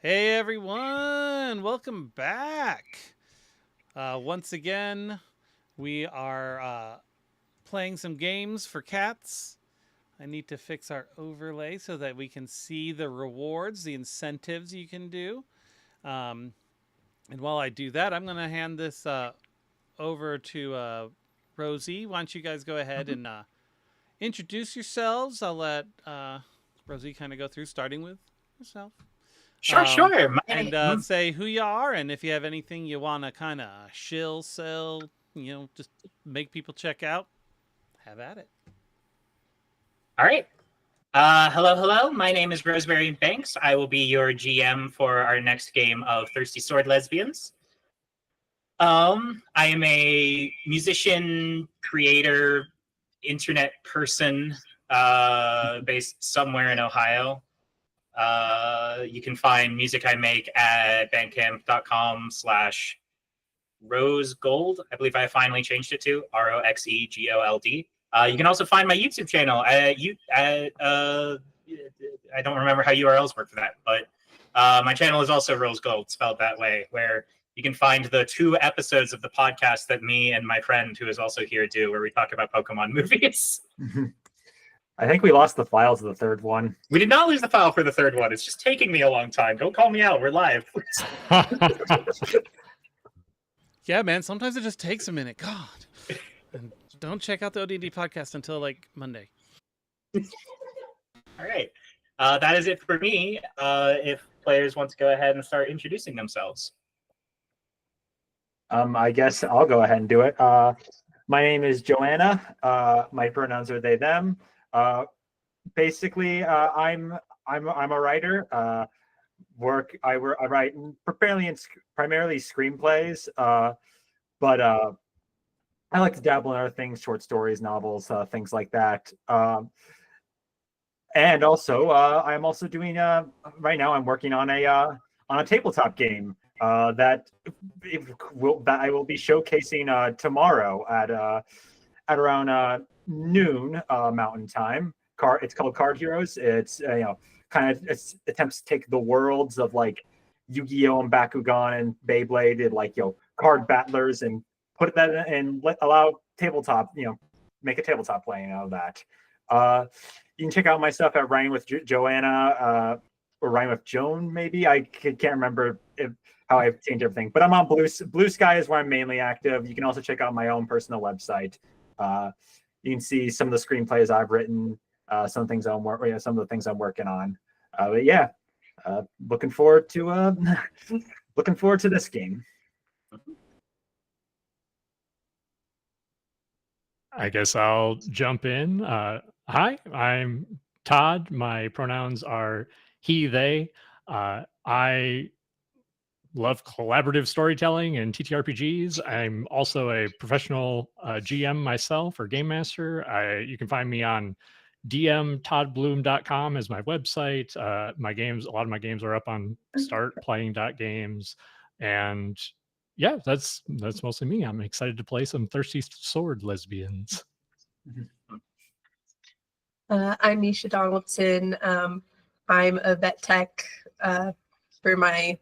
Hey everyone, welcome back. Once again, we are playing some games for cats. I need to fix our overlay so that we can see the rewards, the incentives you can do. Um, and while I do that, I'm going to hand this over to Rosie. Why don't you guys go ahead and introduce yourselves? I'll let Rosie kind of go through, starting with herself. Sure, um, sure. and say who you are, and if you have anything you want to kind of shill, sell, just make people check out, have at it. All right. Hello, hello. My name is Rosemary Banks. I will be your GM for our next game of Thirsty Sword Lesbians. I am a musician, creator, internet person based somewhere in Ohio. You can find music I make at bandcamp.com/rosegold. I believe I finally changed it to ROXEGOLD. You can also find my YouTube channel. I don't remember how URLs work for that, but my channel is also Rose Gold, spelled that way, where you can find the 2 episodes of the podcast that me and my friend, who is also here, do, where we talk about Pokemon movies. I think we lost the files of the third one. We did not lose the file for the third one. It's just taking me a long time. Don't call me out. We're live. Yeah, man, sometimes it just takes a minute. God. And don't check out the ODD podcast until like Monday. All right. That is it for me. If players want to go ahead and start introducing themselves. I guess I'll go ahead and do it. My name is Joanna. My pronouns are they, them. Basically, I'm a writer. I write primarily screenplays, but I like to dabble in other things, short stories, novels, things like that. And also, I'm also doing right now. I'm working on a tabletop game that I will be showcasing tomorrow at around noon Mountain Time. It's called Card Heroes. It's it attempts to take the worlds of like Yu-Gi-Oh and Bakugan and Beyblade and like card battlers and put that in and allow tabletop make a tabletop playing out of that. You can check out my stuff at Rhyme with Joanna or Rhyme with Joan, maybe. I can't remember how I've changed everything. But I'm on Blue Sky is where I'm mainly active. You can also check out my own personal website. You can see some of the screenplays I've written, some of the things I'm working on. But yeah, looking forward to this game. I guess I'll jump in. Hi, I'm Todd. My pronouns are he, they. I love collaborative storytelling and TTRPGs. I'm also a professional GM myself, or game master. You can find me on dmtoddbloom.com as my website. A lot of my games are up on startplaying.games. And yeah, that's mostly me. I'm excited to play some Thirsty Sword Lesbians. I'm Nisha Donaldson. I'm a vet tech for my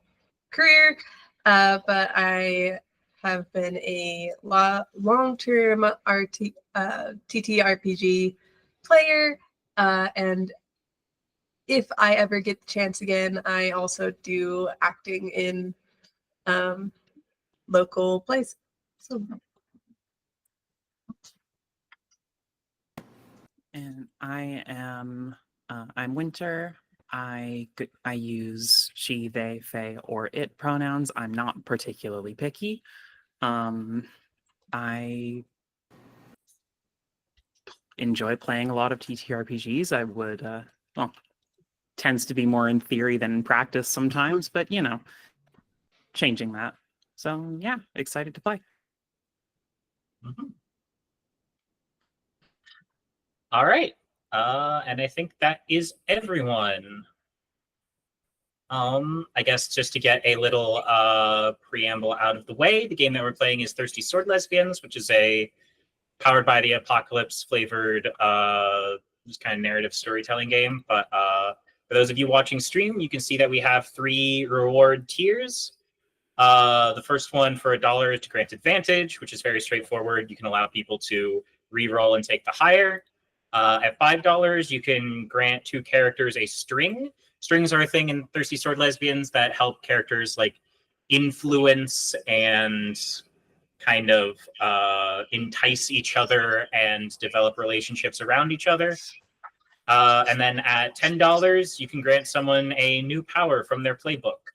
career, but I have been a long-term TTRPG player, and if I ever get the chance again, I also do acting in local plays. So. And I'm Winter. I use she, they, they, or it pronouns. I'm not particularly picky. I enjoy playing a lot of TTRPGs. I would, tends to be more in theory than in practice sometimes, but changing that. So yeah, excited to play. Mm-hmm. All right. And I think that is everyone. I guess just to get a little preamble out of the way, the game that we're playing is Thirsty Sword Lesbians, which is a powered by the apocalypse flavored just kind of narrative storytelling game. But For those of you watching stream, you can see that we have 3 reward tiers. The first one for $1 is to grant advantage, which is very straightforward. You can allow people to re-roll and take the higher. At $5, you can grant 2 characters a string. Strings are a thing in Thirsty Sword Lesbians that help characters like influence and kind of entice each other and develop relationships around each other. And then at $10, you can grant someone a new power from their playbook.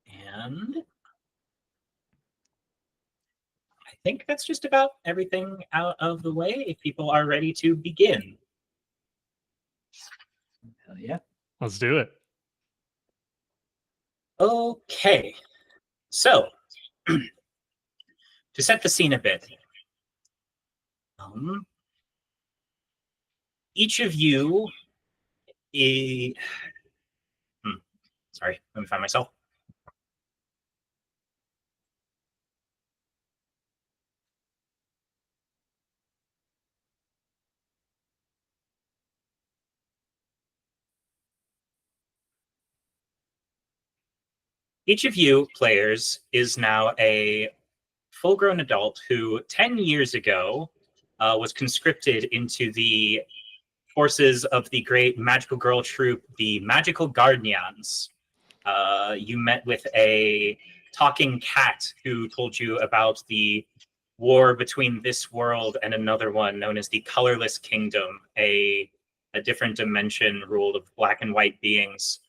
And I think that's just about everything out of the way if people are ready to begin. Hell yeah. Let's do it. Okay. So, to set the scene a bit, each of you sorry, let me find myself. Each of you players is now a full-grown adult who 10 years ago was conscripted into the forces of the great magical girl troupe, the Magical Guardians. You met with a talking cat who told you about the war between this world and another one known as the Colorless Kingdom, a different dimension ruled of black and white beings.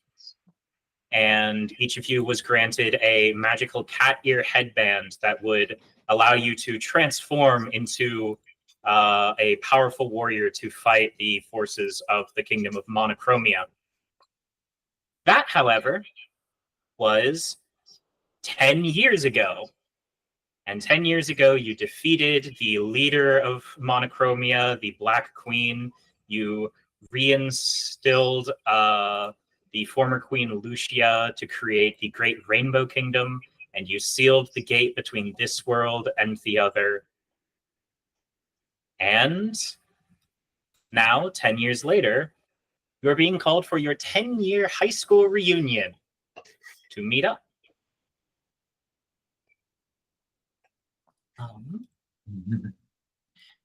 And each of you was granted a magical cat ear headband that would allow you to transform into a powerful warrior to fight the forces of the Kingdom of Monochromia. That, however, was 10 years ago. And 10 years ago, you defeated the leader of Monochromia, the Black Queen. You reinstilled the former Queen Alicia to create the Great Rainbow Kingdom, and you sealed the gate between this world and the other. And now, 10 years later, you're being called for your 10-year high school reunion to meet up.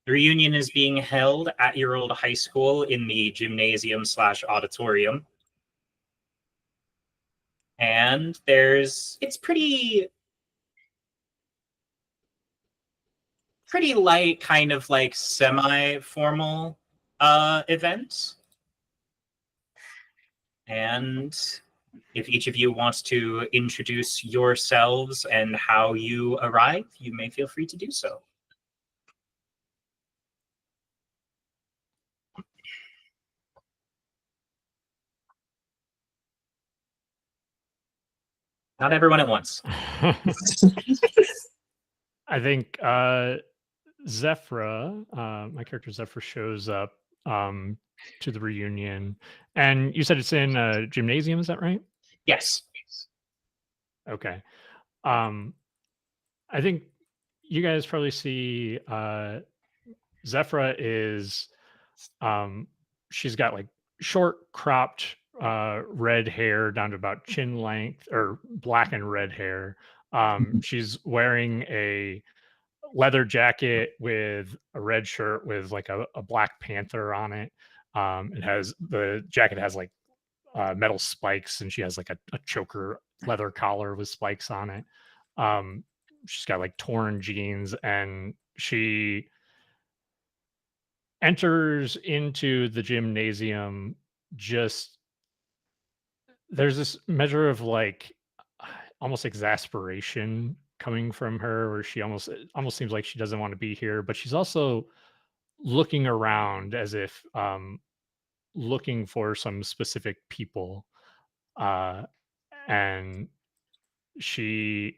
The reunion is being held at your old high school in the gymnasium/auditorium. And it's pretty light, kind of like semi-formal event. And if each of you wants to introduce yourselves and how you arrived, you may feel free to do so. Not everyone at once. I think Zephyra, my character Zephyra, shows up to the reunion. And you said it's in a gymnasium, is that right? Yes. Okay. I think you guys probably see Zephyra is she's got like short cropped red hair down to about chin length, or black and red hair. She's wearing a leather jacket with a red shirt with like a Black Panther on it. The jacket has like metal spikes, and she has like a choker leather collar with spikes on it. She's got like torn jeans, and she enters into the gymnasium. There's this measure of like almost exasperation coming from her, where she almost seems like she doesn't want to be here, but she's also looking around as if looking for some specific people, and she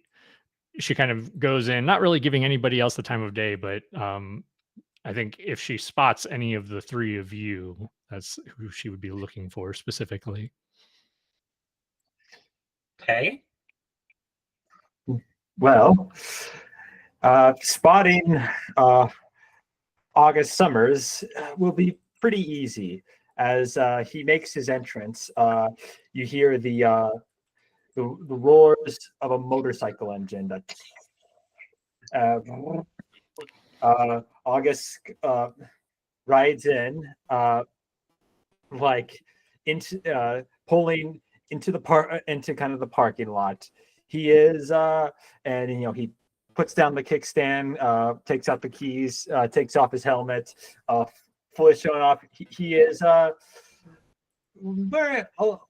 kind of goes in, not really giving anybody else the time of day, but I think if she spots any of the 3 of you, that's who she would be looking for specifically. Okay. Well, spotting August Summers will be pretty easy. As he makes his entrance, you hear the roars of a motorcycle engine. August rides in, like into pulling into into kind of the parking lot. He is, and he puts down the kickstand, takes out the keys, takes off his helmet, fully showing off. He is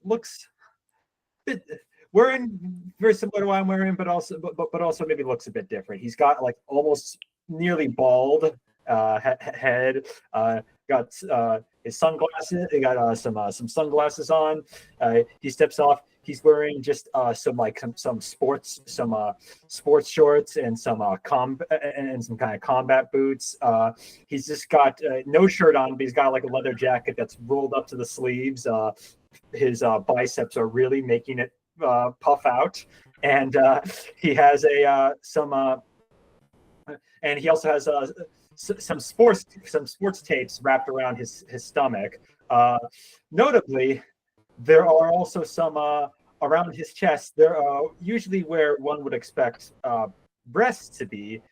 looks wearing very similar to what I'm wearing, but also maybe looks a bit different. He's got like almost nearly bald head. Got his sunglasses. He got some sunglasses on. He steps off. He's wearing just some sports shorts and some kind of combat boots. He's just got no shirt on, but he's got like a leather jacket that's rolled up to the sleeves. His biceps are really making it puff out, and he has and he also has some sports tapes wrapped around his stomach. Notably, there are also some around his chest. There are usually where one would expect breasts to be.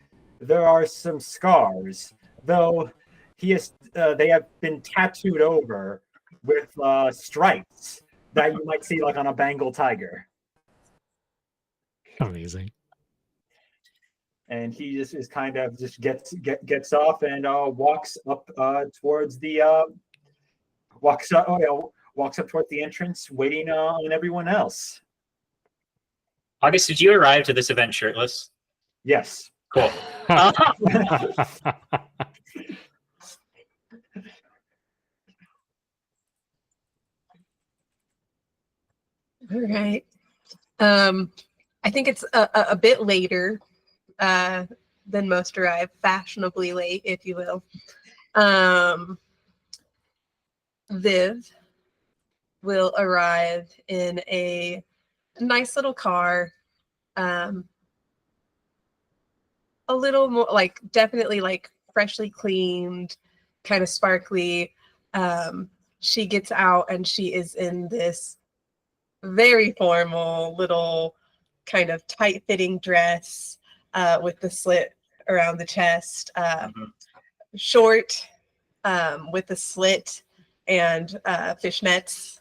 There are some scars, though they have been tattooed over with stripes that you might see like on a Bengal tiger. Amazing. And he just is kind of just gets off and walks up towards the walks up towards the entrance, waiting on everyone else. August, did you arrive to this event shirtless? Yes. Cool. All right. I think it's a bit later than most arrive, fashionably late, if you will. Viv will arrive in a nice little car, a little more like definitely like freshly cleaned, kind of sparkly. She gets out and she is in this very formal little kind of tight-fitting dress with the slit around the chest, short with the slit and fishnets,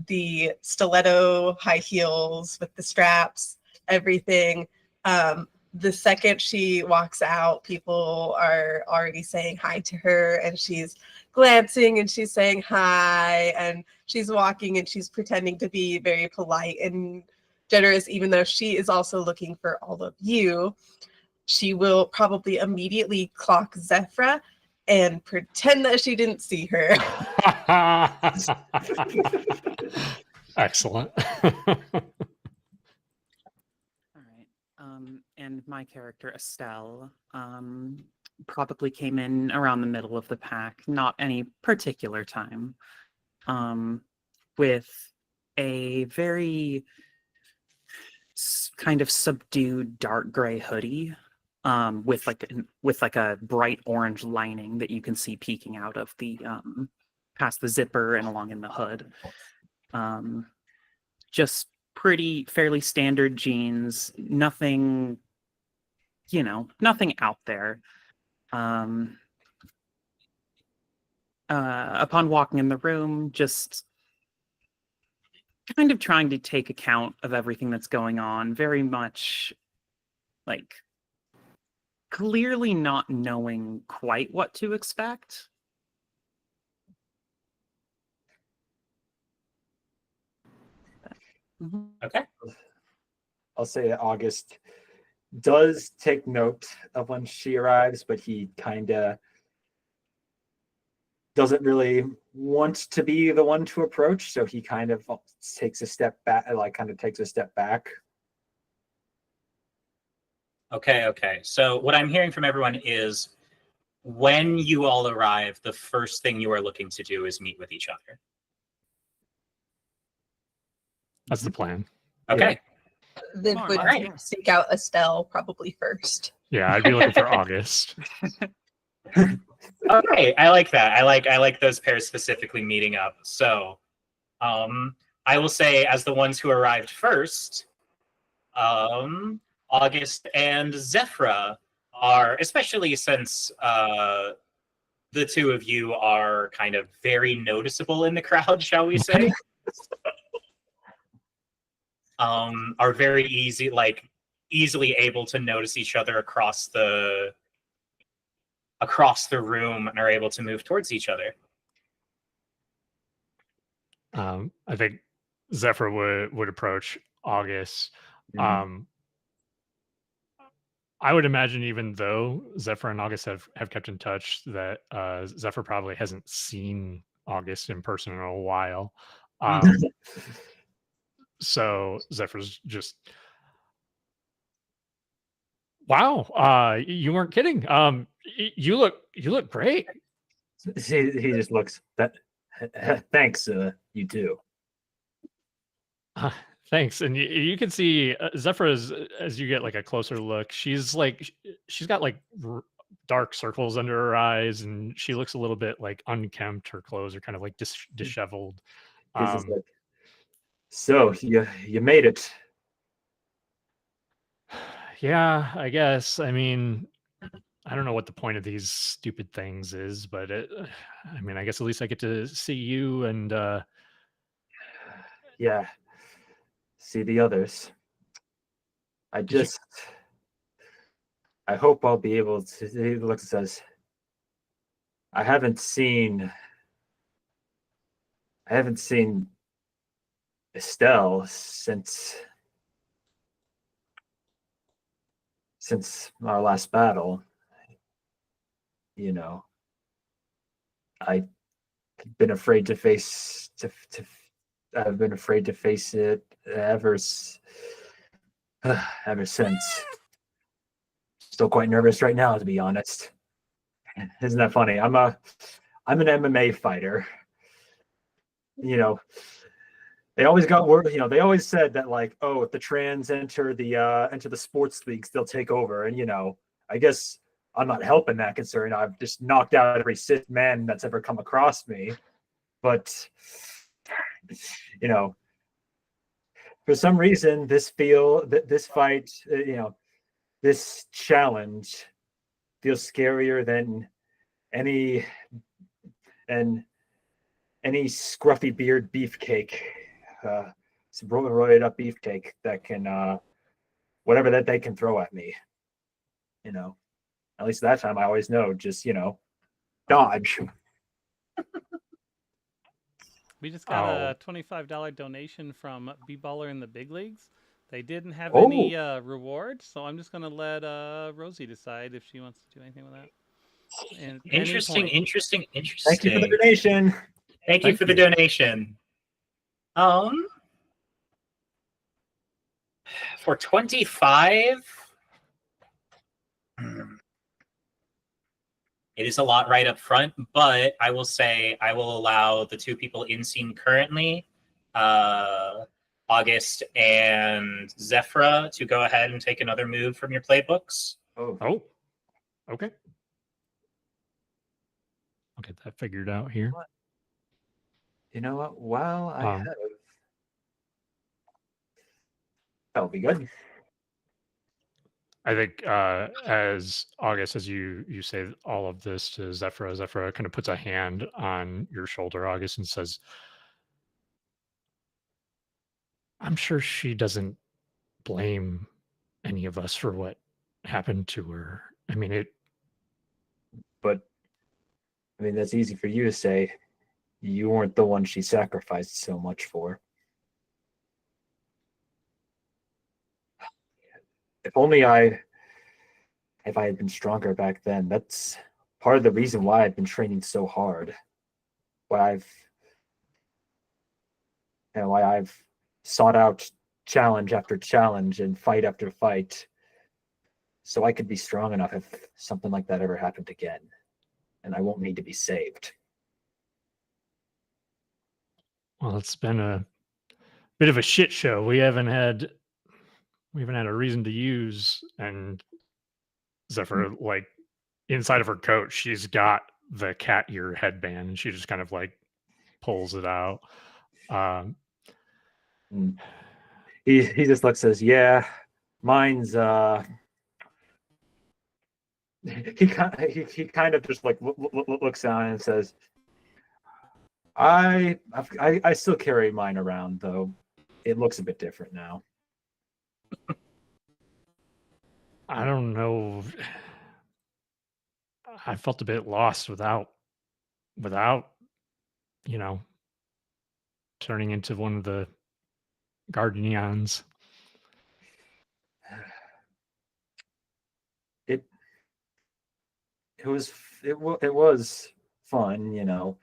the stiletto high heels with the straps, everything. The second she walks out, people are already saying hi to her, and she's glancing and she's saying hi, and she's walking and she's pretending to be very polite and generous, even though she is also looking for all of you. She will probably immediately clock Zephra and pretend that she didn't see her. Excellent. All right. And my character, Estelle, probably came in around the middle of the pack, not any particular time, with a very kind of subdued dark gray hoodie, with like a bright orange lining that you can see peeking out of the past the zipper and along in the hood. Just fairly standard jeans, nothing out there. Upon walking in the room, just kind of trying to take account of everything that's going on, very much like clearly not knowing quite what to expect. Okay. I'll say that August does take note of when she arrives, but he kind of doesn't really want to be the one to approach, so he kind of takes a step back. Okay. So what I'm hearing from everyone is when you all arrive, the first thing you are looking to do is meet with each other. That's the plan. Okay. Viv would seek out Estelle probably first. Yeah, I'd be looking for August. Okay, I like that. I like those pairs specifically meeting up. So, I will say, as the ones who arrived first, August and Zephyra are, especially since the two of you are kind of very noticeable in the crowd, shall we say? Are very easily able to notice each other across the room and are able to move towards each other. I think Zephyr would approach August. Mhm. I would imagine, even though Zephyr and August have kept in touch, that Zephyr probably hasn't seen August in person in a while. So Zephyr's just, wow, you weren't kidding. You look great. He just looks that. Thanks, you too. Thanks. And you can see Zephyr, as you get like a closer look, she's got like dark circles under her eyes, and she looks a little bit like unkempt. Her clothes are kind of like disheveled. He's just like, so you made it. Yeah, I guess. I mean, I don't know what the point of these stupid things is, but I mean, I guess at least I get to see you and Yeah. See the others. I hope I'll be able to. He looks and says, I haven't seen Estelle since our last battle. You know, I've been afraid to face I've been afraid to face it ever since. Still quite nervous right now, to be honest. Isn't that funny? I'm an MMA fighter. You know, they always got word. You know, they always said that, like, oh, if the trans enter the sports leagues, they'll take over. And you know, I guess I'm not helping that concern. I've just knocked out every cis man that's ever come across me. But you know, for some reason, this fight, this challenge feels scarier than any scruffy beard beefcake, some roided up beefcake that can whatever that they can throw at me. You know, at least that time I always know, just dodge. We just got a $25 donation from B-Baller in the Big Leagues. They didn't have Oh. any reward, so I'm just going to let Rosie decide if she wants to do anything with that. And Interesting. Thank you for the donation. Thank you for the donation. For 25, it is a lot right up front, but I will say I will allow the two people in scene currently, August and Zephyra, to go ahead and take another move from your playbooks. Oh, okay. I'll get that figured out here. You know what? While I have, that'll be good. I think as August, as you say all of this to Zephyra kind of puts a hand on your shoulder, August, and says, I'm sure she doesn't blame any of us for what happened to her. I mean, that's easy for you to say. You weren't the one she sacrificed so much for. If I had been stronger back then, that's part of the reason why I've been training so hard. Why I've sought out challenge after challenge and fight after fight, so I could be strong enough if something like that ever happened again, and I won't need to be saved. well, it's been a bit of a shit show. We haven't had a reason to use, and Zephyr inside of her coat, she's got the cat ear headband, and she just kind of like pulls it out. He just looks, says, "Yeah, mine's he kind of just like looks down and says, I still carry mine around, though it looks a bit different now." I don't know. I felt a bit lost without, you know, turning into one of the Guardians. It was fun, you know.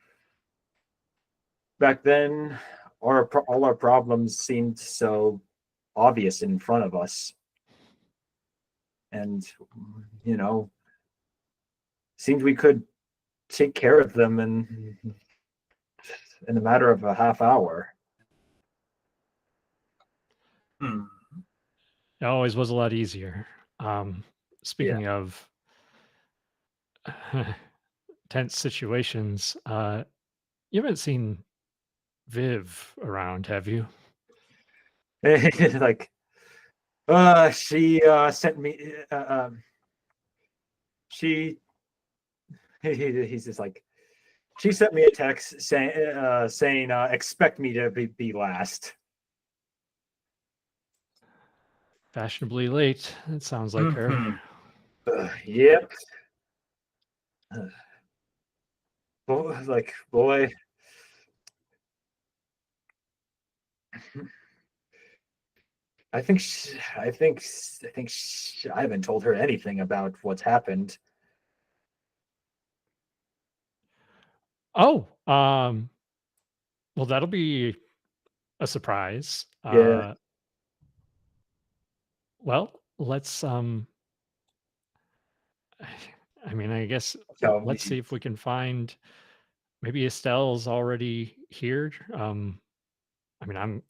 Back then, all our problems seemed so obvious in front of us, and you know, seemed we could take care of them in a matter of a half hour. It always was a lot easier. Speaking of tense situations, you haven't seen Viv around, have you? Like, she sent me. She. He's just like, she sent me a text saying expect me to be last. Fashionably late. It sounds like her. Yep. Boy. I haven't told her anything about what's happened. Oh, well, that'll be a surprise. Yeah. Well, let's I mean, I guess So let's see if we can find maybe Estelle's already here. I mean, I'm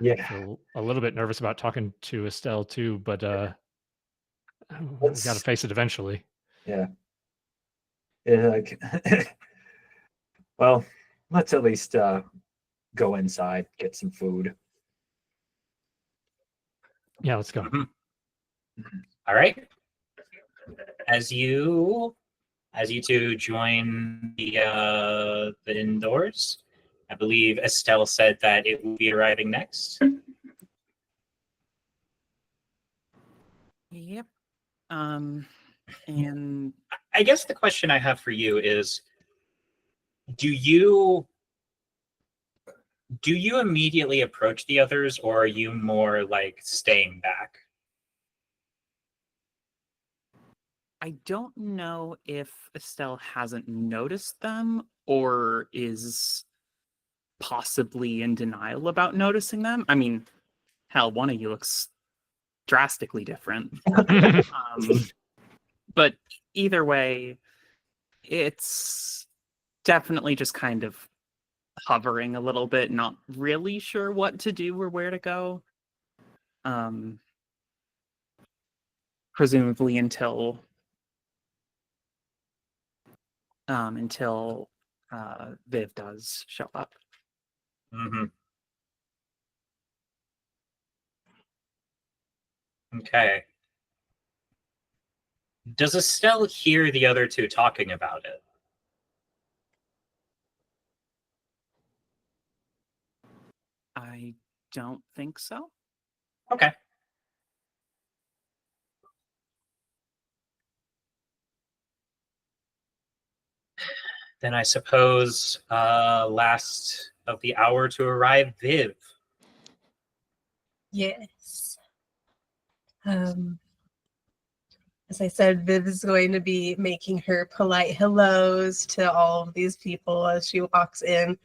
feel a little bit nervous about talking to Estelle too, but we got to face it eventually. Yeah. Like, well, let's at least go inside, get some food. Yeah, let's go. All right. As you two join the indoors, I believe Estelle said that it will be arriving next. Yep. And I guess the question I have for you is, do you immediately approach the others, or are you more like staying back? I don't know if Estelle hasn't noticed them or is possibly in denial about noticing them. I mean, hell, one of you looks drastically different. But either way, it's definitely just kind of hovering a little bit, not really sure what to do or where to go. Presumably until Viv does show up. Mm-hmm. Okay. Does Estelle hear the other two talking about it? I don't think so. Okay. Then I suppose last of the hour to arrive, Viv. Yes. As I said, Viv is going to be making her polite hellos to all of these people as she walks in.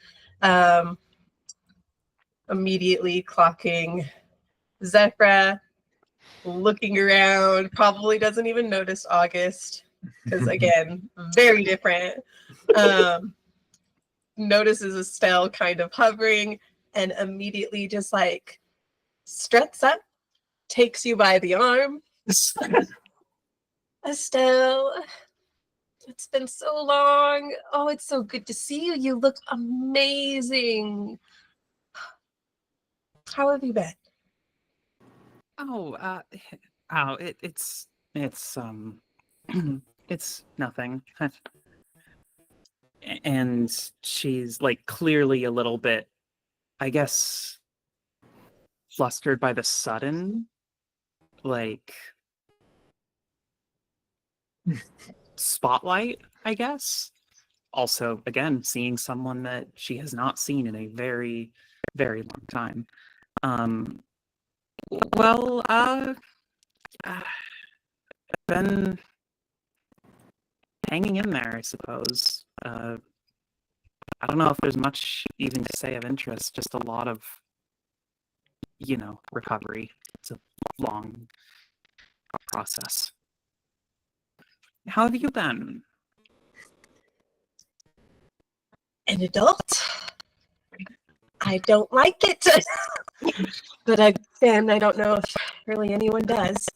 Immediately clocking Zephyra, looking around, probably doesn't even notice August, because again, very different. Notices Estelle kind of hovering and immediately just like struts up, takes you by the arm, Estelle, it's been so long. Oh, it's so good to see you. You look amazing. How have you been? Oh, it's it's nothing. And she's like clearly a little bit, I guess, flustered by the sudden, like, spotlight, I guess. Also, again, seeing someone that she has not seen in a very, very long time. Um, well, I've been hanging in there, I suppose. I don't know if there's much even to say of interest, just a lot of, recovery. It's a long process. How have you been? An adult? I don't like it. But again, I don't know if really anyone does.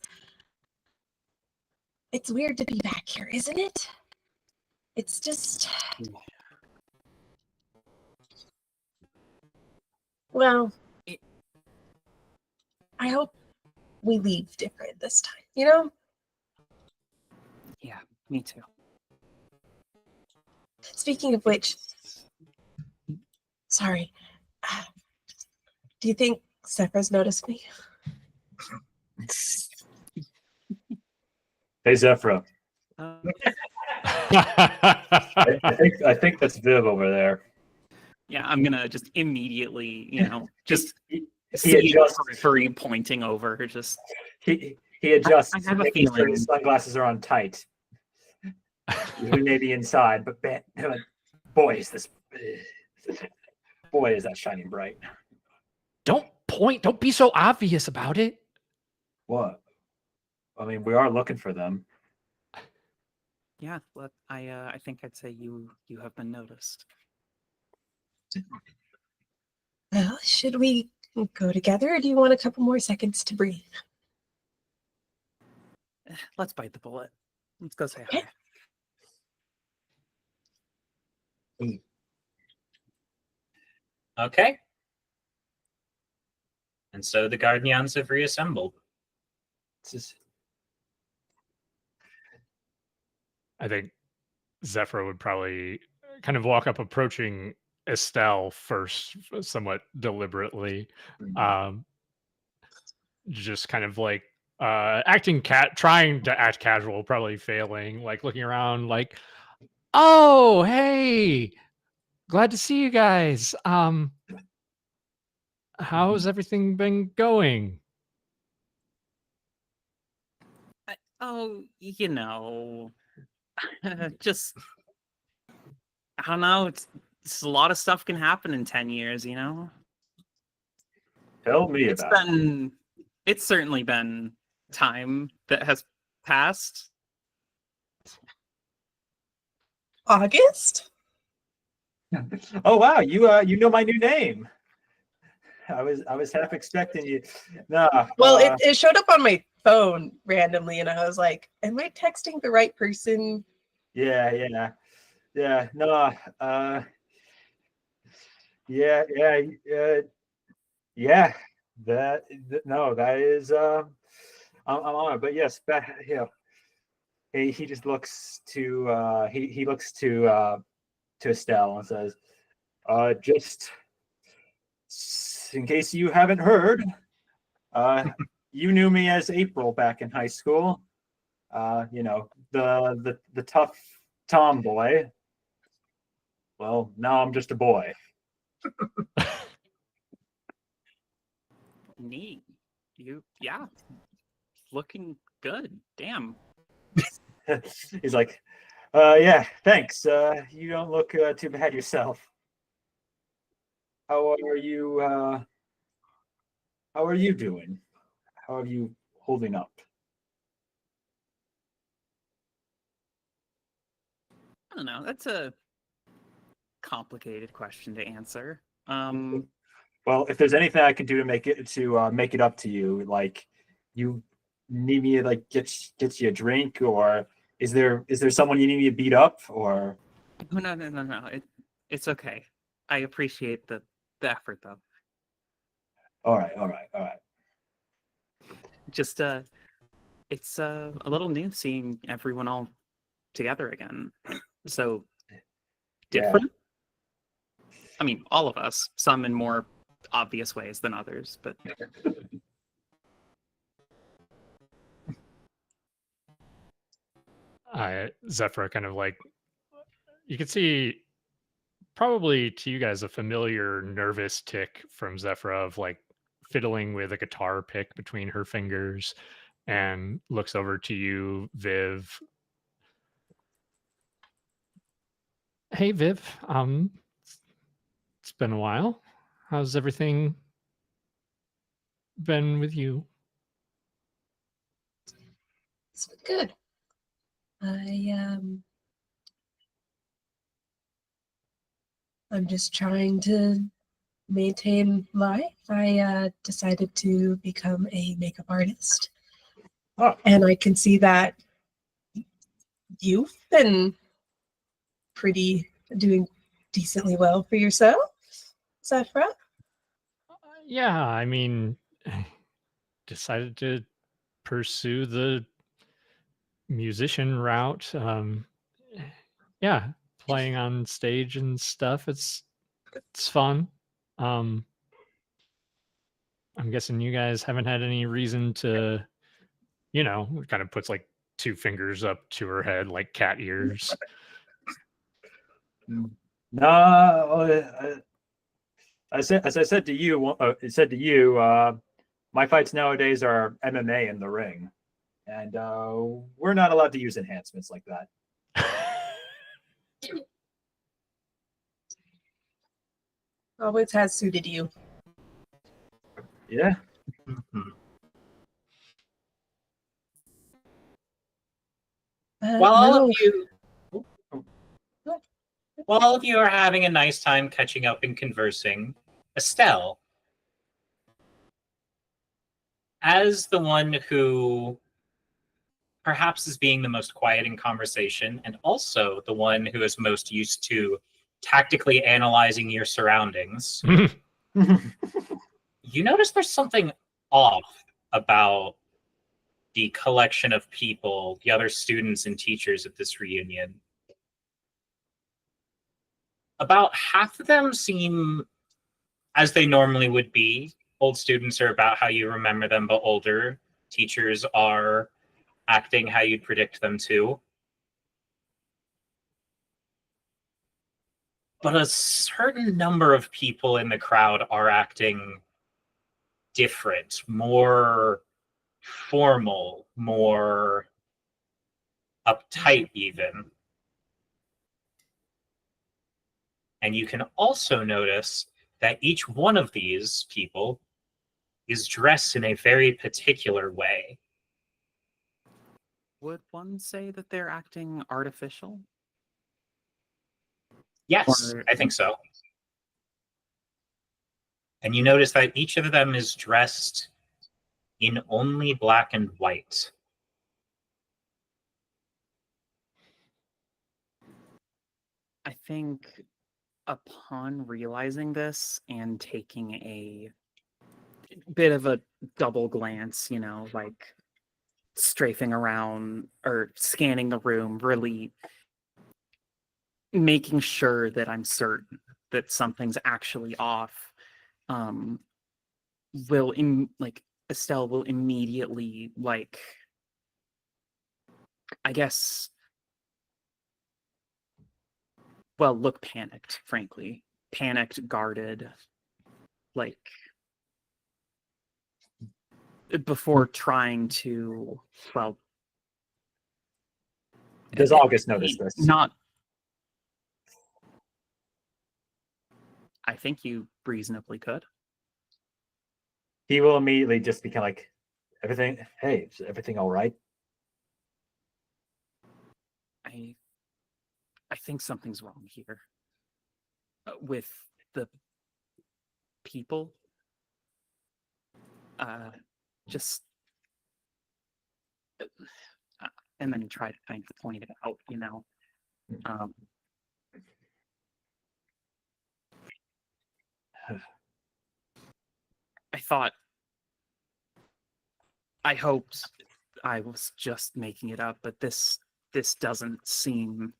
It's weird to be back here, isn't it? It's just... Well, I hope we leave different this time, you know? Yeah, me too. Speaking of which, sorry, do you think Zephyr's noticed me? Hey, Zephyr. Uh, I think that's Viv over there. yeah, I'm gonna just immediately, just He see adjusts. periphery pointing over. Just He adjusts. I have a making sure feeling. his sunglasses are on tight. We may be inside, but boy, is this. Boy, is that shining bright. Don't point. Don't be so obvious about it. What? I mean, we are looking for them. yeah, I think I'd say you have been noticed. Well, should we go together, or do you want a couple more seconds to breathe? Let's bite the bullet. Let's go say Okay. hi. Okay. And so the Guardians have reassembled. I think Zephyr would probably kind of walk up, approaching Estelle first, somewhat deliberately. Just kind of like trying to act casual, probably failing, like looking around like, oh, hey, glad to see you guys. How's everything been going? Oh, just I don't know. It's a lot of stuff can happen in 10 years. Tell me about it. It's certainly been time that has passed. August? Oh wow, you know my new name. I was half expecting you. Nah. Well, it showed up on my phone randomly, and I was like, am I texting the right person? Yeah. No. Yeah. That is. I'm on it, but yes, he just looks to he looks to Estelle and says, just in case you haven't heard, you knew me as April back in high school. The tough tomboy. Well, now I'm just a boy. Neat. Looking good. Damn. He's like, yeah, thanks. You don't look too bad yourself. How are you? How are you doing? How are you holding up? I don't know. That's a complicated question to answer. Well, if there's anything I can do to make it up to you, like you need me to like get you a drink, or is there someone you need me to beat up, or? No. It's okay. I appreciate the effort though. All right. Just it's a little new seeing everyone all together again. So Yeah. different. I mean, all of us, some in more obvious ways than others, but Zephyra kind of like, you can see probably to you guys a familiar nervous tick from Zephyra of like fiddling with a guitar pick between her fingers, and looks over to you, Viv. Hey, Viv. It's been a while. How's everything been with you? It's been good. I'm just trying to maintain life. I decided to become a makeup artist. Oh. And I can see that you've been doing decently well for yourself, Zephyra. Yeah, I mean, decided to pursue the musician route. Yeah, playing on stage and stuff. It's fun. I'm guessing you guys haven't had any reason to, kind of puts like two fingers up to her head like cat ears. No, as I said to you, my fights nowadays are MMA in the ring, and we're not allowed to use enhancements like that. Always has suited you. Yeah. Mhm. No. While all of you are having a nice time catching up and conversing, Estelle, as the one who perhaps is being the most quiet in conversation, and also the one who is most used to tactically analyzing your surroundings, you notice there's something off about the collection of people, the other students and teachers at this reunion. About half of them seem as they normally would be. Old students are about how you remember them, but older teachers are acting how you'd predict them to. But a certain number of people in the crowd are acting different, more formal, more uptight even. And you can also notice that each one of these people is dressed in a very particular way. would one say that they're acting artificial? Yes, Or- I think so. And you notice that each of them is dressed in only black and white. I think upon realizing this and taking a bit of a double glance, like strafing around or scanning the room, really making sure that I'm certain that something's actually off, Estelle will immediately, like, I guess, well, look panicked, frankly. Panicked, guarded, like, before trying to, well, Does August notice this? not. I think you reasonably could. He will immediately just become like, everything. Hey, is everything all right? I think something's wrong here with the people. Just and then try to kind of point it out, I hoped I was just making it up, but this doesn't seem.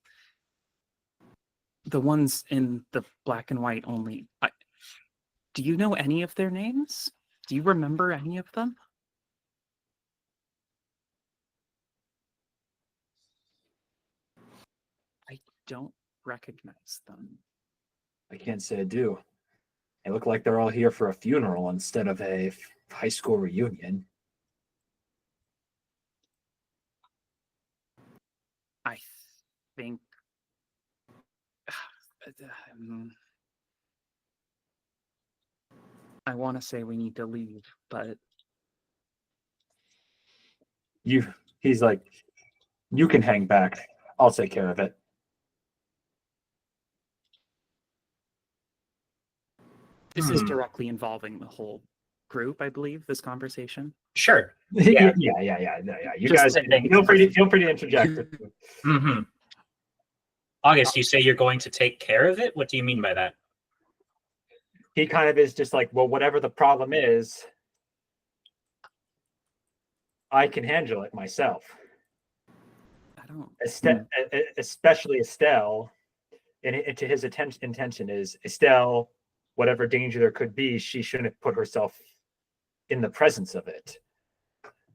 The ones in the black and white only. Do you know any of their names? Do you remember any of them? I don't recognize them. I can't say I do. They look like they're all here for a funeral instead of a high school reunion. I think. I want to say we need to leave, but He's like, you can hang back. I'll take care of it. This is directly involving the whole group, I believe, this conversation. Sure. Yeah. You Just guys feel free to interject. Mm-hmm. August, you say you're going to take care of it? What do you mean by that? He kind of is just like, well, whatever the problem is, I can handle it myself. I don't. Especially Estelle, and to his intention is Estelle, whatever danger there could be, she shouldn't put herself in the presence of it.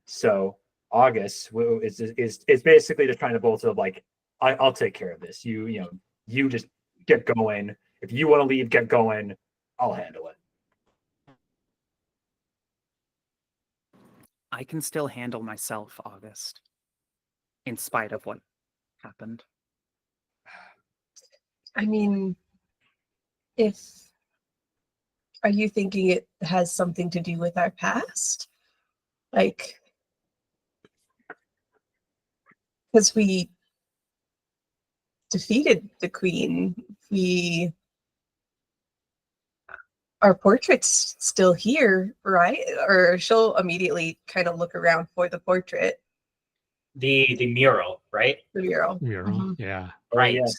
So August is basically just trying to both of like, I'll take care of this. You just get going. If you want to leave, get going. I'll handle it. I can still handle myself, August, in spite of what happened. I mean, are you thinking it has something to do with our past? Like, because we defeated the queen, our portrait's still here, right? Or she'll immediately kind of look around for the portrait. The mural, right? The mural. Mural, Mhm. yeah. Right. Yes.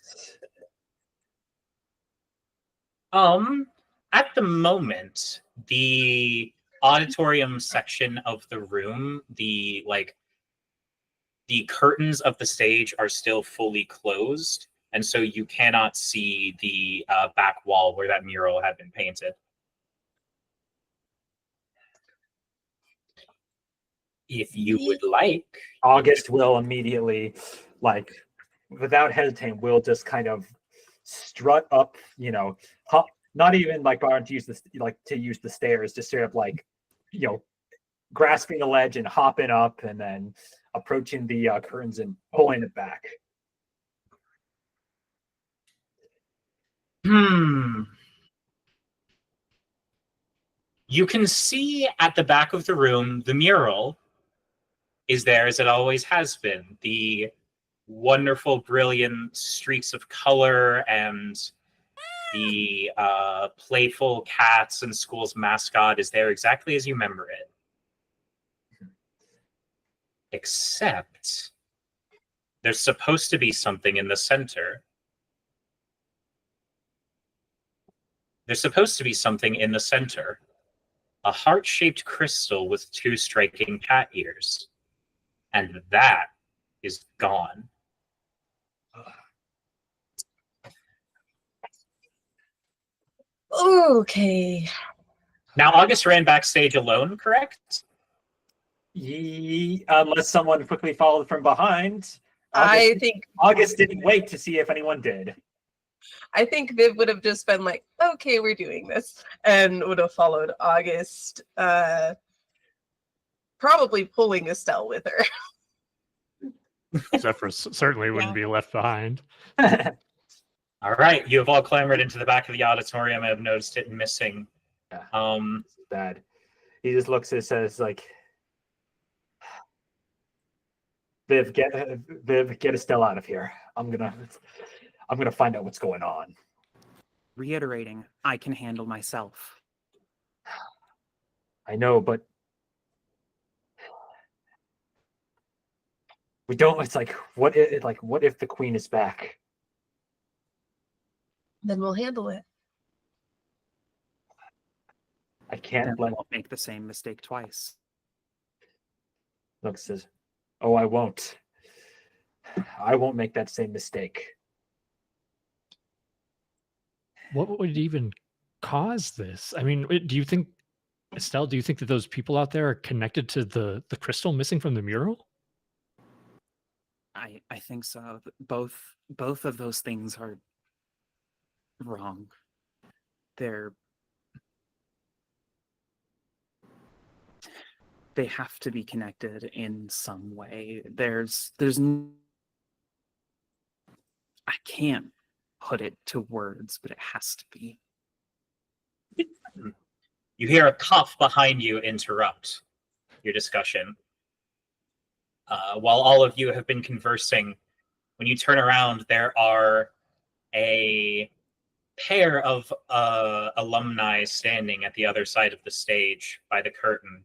At the moment, the auditorium section of the room, the curtains of the stage are still fully closed, and so you cannot see the back wall where that mural had been painted. If you would like, August will immediately, like, without hesitating, will just kind of strut up, hop, not even like to use the stairs, just straight up like, grasping the ledge and hopping up and then approaching the curtains and pulling it back. You can see at the back of the room, the mural is there as it always has been. The wonderful, brilliant streaks of color and the playful cats and school's mascot is there exactly as you remember it. Except there's supposed to be something in the center. There's supposed to be something in the center. A heart-shaped crystal with 2 striking cat ears. And that is gone. Okay. Now, August ran backstage alone, correct? Unless someone quickly followed from behind. August didn't wait to see if anyone did. I think Viv would have just been like, okay, we're doing this, and would have followed August, probably pulling Estelle with her. Zephyr certainly wouldn't be left behind. All right, you have all clambered into the back of the auditorium and have noticed it missing. Bad. He just looks and says, like, Viv, get Estelle out of here. I'm gonna find out what's going on. Reiterating, I can handle myself. I know, but We don't. It's like what if the queen is back? Then we'll handle it. I can't Then let. we won't make the same mistake twice. Look says, "Oh, I won't. I won't make that same mistake." What would even cause this? I mean, do you think, Estelle, do you think that those people out there are connected to the crystal missing from the mural? I think so. Both of those things are wrong. They have to be connected in some way. I can't put it to words, but it has to be. You hear a cough behind you interrupt your discussion. While all of you have been conversing, when you turn around, there are a pair of alumni standing at the other side of the stage by the curtain.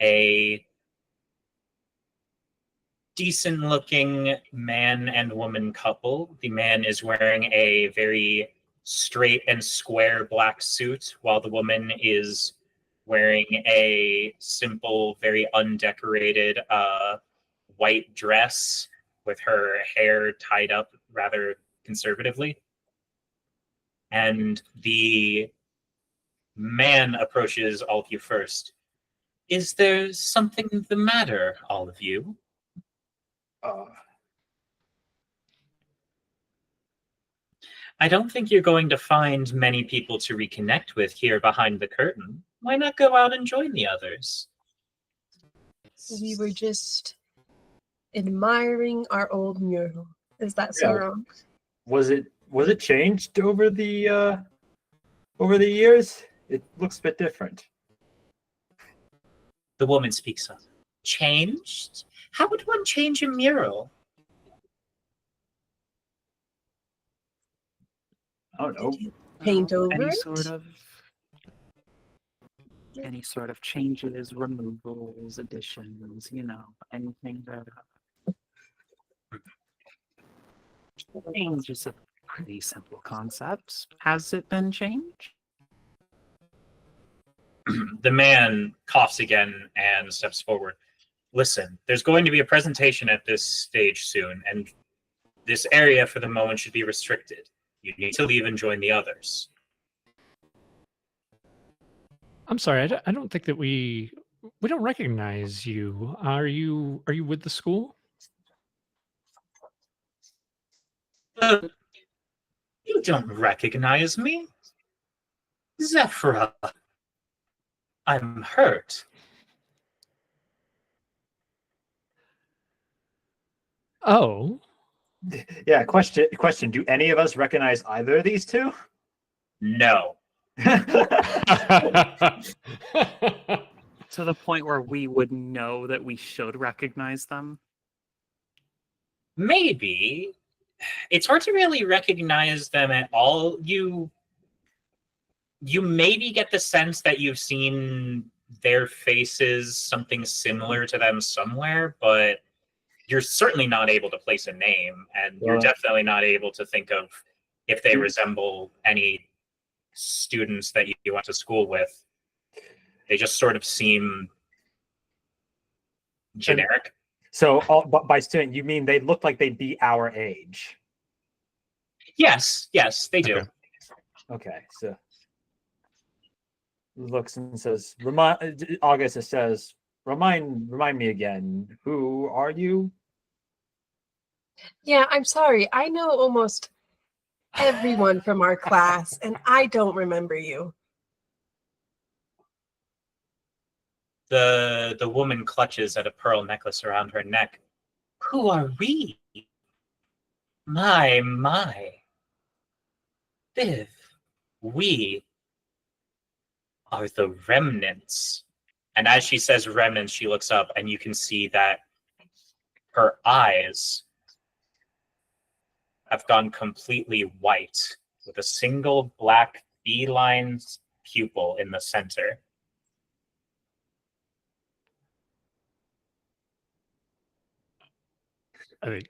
A decent-looking man and woman couple. The man is wearing a very straight and square black suit, while the woman is wearing a simple, very undecorated white dress with her hair tied up rather conservatively. And the man approaches all of you first. Is there something the matter, all of you? I don't think you're going to find many people to reconnect with here behind the curtain. Why not go out and join the others? We were just admiring our old mural. Is that so wrong? Was it changed over the years? It looks a bit different. The woman speaks up. Changed? How would one change a mural? I don't know. Paint over any it? any sort of changes, removals, additions, anything that change is a pretty simple concept. Has it been changed? The man coughs again and steps forward. Listen, there's going to be a presentation at this stage soon, and this area for the moment should be restricted. You need to leave and join the others. I'm sorry, I don't think that we don't recognize you. Are you with the school? You don't recognize me? Zephyra. I'm hurt. Oh. Yeah, question. Do any of us recognize either of these two? No. To the point where we would know that we should recognize them? Maybe. It's hard to really recognize them at all. You maybe get the sense that you've seen their faces, something similar to them somewhere, but you're certainly not able to place a name, and you're definitely not able to think of if they resemble any students that you went to school with. They just sort of seem generic. So, by student, you mean they look like they'd be our age? Yes, they do. Okay, so looks and says, August says, remind me again, who are you? Yeah, I'm sorry. I know almost everyone from our class, and I don't remember you. The woman clutches at a pearl necklace around her neck. Who are we? My. Viv, we are the remnants. And as she says remnants, she looks up and you can see that her eyes have gone completely white with a single black beeline pupil in the center. I think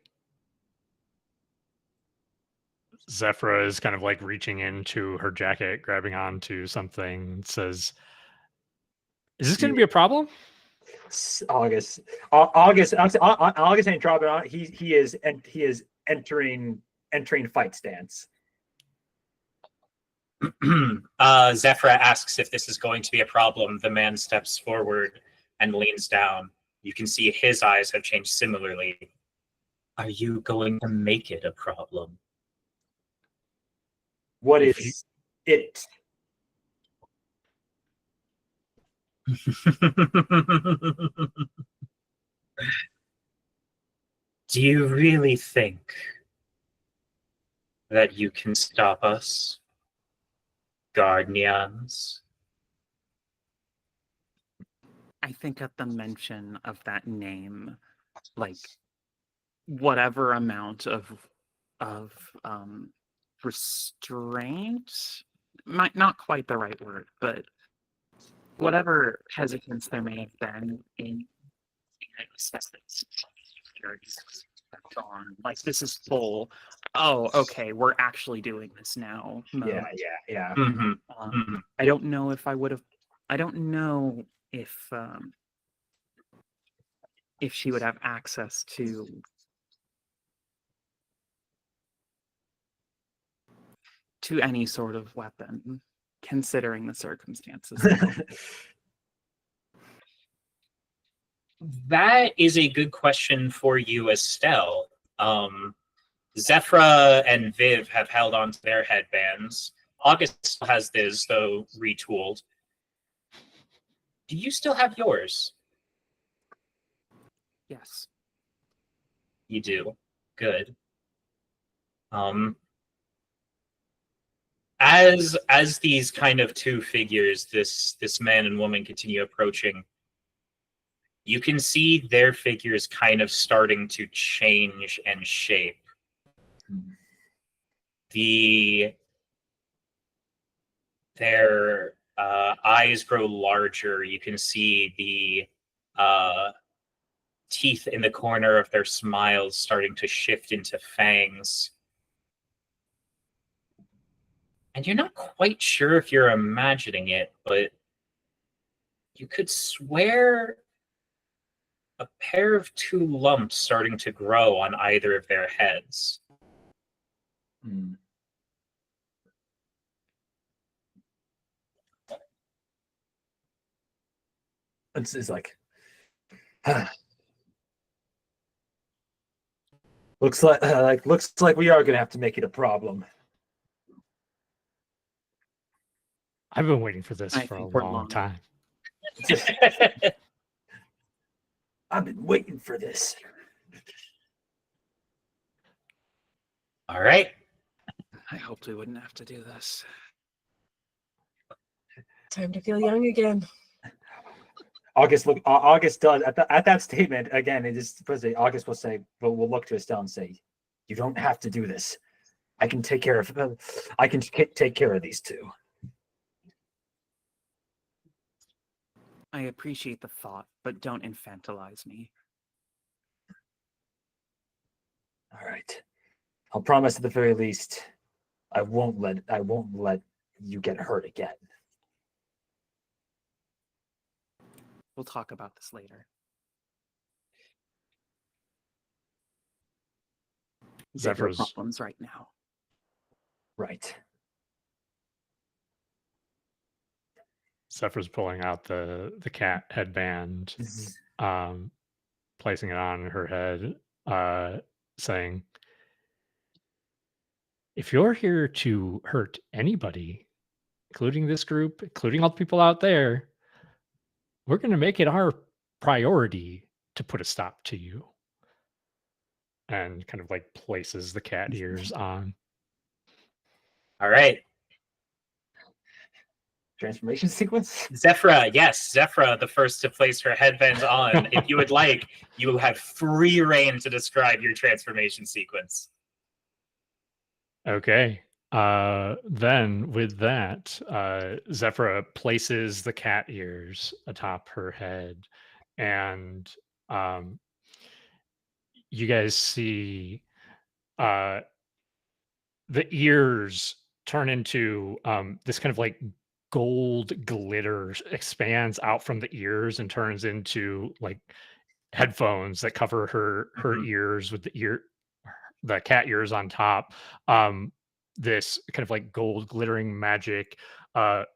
Zephyra is kind of like reaching into her jacket, grabbing onto something, says, "Is this going to be a problem?" August ain't dropping on. He is entering fight stance. Zephyra asks if this is going to be a problem. The man steps forward and leans down. You can see his eyes have changed similarly. Are you going to make it a problem? What is it? Do you really think that you can stop us, Guardians? I think at the mention of that name, like whatever amount of restraint, might not quite the right word, but whatever hesitance there may have been in gone. Like, this is full. Oh, okay, we're actually doing this now. Mode. Yeah. Mm-hmm. I don't know if I would have. I don't know if she would have access to any sort of weapon, considering the circumstances. That is a good question for you, Estelle. Zephyra and Viv have held on to their headbands. August has this, though retooled. Do you still have yours? Yes. You do. Good. As these kind of two figures, this man and woman, continue approaching, you can see their figures kind of starting to change and shape. Their eyes grow larger. You can see the teeth in the corner of their smiles starting to shift into fangs. And you're not quite sure if you're imagining it, but you could swear a pair of two lumps starting to grow on either of their heads. It's like, looks like we are gonna have to make it a problem. I've been waiting for this for a long time. I've been waiting for this. All right. I hoped we wouldn't have to do this. Time to feel young again. August does at that statement again. It is August will say, "We'll look to Estelle and say, you don't have to do this. I can take care of. I can take care of these two." I appreciate the thought, but don't infantilize me. All right. I'll promise at the very least, I won't let you get hurt again. We'll talk about this later. Zephyra's problems right now. Right. Zephyr's pulling out the cat headband, placing it on her head, saying, "If you're here to hurt anybody, including this group, including all the people out there, we're going to make it our priority to put a stop to you." And kind of like places the cat ears on. All right. Transformation sequence? Zephyra, yes. Zephyra, the first to place her headband on. If you would like, you have free reign to describe your transformation sequence. Okay. Then with that, Zephyra places the cat ears atop her head, and you guys see the ears turn into this kind of like gold glitter expands out from the ears and turns into like headphones that cover her Mhm. ears with the cat ears on top. This kind of like gold glittering magic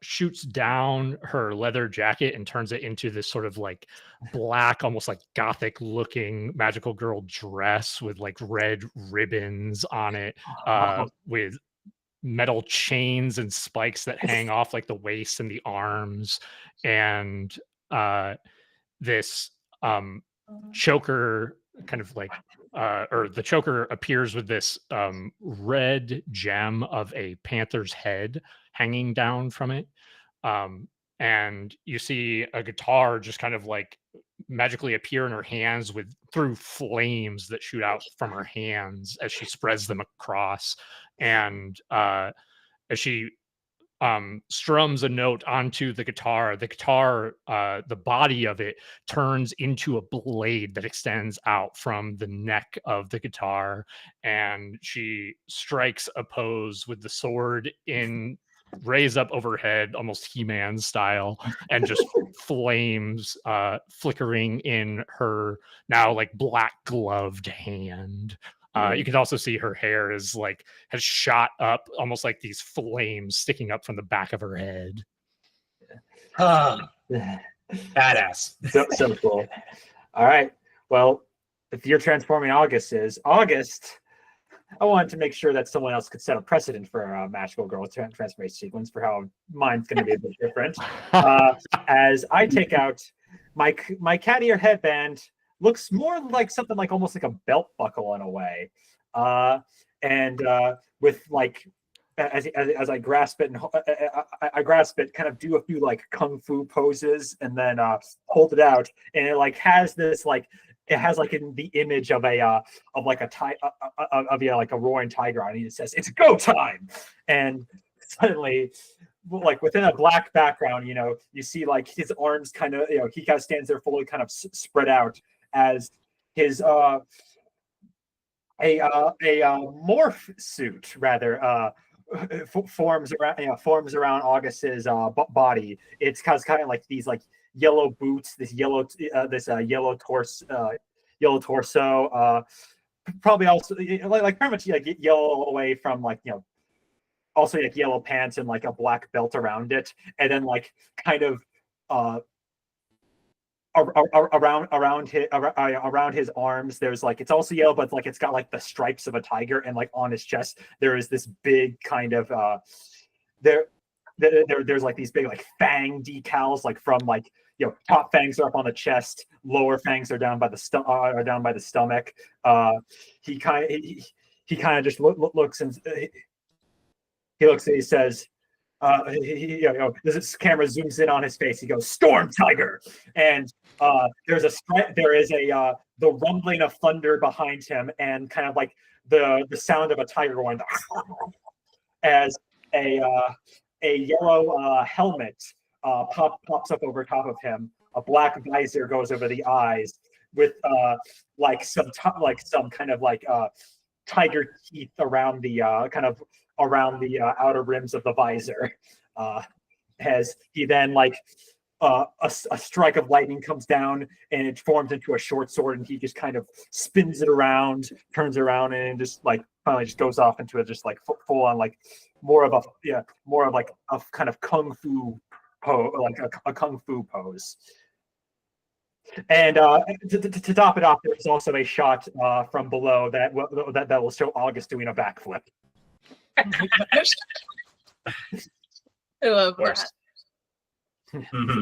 shoots down her leather jacket and turns it into this sort of like black, almost like gothic looking magical girl dress with like red ribbons on it, with metal chains and spikes that hang off like the waist and the arms, and this choker kind of like or the choker appears with this red gem of a panther's head hanging down from it, um, and you see a guitar just kind of like magically appear in her hands with through flames that shoot out from her hands as she spreads them across, and as she strums a note onto the guitar, the body of it turns into a blade that extends out from the neck of the guitar, and she strikes a pose with the sword in raised up overhead, almost He-Man style, and just flames flickering in her now like black gloved hand. You can also see her hair is like has shot up, almost like these flames sticking up from the back of her head. Ah, badass. So cool. All right. Well, if you're transforming August, I wanted to make sure that someone else could set a precedent for a magical girl transformation sequence for how mine's going to be a bit different. As I take out my cat ear headband, looks more like something like almost like a belt buckle in a way, and with like as I grasp it and I grasp it, kind of do a few like kung fu poses, and then hold it out, and it like has this like. It has like in the image of a like a roaring tiger on it. It says it's go time, and suddenly, like within a black background, you see like his arms kind of, he kind of stands there fully kind of spread out as his a morph suit rather forms around August's body. It's kind of like these like yellow boots, this yellow torso, probably also like pretty much like yellow away from like also like yellow pants and like a black belt around it, and then like kind of around his arms there's like, it's also yellow, but like it's got like the stripes of a tiger, and like on his chest there is this big kind of there's like these big like fang decals, like from like top fangs are up on the chest, lower fangs are down by the stomach. He kind of just looks and he says, this camera zooms in on his face. He goes, "Storm Tiger," and there is the rumbling of thunder behind him, and kind of like the sound of a tiger going as a yellow helmet pops up over top of him. A black visor goes over the eyes with some kind of like tiger teeth around the outer rims of the visor. As he then like a strike of lightning comes down and it forms into a short sword, and he just kind of spins it around, turns around, and just like finally just goes off into a just like full on like more of like a kind of kung fu pose, like a kung fu pose. And to top it off, there's also a shot from below that will show August doing a backflip. I love that.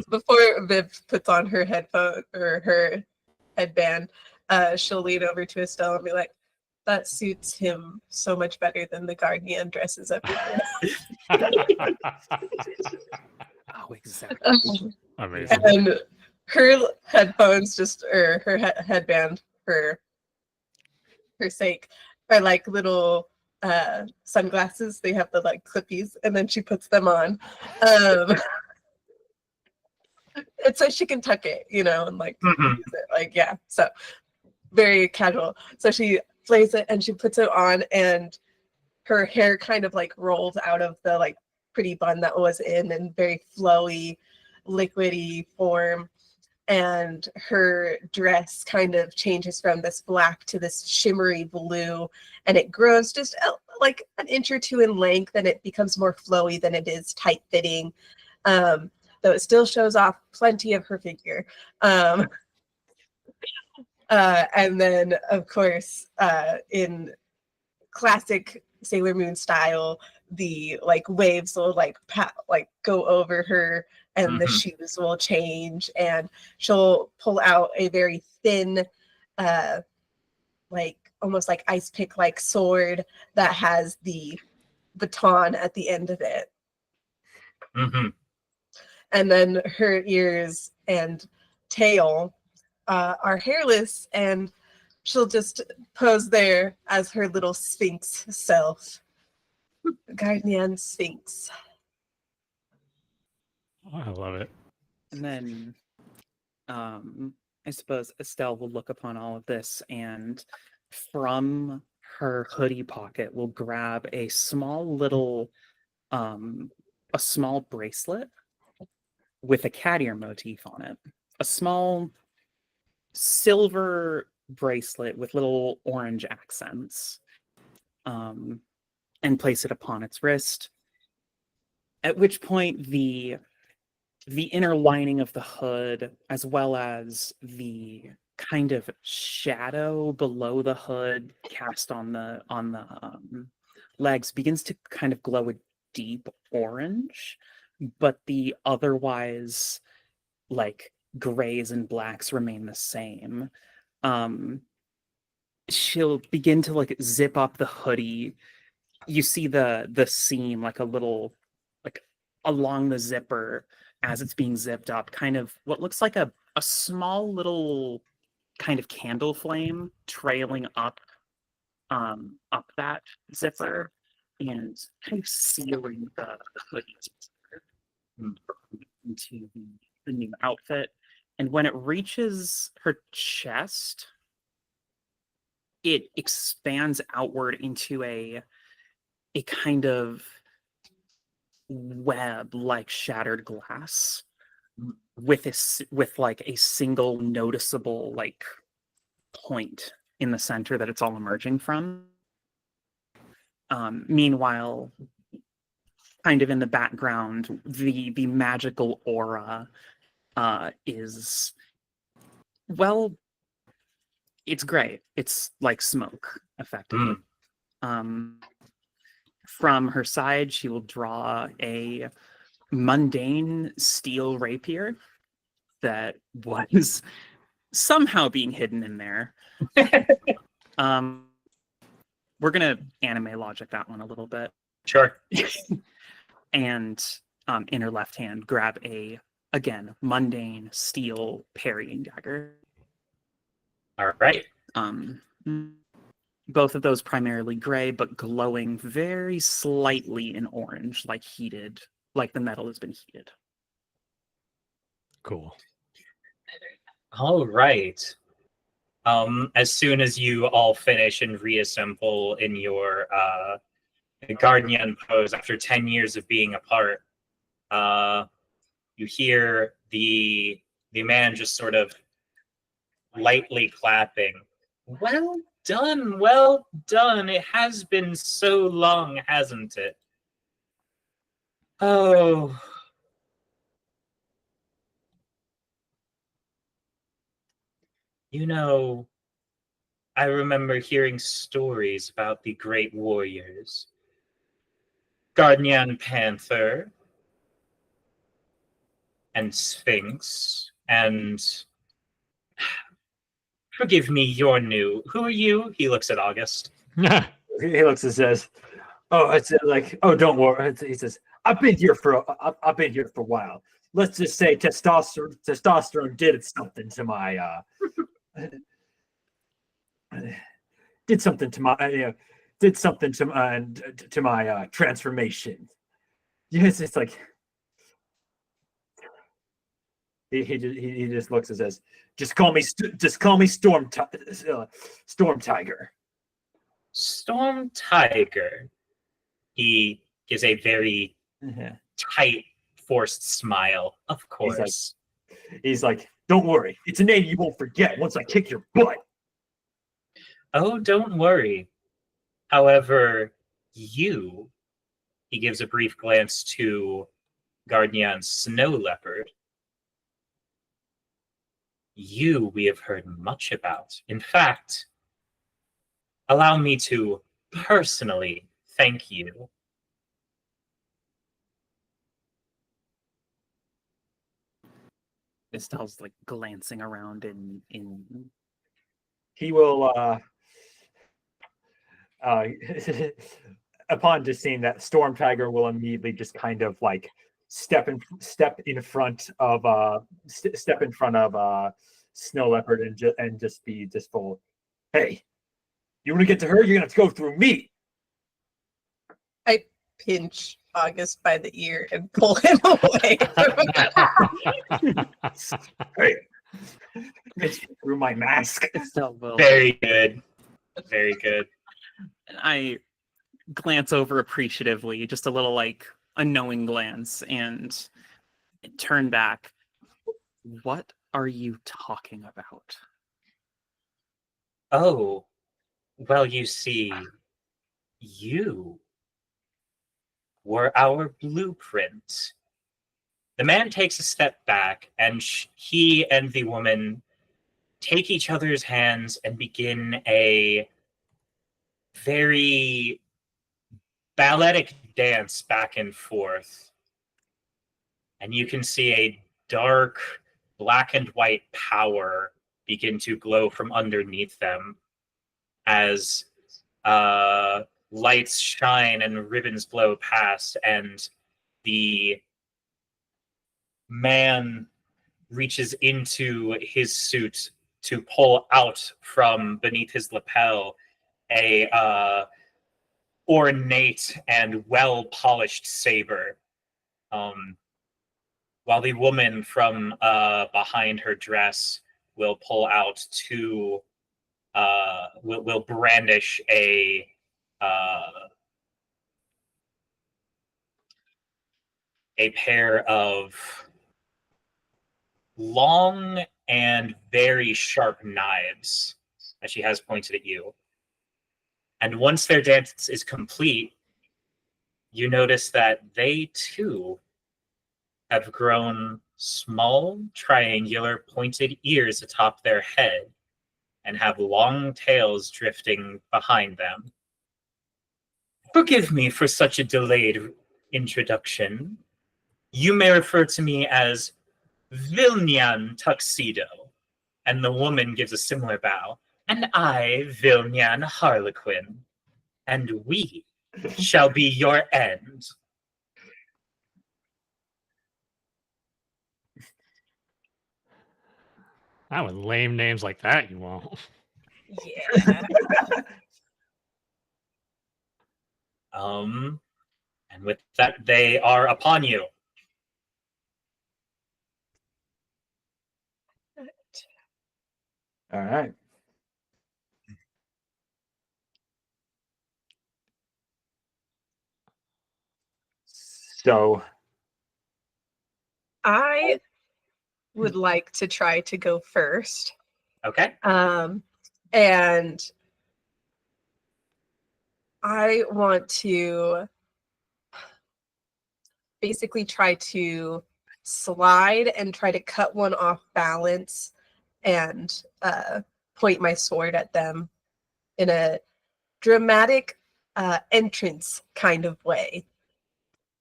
Before Viv puts on her headphone or her headband, she'll lean over to Estelle and be like, "That suits him so much better than the guardian dresses up here." Oh, exactly. Amazing. And her headphones or her headband for her sake are like little sunglasses. They have the like clippies, and then she puts them on. It's so she can tuck it, and like use it. Like, yeah. So very casual. So she plays it and she puts it on, and her hair kind of like rolls out of the like pretty bun that was in very flowy, liquidy form. And her dress kind of changes from this black to this shimmery blue, and it grows just like an inch or two in length, and it becomes more flowy than it is tight fitting, though it still shows off plenty of her figure. And then of course, in classic Sailor Moon style, the like waves will like go over her, and the shoes will change, and she'll pull out a very thin, like almost like ice pick like sword that has the baton at the end of it. And then her ears and tail are hairless, and she'll just pose there as her little Sphinx self. Guardian Sphinx. Oh, I love it. And then I suppose Estelle will look upon all of this, and from her hoodie pocket will grab a small little a small bracelet with a cat ear motif on it. A small silver bracelet with little orange accents. And place it upon its wrist. At which point the inner lining of the hood, as well as the kind of shadow below the hood cast on the legs, begins to kind of glow a deep orange, but the otherwise like grays and blacks remain the same. She'll begin to like zip up the hoodie. You see the seam like a little like along the zipper as it's being zipped up, kind of what looks like a small little kind of candle flame trailing up that zipper and kind of sealing the hoodie into the new outfit. And when it reaches her chest, it expands outward into a kind of web like shattered glass with like a single noticeable like point in the center that it's all emerging from. Meanwhile, kind of in the background, the magical aura is, well, it's gray. It's like smoke, effectively. From her side, she will draw a mundane steel rapier that was somehow being hidden in there. We're gonna anime logic that one a little bit. Sure. And in her left hand, grab a, again, mundane steel parrying dagger. All right. Both of those primarily gray, but glowing very slightly in orange, like heated, like the metal has been heated. Cool. All right. As soon as you all finish and reassemble in your guardian pose after 10 years of being apart, you hear the man just sort of lightly clapping. Well done, well done. It has been so long, hasn't it? Oh. You know, I remember hearing stories about the great warriors. Guardian Panther and Sphinx and... Forgive me, you're new. Who are you? He looks at August. He looks and says, "Oh, it's like, oh, don't worry." He says, I've been here for a while. Let's just say testosterone did something to my did something to my transformation. Yes, it's like He just looks and says, "Just call me Storm Tiger." Storm Tiger. He gives a very tight, forced smile. Of course. He's like, "Don't worry. It's a name you won't forget once I kick your butt." Oh, don't worry. However, he gives a brief glance to Gardnian's snow leopard. We have heard much about. In fact, allow me to personally thank you. Estelle's like glancing around in He will upon just seeing that, Storm Tiger will immediately just kind of like step in front of Snow Leopard and just be just full. "Hey, you want to get to her? You're gonna have to go through me." I pinch August by the ear and pull him away. "Hey, get through my mask." Estelle will. Very good. Very good. I glance over appreciatively, just a little like a knowing glance, and turn back. What are you talking about? Oh, well, you see, you were our blueprint. The man takes a step back, and he and the woman take each other's hands and begin a very balletic dance back and forth. And you can see a dark black and white power begin to glow from underneath them as lights shine and ribbons blow past, and the man reaches into his suit to pull out from beneath his lapel a ornate and well-polished saber, while the woman from behind her dress will pull out will brandish a pair of long and very sharp knives that she has pointed at you. And once their dance is complete, you notice that they too have grown small, triangular, pointed ears atop their head and have long tails drifting behind them. Forgive me for such a delayed introduction. You may refer to me as Vilnian Tuxedo. And the woman gives a similar bow. And I, Vilnian Harlequin. And we shall be your end. Not with lame names like that, you won't. Yeah. And with that, they are upon you. All right. So I would like to try to go first. Okay. And I want to basically try to slide and try to cut one off balance and point my sword at them in a dramatic entrance kind of way.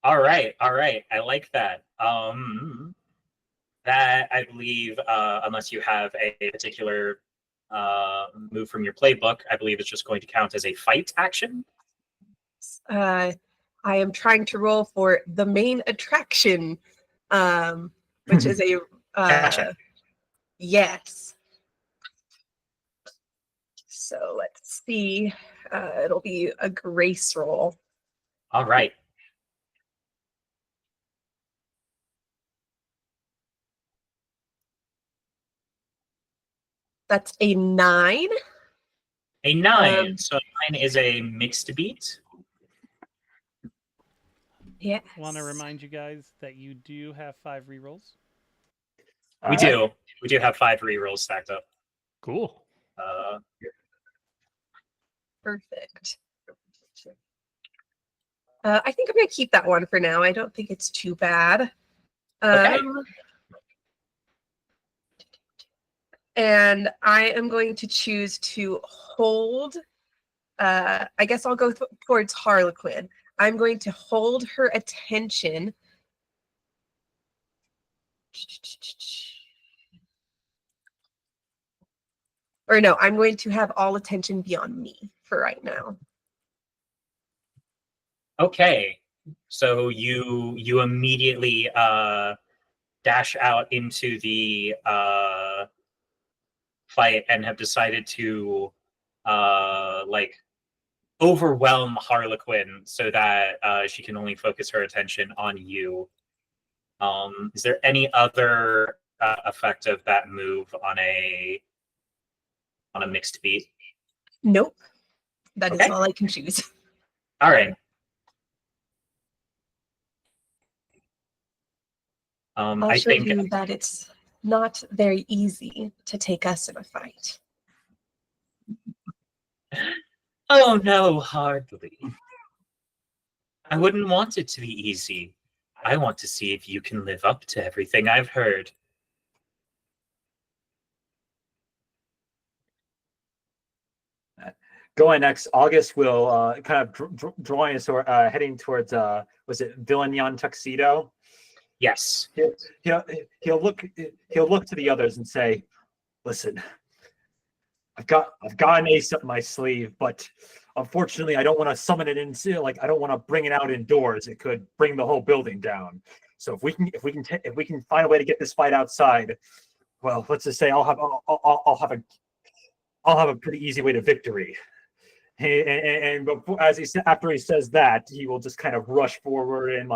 All right. I like that. That, I believe, unless you have a particular move from your playbook, I believe it's just going to count as a fight action. I am trying to roll for the main attraction, which is a Gotcha. yes. So let's see. It'll be a grace roll. All right. That's a 9. A 9. So 9 is a mixed beat. Yes. Want to remind you guys that you do have 5 rerolls. We do. We do have 5 rerolls stacked up. Cool. Perfect. I think I'm going to keep that one for now. I don't think it's too bad. Okay. And I am going to choose to hold. I guess I'll go towards Harlequin. I'm going to hold her attention. Or no, I'm going to have all attention be on me for right now. Okay. So you immediately dash out into the fight and have decided to like overwhelm Harlequin so that she can only focus her attention on you. Is there any other effect of that move on a mixed beat? Nope. That Okay. is all I can choose. All right. I'll I show think you that it's not very easy to take us in a fight. Oh no, hardly. I wouldn't want it to be easy. I want to see if you can live up to everything I've heard. Going next, August will kind of drawing us heading towards was it Villignan Tuxedo? Yes. He'll look to the others and say, "Listen, I've got an ace up my sleeve, but unfortunately, I don't want to summon it in. Like I don't want to bring it out indoors. It could bring the whole building down. So if we can find a way to get this fight outside, well, let's just say I'll have a pretty easy way to victory." And as after he says that, he will just kind of rush forward and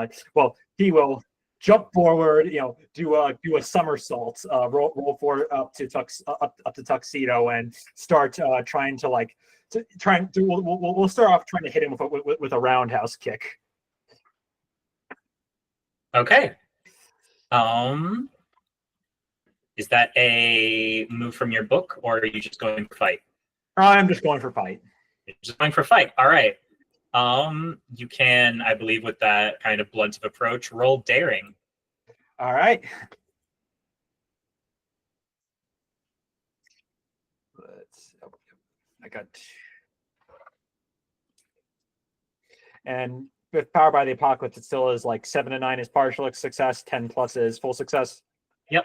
he will jump forward, do a somersault, roll forward up to Tuxedo and start trying to we'll start off trying to hit him with a roundhouse kick. Okay. Is that a move from your book, or are you just going for fight? I'm just going for fight. You're just going for fight. All right. You can, I believe, with that kind of blunt of approach, roll daring. All right. I got. And with Power by the Apocalypse, it still is like 7 to 9 is partial success, 10 plus is full success. Yep.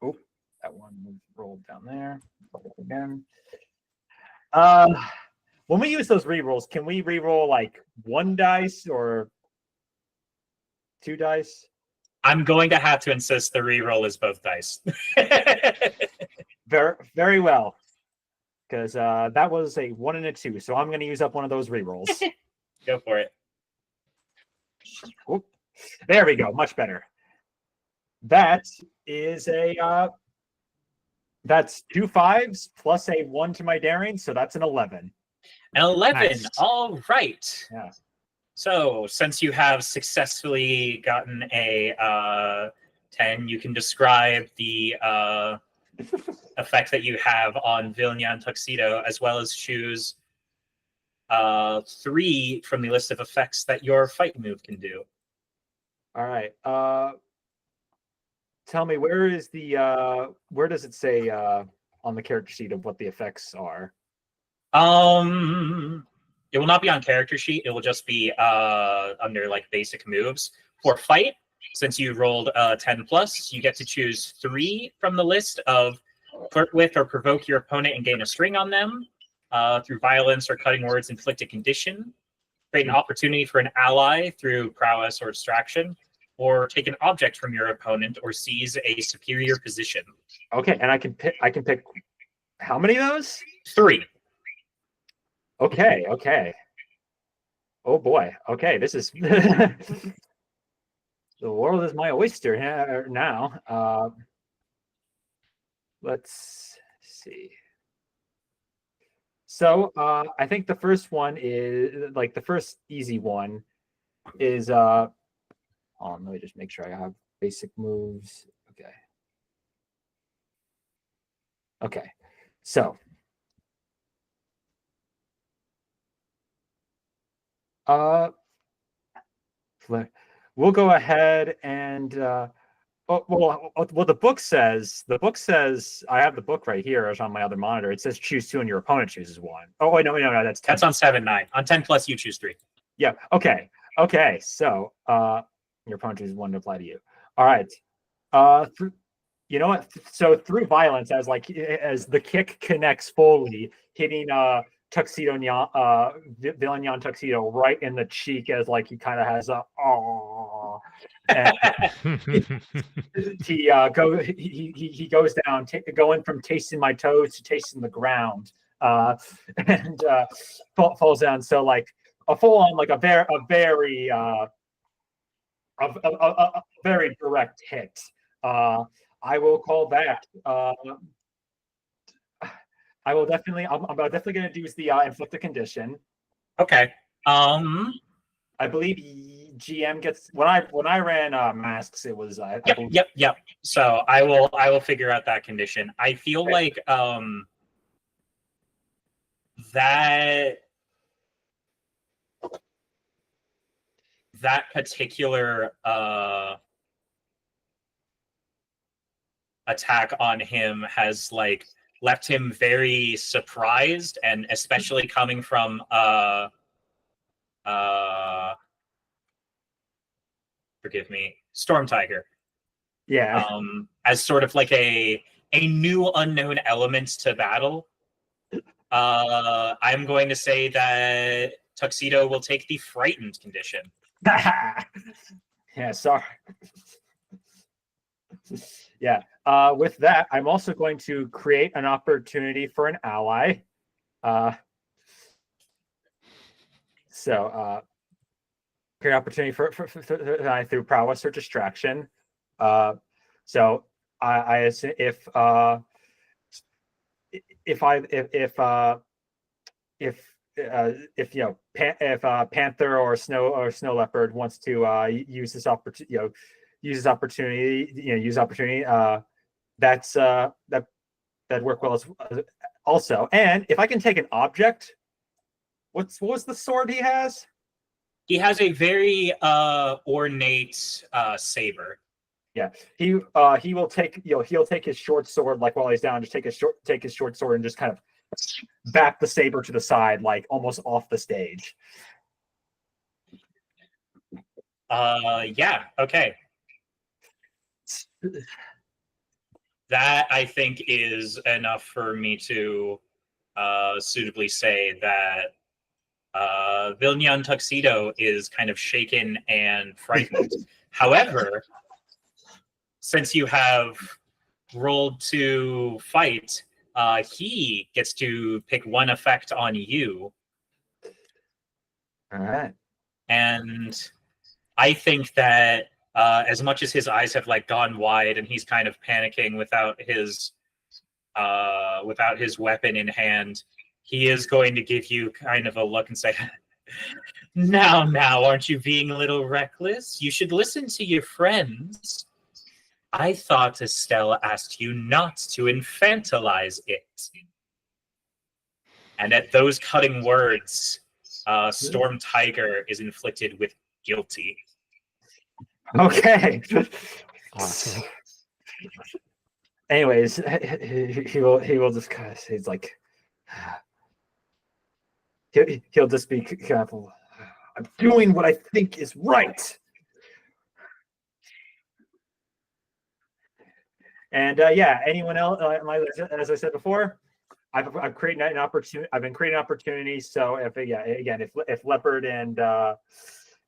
Oh, that one rolled down there. Again. When we use those rerolls, can we reroll like 1 dice or 2 dice? I'm going to have to insist the reroll is both dice. Very, very well. Because that was a 1 and a 2, so I'm going to use up one of those rerolls. Go for it. Oh, there we go. Much better. That is that's 2 5s plus a 1 to my daring, so that's an 11. An 11. Nice. All right. Yeah. So since you have successfully gotten a 10, you can describe the effect that you have on Villignan Tuxedo, as well as choose 3 from the list of effects that your fight move can do. All right. Tell me, where does it say on the character sheet of what the effects are? It will not be on character sheet. It will just be under like basic moves. For fight, since you rolled 10 plus, you get to choose 3 from the list of flirt with or provoke your opponent and gain a string on them through violence or cutting words, inflict a condition, create an opportunity for an ally through prowess or distraction, or take an object from your opponent or seize a superior position. Okay, and I can pick how many of those? 3. Okay. Oh boy. Okay, this is the world is my oyster now. let's see. So I think the first one is like the first easy one is let me just make sure I have basic moves. Okay. So we'll go ahead and well, the book says I have the book right here. It's on my other monitor. It says choose 2 and your opponent chooses 1. Oh wait, no, that's 10. That's on 7-9. On 10 plus, you choose 3. Yeah. Okay. So your opponent chooses 1 to apply to you. All right. You know what? So through violence, as the kick connects fully, hitting Villain Nyan Tuxedo right in the cheek, as like he kind of has a and he goes down, going from tasting my toes to tasting the ground, and falls down. So like a full on like a very direct hit. I will call that. I'm definitely going to use the inflict a condition. Okay. I believe GM gets when I ran masks. It was Yep. So I will figure out that condition. I feel like that particular attack on him has like left him very surprised, and especially coming from forgive me, Storm Tiger. Yeah. As sort of like a new unknown element to battle. I'm going to say that Tuxedo will take the frightened condition. Yeah, sorry. Yeah. With that, I'm also going to create an opportunity for an ally. So create opportunity for through prowess or distraction. So I assume if Panther or Snow Leopard wants to use this opportunity, use opportunity, that's that work well as also. And if I can take an object, what was the sword he has? He has a very ornate saber. Yeah, he will take he'll take his short sword like while he's down, just take his short sword and just kind of back the saber to the side, like almost off the stage. Yeah, okay. That I think is enough for me to suitably say that Vilnian Tuxedo is kind of shaken and frightened. However, since you have rolled to fight, he gets to pick one effect on you. All right. And I think that as much as his eyes have like gone wide and he's kind of panicking without his weapon in hand, he is going to give you kind of a look and say, now, aren't you being a little reckless? You should listen to your friends. I thought Estelle asked you not to infantilize it. And at those cutting words, Storm Tiger is inflicted with guilty. Okay. Awesome. Anyways, he will just kind of, he's like, he'll just be careful. I'm doing what I think is right. And yeah, anyone else? As I said before, I've created an opportunity. I've been creating opportunities. So if Leopard and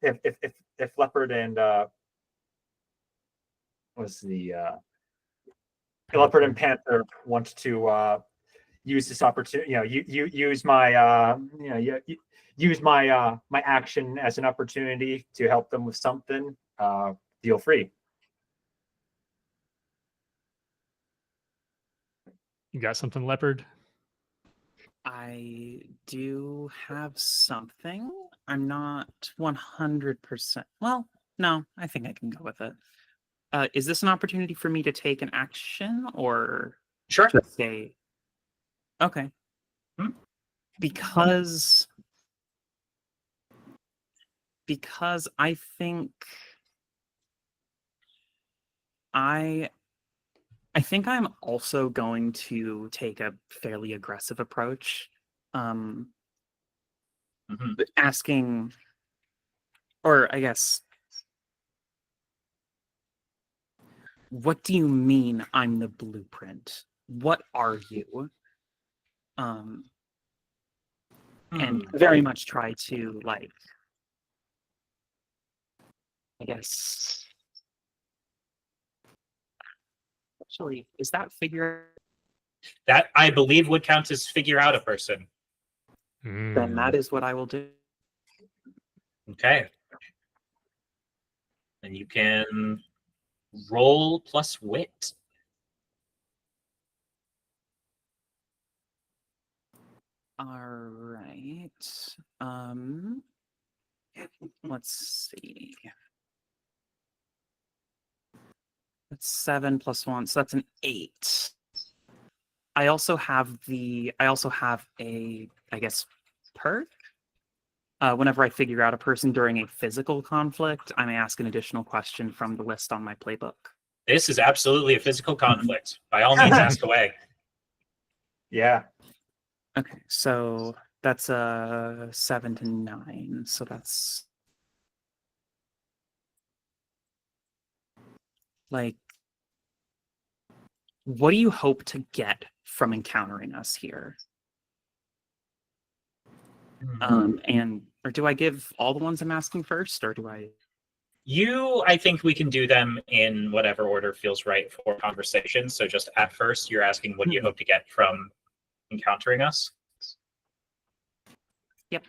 if Leopard and was the Leopard and Panther want to use this opportunity, use my use my my action as an opportunity to help them with something, feel free. You got something, Leopard? I do have something. I'm not 100%. Well, no, I think I can go with it. Is this an opportunity for me to take an action or Sure. just stay? Okay. Hmm. Because I think I think I'm also going to take a fairly aggressive approach. Mhm. Asking, or I guess, what do you mean I'm the blueprint? What are you? And very much try to, like, I guess, actually, is that figure? That, I believe, would count as figure out a person. Then that is what I will do. Okay. And you can roll plus wit. All right. Let's see. That's 7 plus 1, so that's an 8. I also have a, I guess, perk. Whenever I figure out a person during a physical conflict, I may ask an additional question from the list on my playbook. This is absolutely a physical conflict. By all means, ask away. Yeah. Okay, so that's a 7 to 9. So that's like, what do you hope to get from encountering us here? Or do I give all the ones I'm asking first, or do I? I think we can do them in whatever order feels right for conversation. So just at first, you're asking what do you hope to get from encountering us? Yep.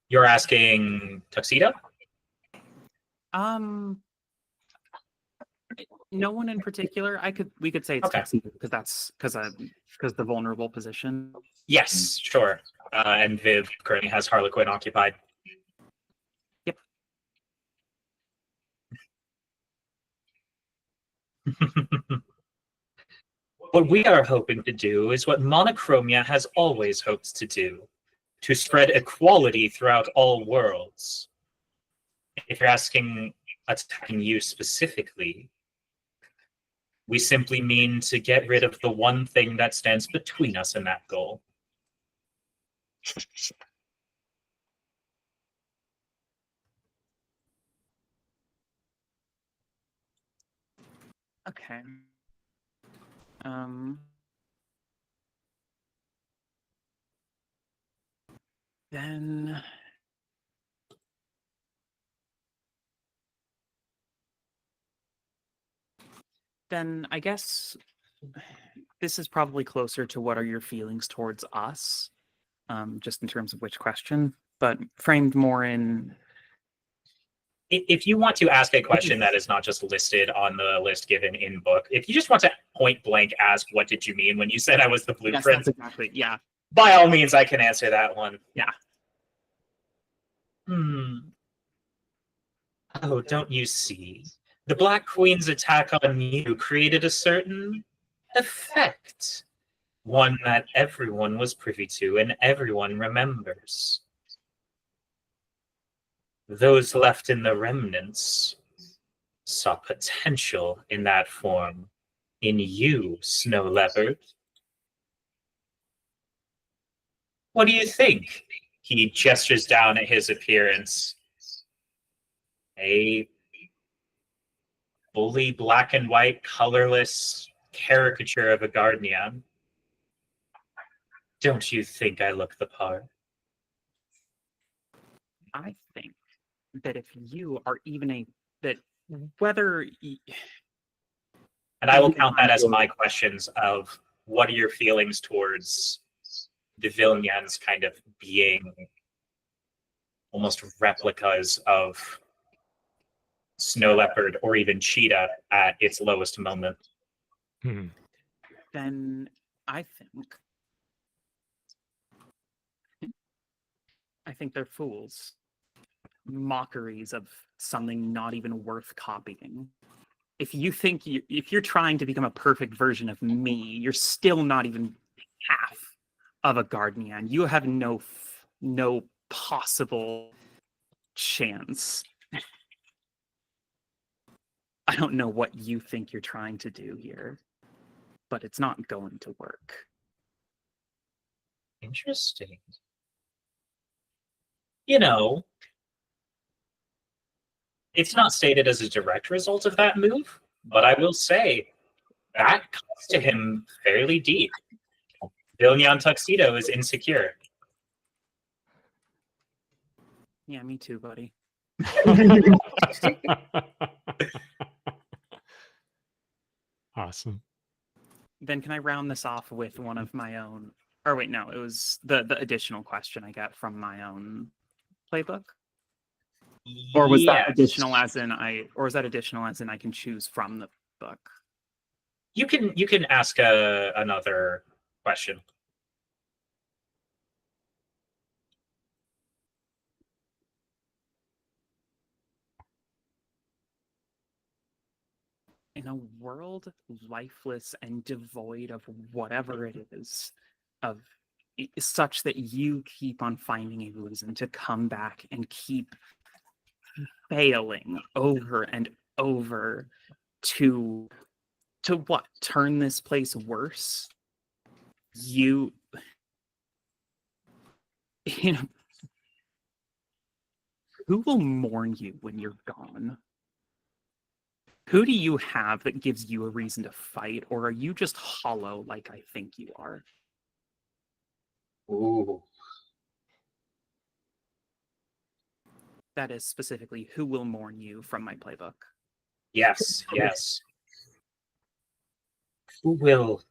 You're asking tuxedo? No one in particular. We could say it's Okay. tuxedo because the vulnerable position. Yes, sure. And Viv currently has Harlequin occupied. Yep. What we are hoping to do is what Monochromia has always hoped to do, to spread equality throughout all worlds. If you're attacking you specifically, we simply mean to get rid of the one thing that stands between us and that goal. Okay. Then I guess this is probably closer to what are your feelings towards us, just in terms of which question, but framed more in. If you want to ask a question that is not just listed on the list given in book, if you just want to point blank ask, what did you mean when you said I was the blueprint? Yes, that's exactly. Yeah. By all means, I can answer that one. Yeah. Oh, don't you see? The Black Queen's attack on you created a certain effect. One that everyone was privy to and everyone remembers. Those left in the remnants saw potential in that form. In you, Snow Leopard. What do you think? He gestures down at his appearance. A fully black and white, colorless caricature of a Guardian. Don't you think I look the part? I think that if you are even whether. And I will count that as my questions of what are your feelings towards the Villians kind of being almost replicas of snow leopard, or even cheetah at its lowest moment. Then I think they're fools. Mockeries of something not even worth copying. If you're trying to become a perfect version of me, you're still not even half of a Guardian. You have no possible chance. I don't know what you think you're trying to do here, but it's not going to work. Interesting. You know, it's not stated as a direct result of that move, but I will say that cuts to him fairly deep. Vilnian Tuxedo is insecure. Yeah, me too, buddy. Awesome. Then can I round this off with one of my own? Or wait, no, it was the additional question I got from my own playbook. Or was that additional as in I can choose from the book? You can ask another question. In a world lifeless and devoid of whatever it is, such that you keep on finding a reason to come back and keep failing over and over to what? Turn this place worse? You know, who will mourn you when you're gone? Who do you have that gives you a reason to fight, or are you just hollow like I think you are? Ooh. That is specifically who will mourn you from my playbook. Yes, yes. Who will?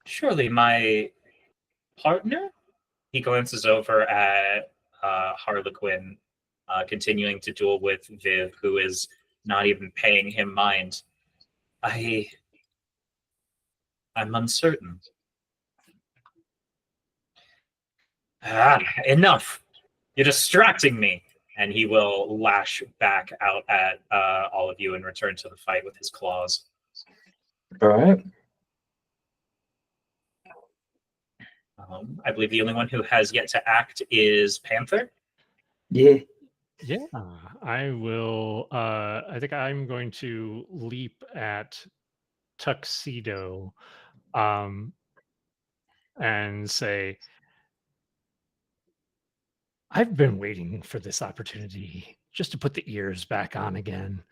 Surely my partner? He glances over at Harlequin, continuing to duel with Viv, who is not even paying him mind. I'm uncertain. Enough! You're distracting me! And he will lash back out at all of you and return to the fight with his claws. All right. I believe the only one who has yet to act is Panther. Yeah. Yeah, I will. I think I'm going to leap at Tuxedo and say, I've been waiting for this opportunity just to put the ears back on again.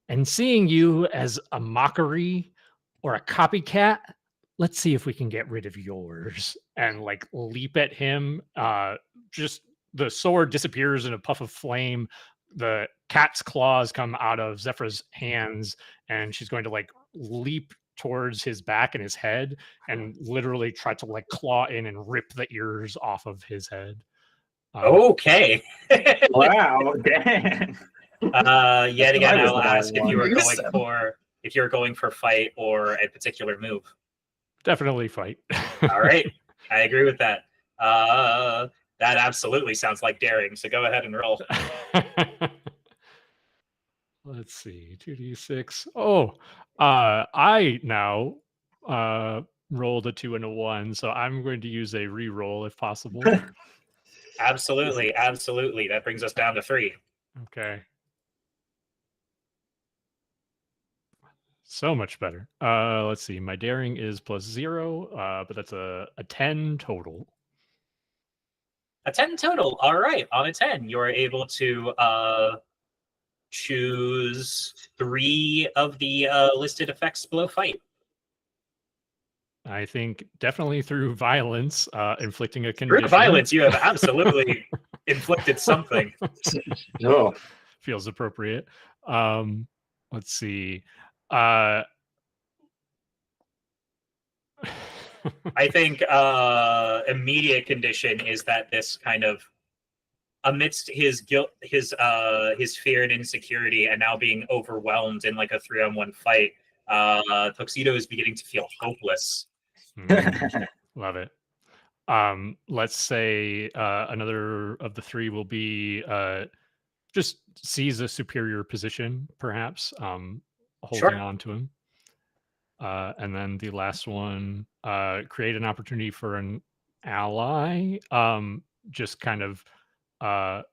And seeing you as a mockery or a copycat, let's see if we can get rid of yours. And like leap at him. Just the sword disappears in a puff of flame. The cat's claws come out of Zephyr's hands, and she's going to like leap towards his back and his head and literally try to like claw in and rip the ears off of his head. Okay. Wow. Damn. Yet again, I was I'll the bad ask if one. you were going for fight or a particular move. Definitely fight. All right, I agree with that. That absolutely sounds like daring. So go ahead and roll. Let's see, 2d6. Oh, I now rolled a 2 and a 1, so I'm going to use a re-roll if possible. Absolutely, absolutely. That brings us down to 3. Okay. So much better. Let's see. My daring is +0, but that's a 10 total. A 10 total. All right. On a 10, you are able to choose 3 of the listed effects below fight. I think definitely through violence, inflicting a condition. Through violence, you have absolutely inflicted something. Oh. Feels appropriate. Let's see. I think immediate condition is that this kind of amidst his guilt, his fear and insecurity, and now being overwhelmed in like a 3-on-1 fight, Tuxedo is beginning to feel hopeless. Love it. Let's say another of the three will be just sees a superior position, perhaps, holding on to him. And then the last one, create an opportunity for an ally. Just kind of, I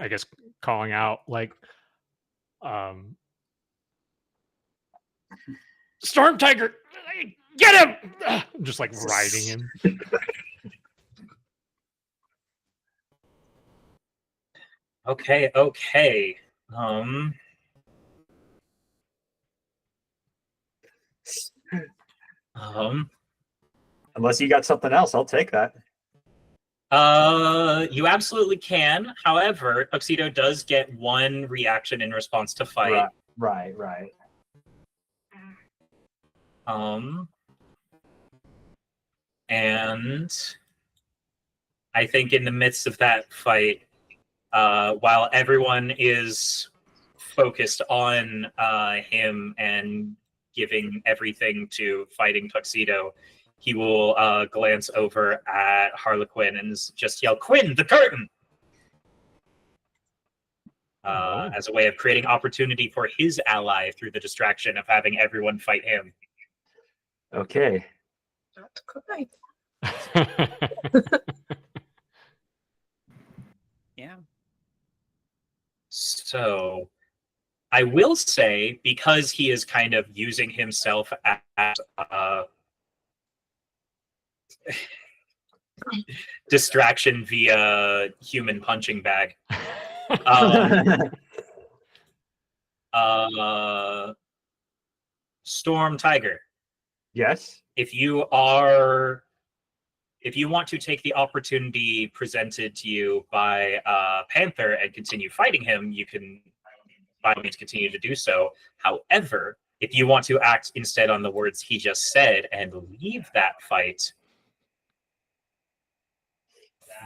guess, calling out like, Storm Tiger, get him! Just like riding him. Okay. Unless you got something else, I'll take that. You absolutely can. However, Tuxedo does get one reaction in response to fight. Right. And I think in the midst of that fight, while everyone is focused on him and giving everything to fighting Tuxedo, he will glance over at Harlequin and just yell, "Quinn, the curtain!" As a way of creating opportunity for his ally through the distraction of having everyone fight him. Okay. Not quite. Yeah. So I will say, because he is kind of using himself as distraction via human punching bag. Storm Tiger. Yes. If you want to take the opportunity presented to you by Panther and continue fighting him, you can by all means continue to do so. However, if you want to act instead on the words he just said and leave that fight,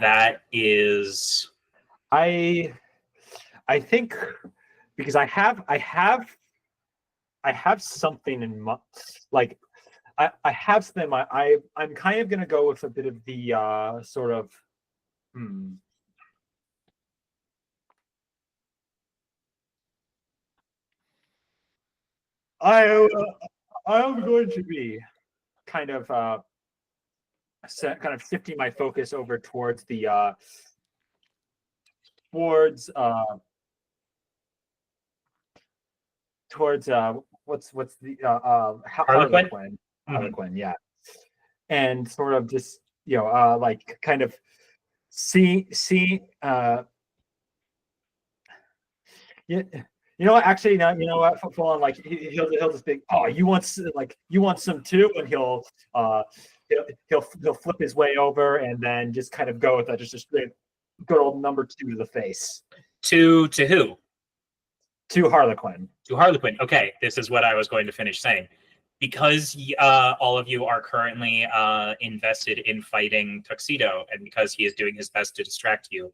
that is, I think because I have something in my, like I have something in my, I'm kind of gonna go with a bit of the sort of I am going to be kind of shifting my focus over towards the towards what's the Harlequin? Harlequin, yeah, and sort of just like kind of see yeah. You know what? Actually, no. You know what? Full on, like he'll just be, oh, you want some too, and he'll flip his way over and then just kind of go with that, just a straight good old number 2 to the face. To who? To Harlequin. To Harlequin. Okay, this is what I was going to finish saying. Because all of you are currently invested in fighting Tuxedo, and because he is doing his best to distract you,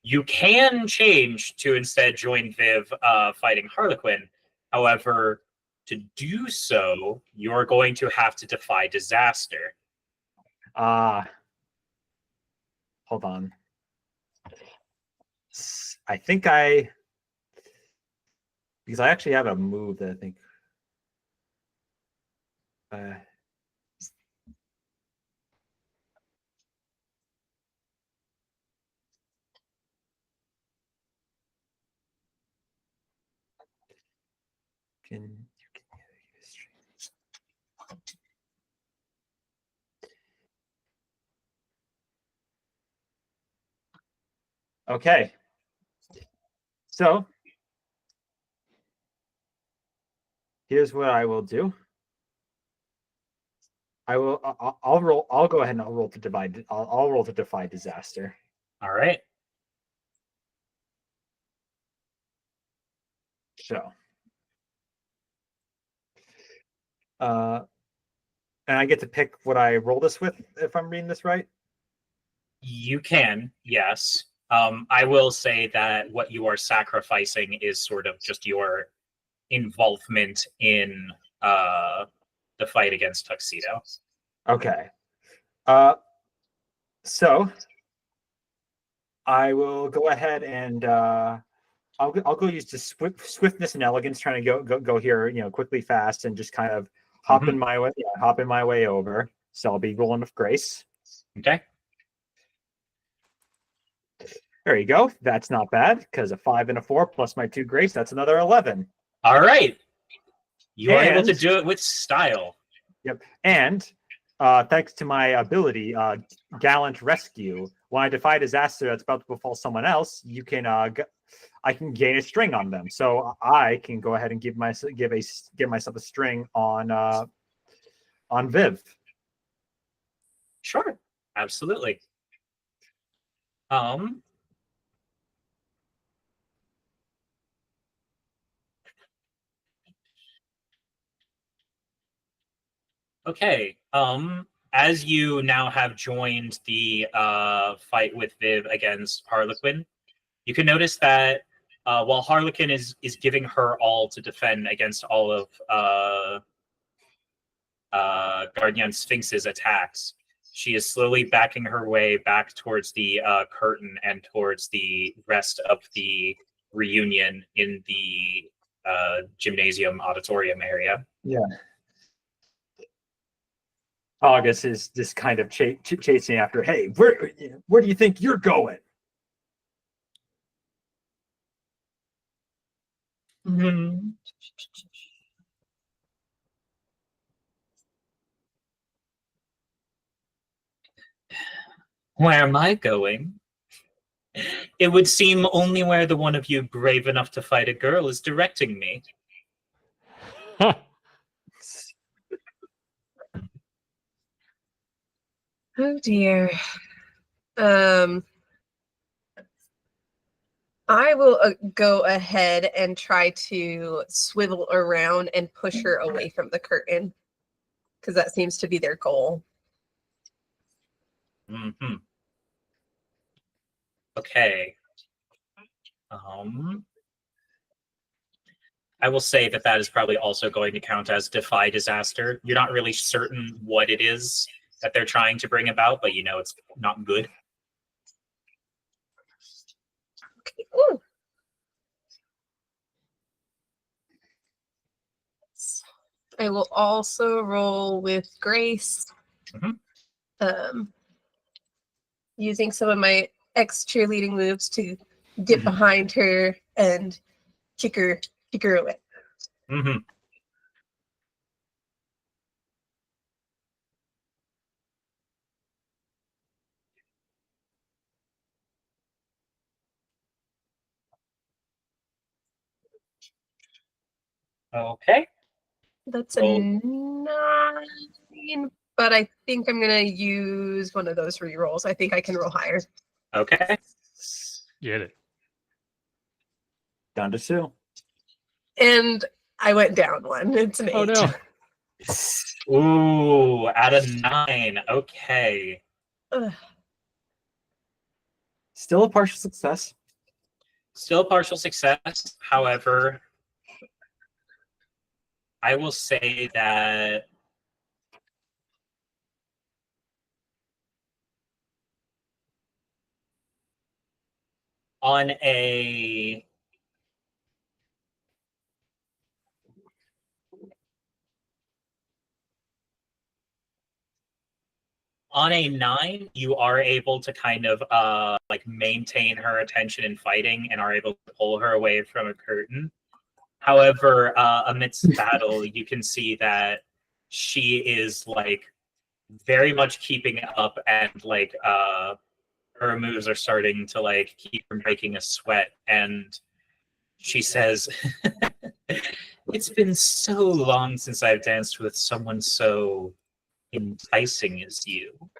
you can change to instead join Viv fighting Harlequin. However, to do so, you're going to have to defy disaster. Hold on. I think because I actually have a move that I think okay. So here's what I will do. I'll roll. I'll go ahead and I'll roll to divide. I'll roll to defy disaster. All right. So, And I get to pick what I roll this with, if I'm reading this right. You can, yes. I will say that what you are sacrificing is sort of just your involvement in the fight against Tuxedo. Okay. So I will go ahead and I'll go use the swiftness and elegance, trying to go here, quickly, fast, and just kind of hop in my way over. So I'll be rolling with grace. Okay. There you go. That's not bad, because a 5 and a 4 plus my 2 grace, that's another 11. All right. You are able to do it with style. Yep. And thanks to my ability, Gallant Rescue, when I defy disaster that's about to befall someone else, I can gain a string on them. So I can go ahead and give myself a string on Viv. Sure. Absolutely. Okay. As you now have joined the fight with Viv against Harlequin, you can notice that while Harlequin is giving her all to defend against all of Guardian Sphinx's attacks, she is slowly backing her way back towards the curtain and towards the rest of the reunion in the gymnasium auditorium area. Yeah. August is just kind of chasing after. Hey, where do you think you're going? Mm-hmm. Where am I going? It would seem only where the one of you brave enough to fight a girl is directing me. Oh dear. I will go ahead and try to swivel around and push her away from the curtain, because that seems to be their goal. Mm-hmm. Okay. I will say that is probably also going to count as defy disaster. You're not really certain what it is that they're trying to bring about, but you know it's not good. Okay. Ooh. I will also roll with grace. Mm-hmm. Using some of my ex-cheerleading moves to get behind her and kick her away. Mm-hmm. Okay. That's a 9, but I think I'm gonna use one of those rerolls. I think I can roll higher. Okay. Get it. Down to 2. And I went down 1. It's an 8. Oh no. Ooh, at a 9. Okay. Ugh. Still a partial success. Still partial success. However, I will say that on a 9, you are able to kind of maintain her attention in fighting and are able to pull her away from a curtain. However, amidst battle, you can see that she is very much keeping up, and her moves are starting to keep her breaking a sweat. And she says, "It's been so long since I've danced with someone so enticing as you.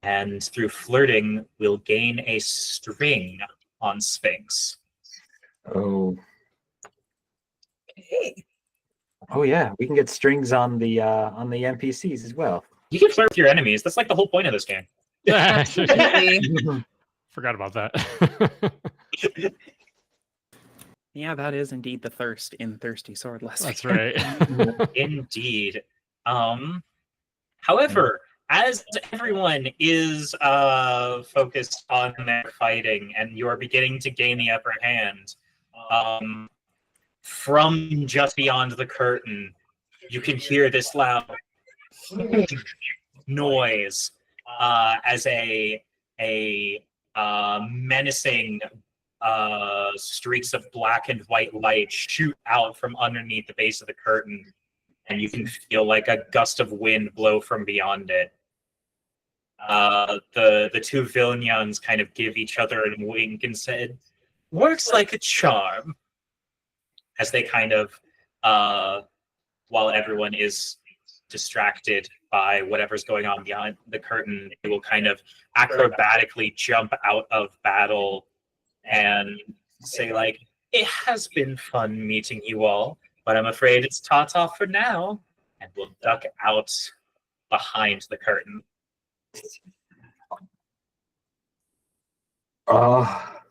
And through flirting, we'll gain a string on Sphinx." Oh. Okay. Oh yeah, we can get strings on the NPCs as well. You can flirt with your enemies. That's like the whole point of this game. Absolutely. Forgot about that. Yeah, that is indeed the thirst in Thirsty Sword Lesbian. That's right. Indeed. However, as everyone is focused on their fighting and you're beginning to gain the upper hand, from just beyond the curtain, you can hear this loud noise as a menacing streaks of black and white light shoot out from underneath the base of the curtain, and you can feel like a gust of wind blow from beyond it. The two villains kind of give each other a wink and said, "Works like a charm," as they kind of, while everyone is distracted by whatever's going on behind the curtain, they will kind of acrobatically jump out of battle and say, like, "It has been fun meeting you all, but I'm afraid it's ta-ta for now," and we'll duck out behind the curtain. Well,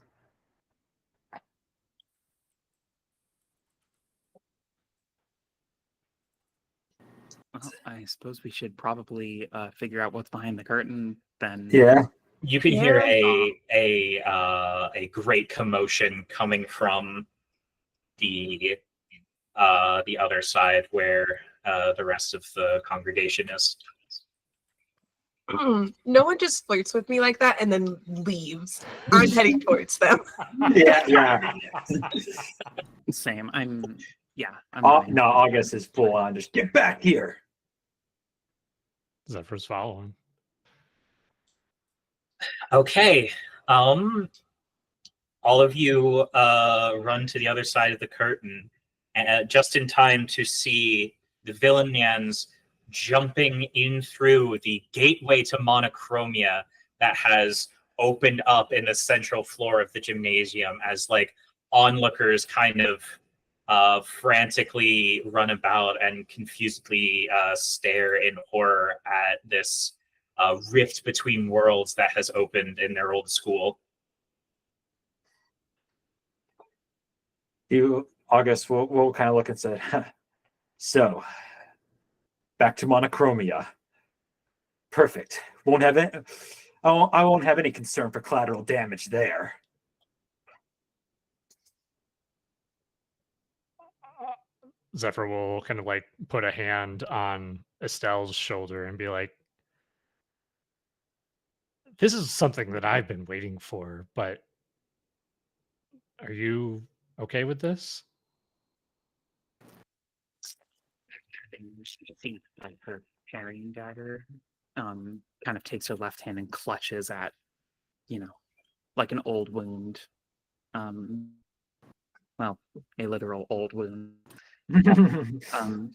I suppose we should probably figure out what's behind the curtain then. Yeah. You can hear a great commotion coming from the other side where the rest of the congregation is. No one just flirts with me like that and then leaves. I'm heading towards them. Yeah. Same. I'm No, August is full on. Just get back here. Zephyr's following. Okay. All of you run to the other side of the curtain, just in time to see the villains jumping in through the gateway to monochromia that has opened up in the central floor of the gymnasium, as like onlookers kind of frantically run about and confusedly stare in horror at this rift between worlds that has opened in their old school. August will kind of look and say, "So, back to monochromia. Perfect. I won't have any concern for collateral damage there." Zephyr will kind of like put a hand on Estelle's shoulder and be like, "This is something that I've been waiting for, but are you okay with this?" Like her carrying dagger, kind of takes her left hand and clutches at, like an old wound. Well, a literal old wound.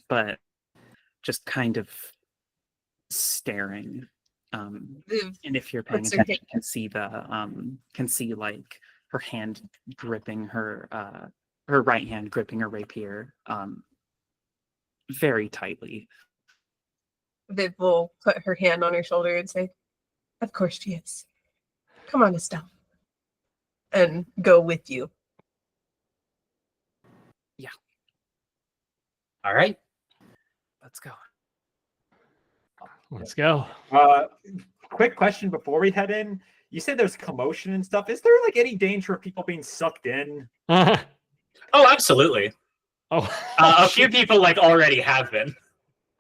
But just kind of staring. And if you're paying attention, you can see like her hand gripping her right hand gripping her rapier very tightly. Viv will put her hand on her shoulder and say, "Of course she is. Come on, Estelle." And go with you. Yeah. All right. Let's go. Let's go. Quick question before we head in. You said there's commotion and stuff. Is there like any danger of people being sucked in? Oh, absolutely. Oh, a few people like already have been.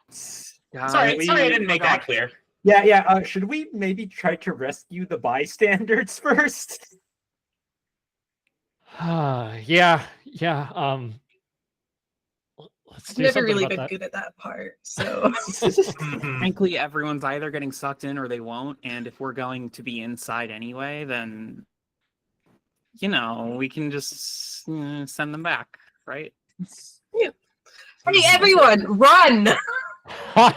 Sorry, I didn't make that clear. Yeah. Should we maybe try to rescue the bystanders first? Yeah. Let's do Never something really about been that. good at that part, so Frankly, everyone's either getting sucked in or they won't. And if we're going to be inside anyway, then we can just send them back, right? yeah. Hey, everyone, run! I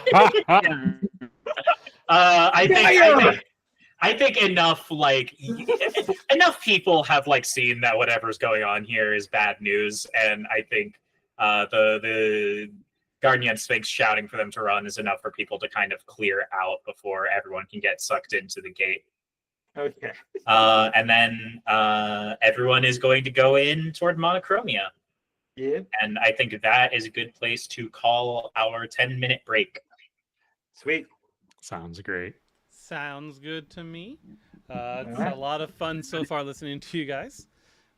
think enough enough people have like seen that whatever's going on here is bad news, and I think the Guardian Sphinx shouting for them to run is enough for people to kind of clear out before everyone can get sucked into the gate. Okay. And then everyone is going to go in toward Monochromia. Yep. And I think that is a good place to call our 10-minute break. Sweet. Sounds great. Sounds good to me. It's Alright. a lot of fun so far listening to you guys.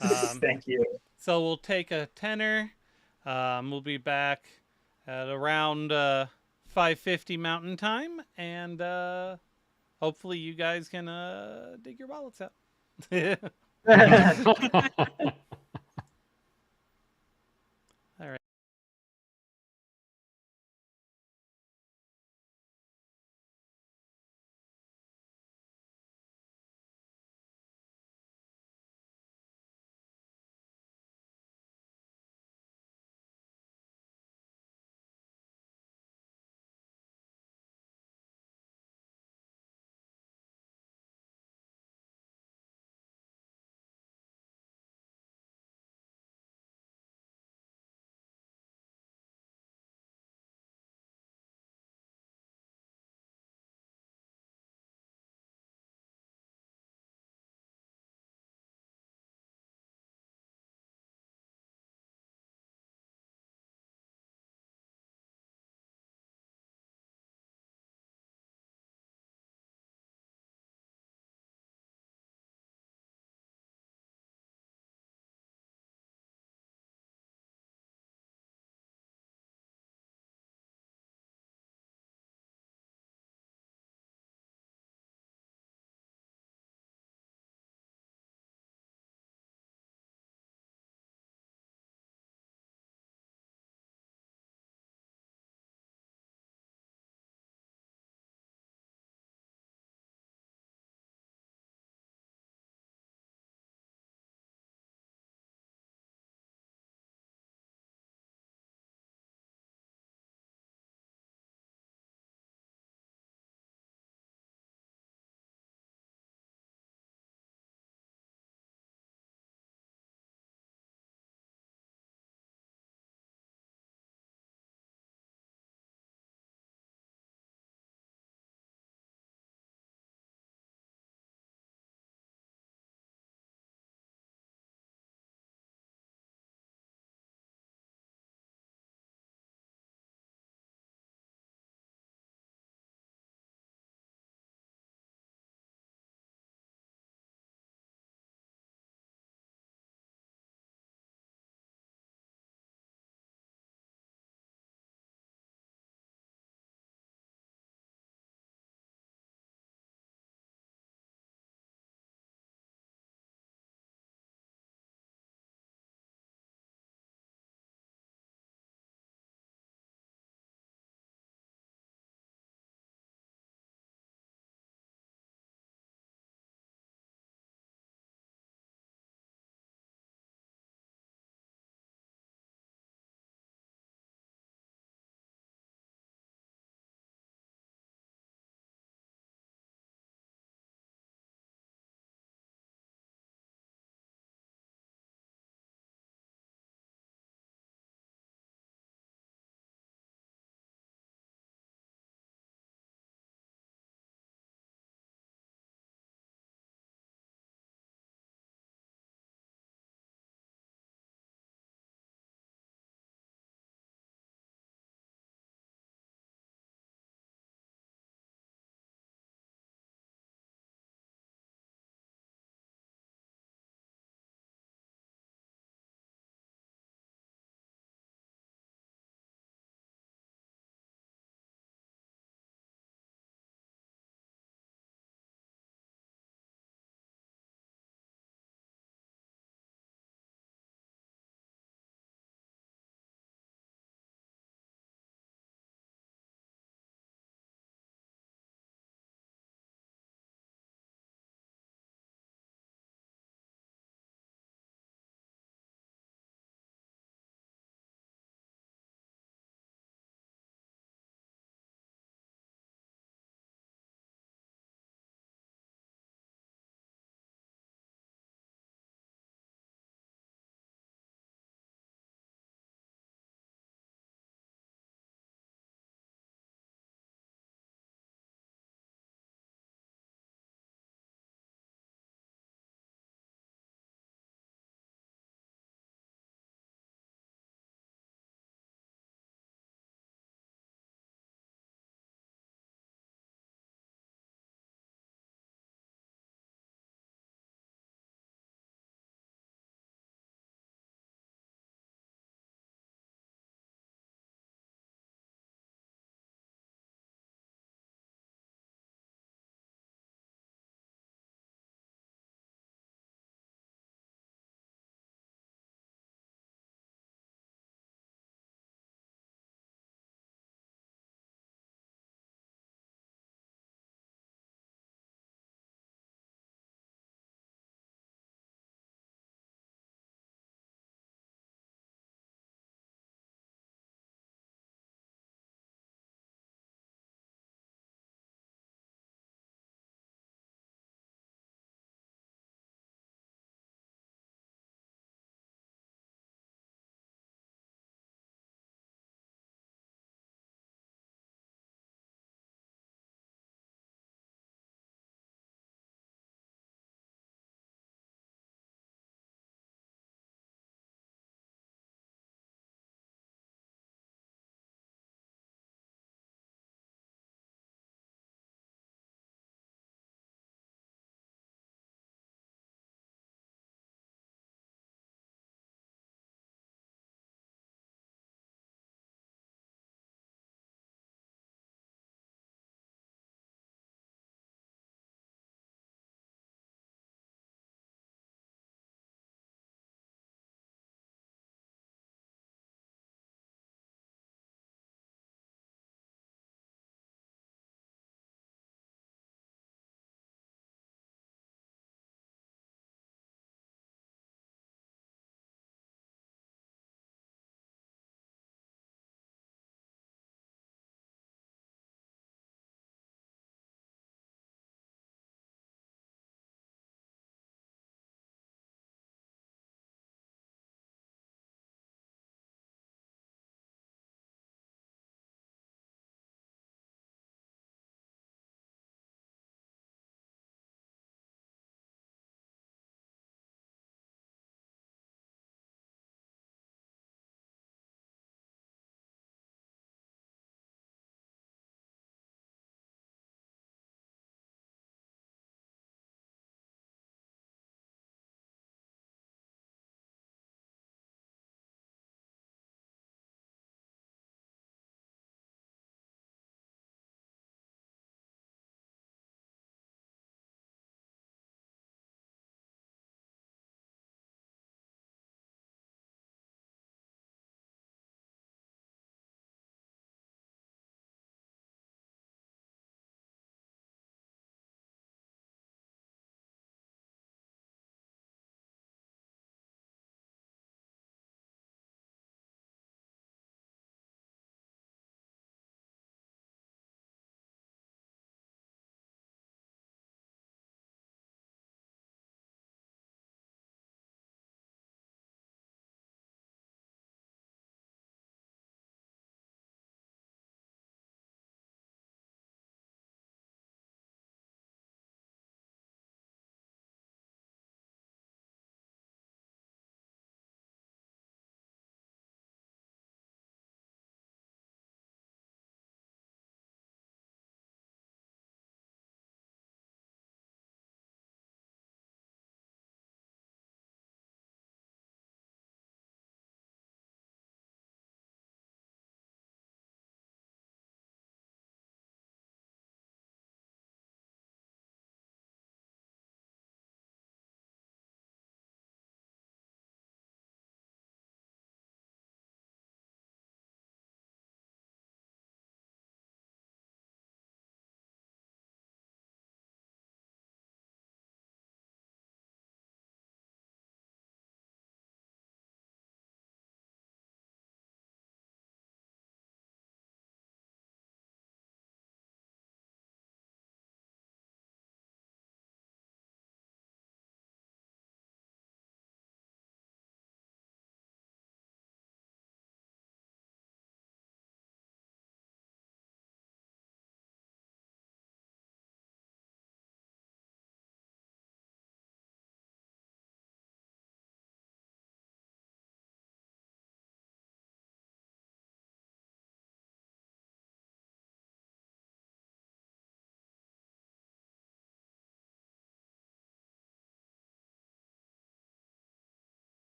Thank you. So we'll take a tenor. We'll be back at around 5:50 Mountain Time, and hopefully you guys can dig your wallets out. All right.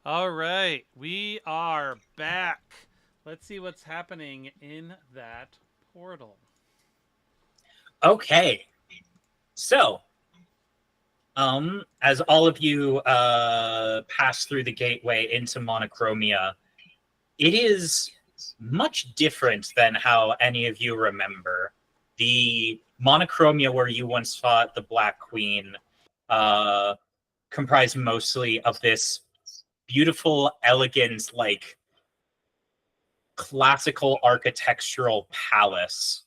All right, we are back. Let's see what's happening in that portal. Okay. So, as all of you pass through the gateway into Monochromia, it is much different than how any of you remember. The Monochromia where you once fought the Black Queen comprised mostly of this beautiful, elegant, like classical architectural palace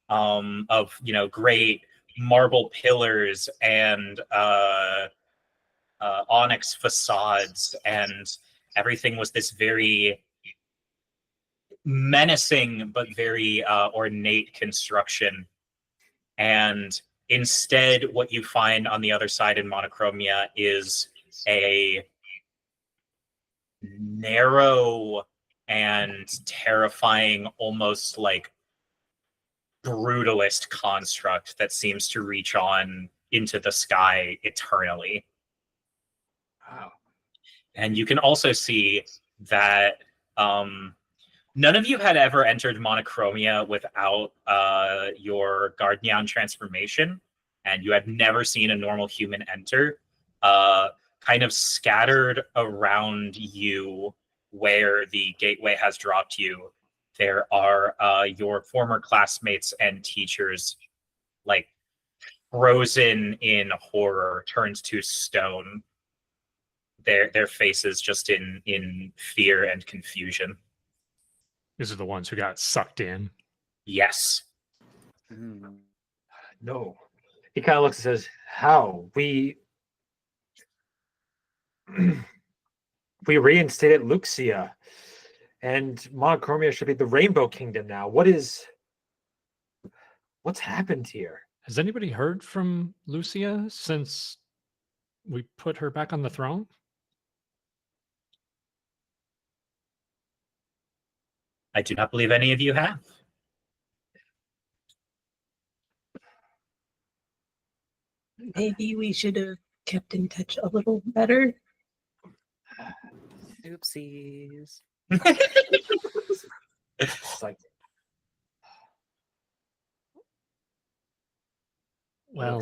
of, you know, great marble pillars and onyx facades, and everything was this very menacing but very ornate construction. And instead, what you find on the other side in Monochromia is a narrow and terrifying, almost like brutalist construct that seems to reach on into the sky eternally. Wow. And you can also see that none of you had ever entered Monochromia without your Guardian transformation, and you had never seen a normal human enter. Kind of scattered around you where the gateway has dropped you, there are your former classmates and teachers, like frozen in horror, turned to stone. Their faces just in fear and confusion. These are the ones who got sucked in. Yes. No. He kind of looks and says, how? We reinstated Luxia, and Monochromia should be the Rainbow Kingdom now. What's happened here? Has anybody heard from Lucia since we put her back on the throne? I do not believe any of you have. Maybe we should have kept in touch a little better. Oopsies. It's like, Well,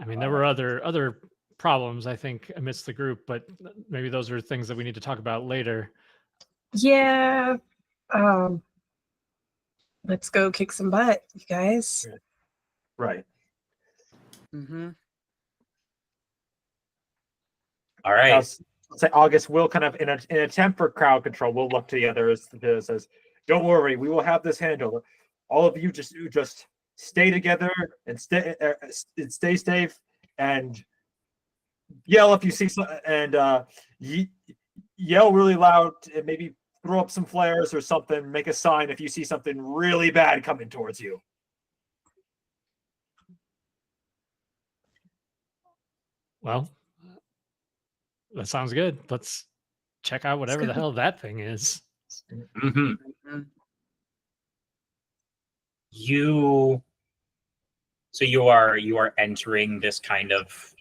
I mean, there Uh, were other problems, I think, amidst the group, but maybe those are things that we need to talk about later. Yeah. Let's go kick some butt, you guys. right. Mm-hmm. All right. Let's say August will kind of, in an attempt for crowd control, we'll look to the others that says, "Don't worry, we will have this handled. All of you just stay together and stay safe, and yell if you see some, and yell really loud, and maybe throw up some flares or something. Make a sign if you see something really bad coming towards you." Well, that sounds good. Let's check out whatever the go. hell that thing is. Mm-hmm. You are entering this kind of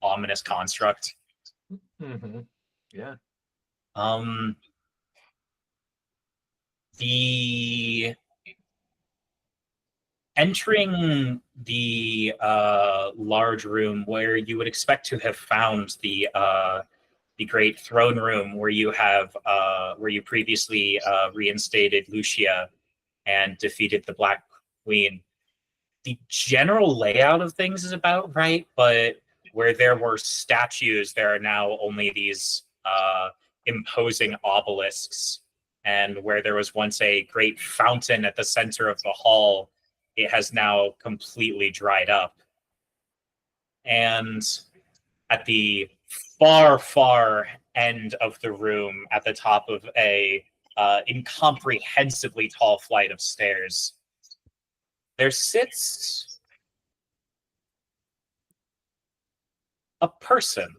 ominous construct. Mm-hmm. Yeah. The entering the large room where you would expect to have found the great throne room where you previously reinstated Lucia and defeated the Black Queen. The general layout of things is about right, but where there were statues, there are now only these imposing obelisks. And where there was once a great fountain at the center of the hall, it has now completely dried up. And at the far, far end of the room, at the top of a incomprehensibly tall flight of stairs, there sits a person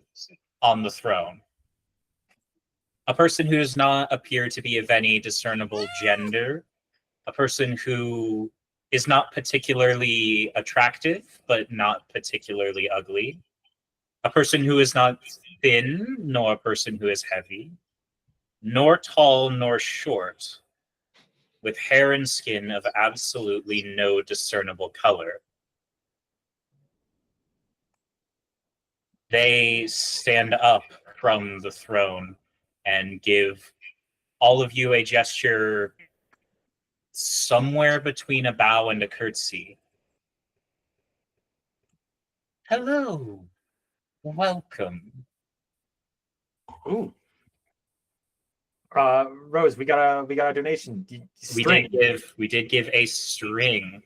on the throne. A person who does not appear to be of any discernible gender. A person who is not particularly attractive, but not particularly ugly. A person who is not thin, nor a person who is heavy, nor tall, nor short, with hair and skin of absolutely no discernible color. They stand up from the throne and give all of you a gesture somewhere between a bow and a curtsy. Hello, welcome. Ooh. Rose, we got a donation. String. We did give a string.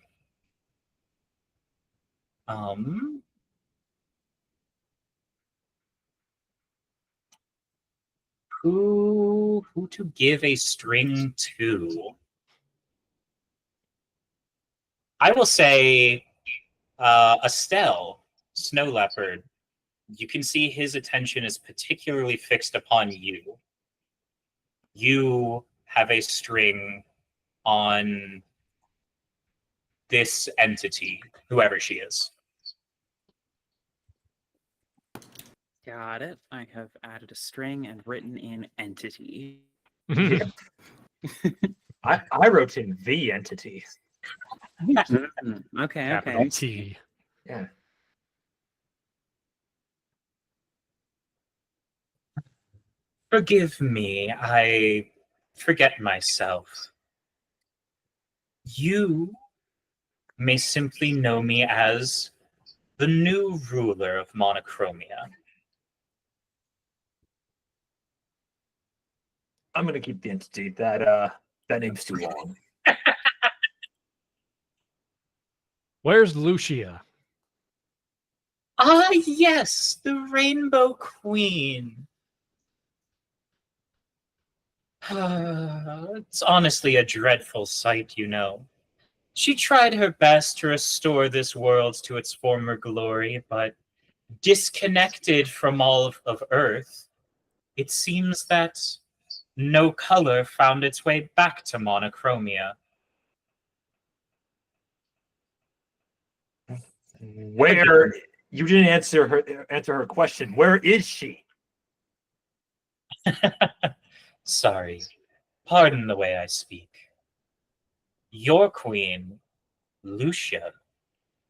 Who to give a string to? I will say Estelle, Snow Leopard. You can see his attention is particularly fixed upon you. You have a string on this entity, whoever she is. Got it. I have added a string and written in entity. Yeah. I wrote in the entity. Okay, Capital okay. T. Yeah. Forgive me, I forget myself. You may simply know me as the new ruler of Monochromia. I'm gonna keep the entity. That name's too long. Where's Lucia? Ah, yes, the Rainbow Queen. It's honestly a dreadful sight, you know. She tried her best to restore this world to its former glory, but disconnected from all of Earth, it seems that no color found its way back to Monochromia. Where you didn't answer her question. Where is she? Sorry, pardon the way I speak. Your queen, Lucia,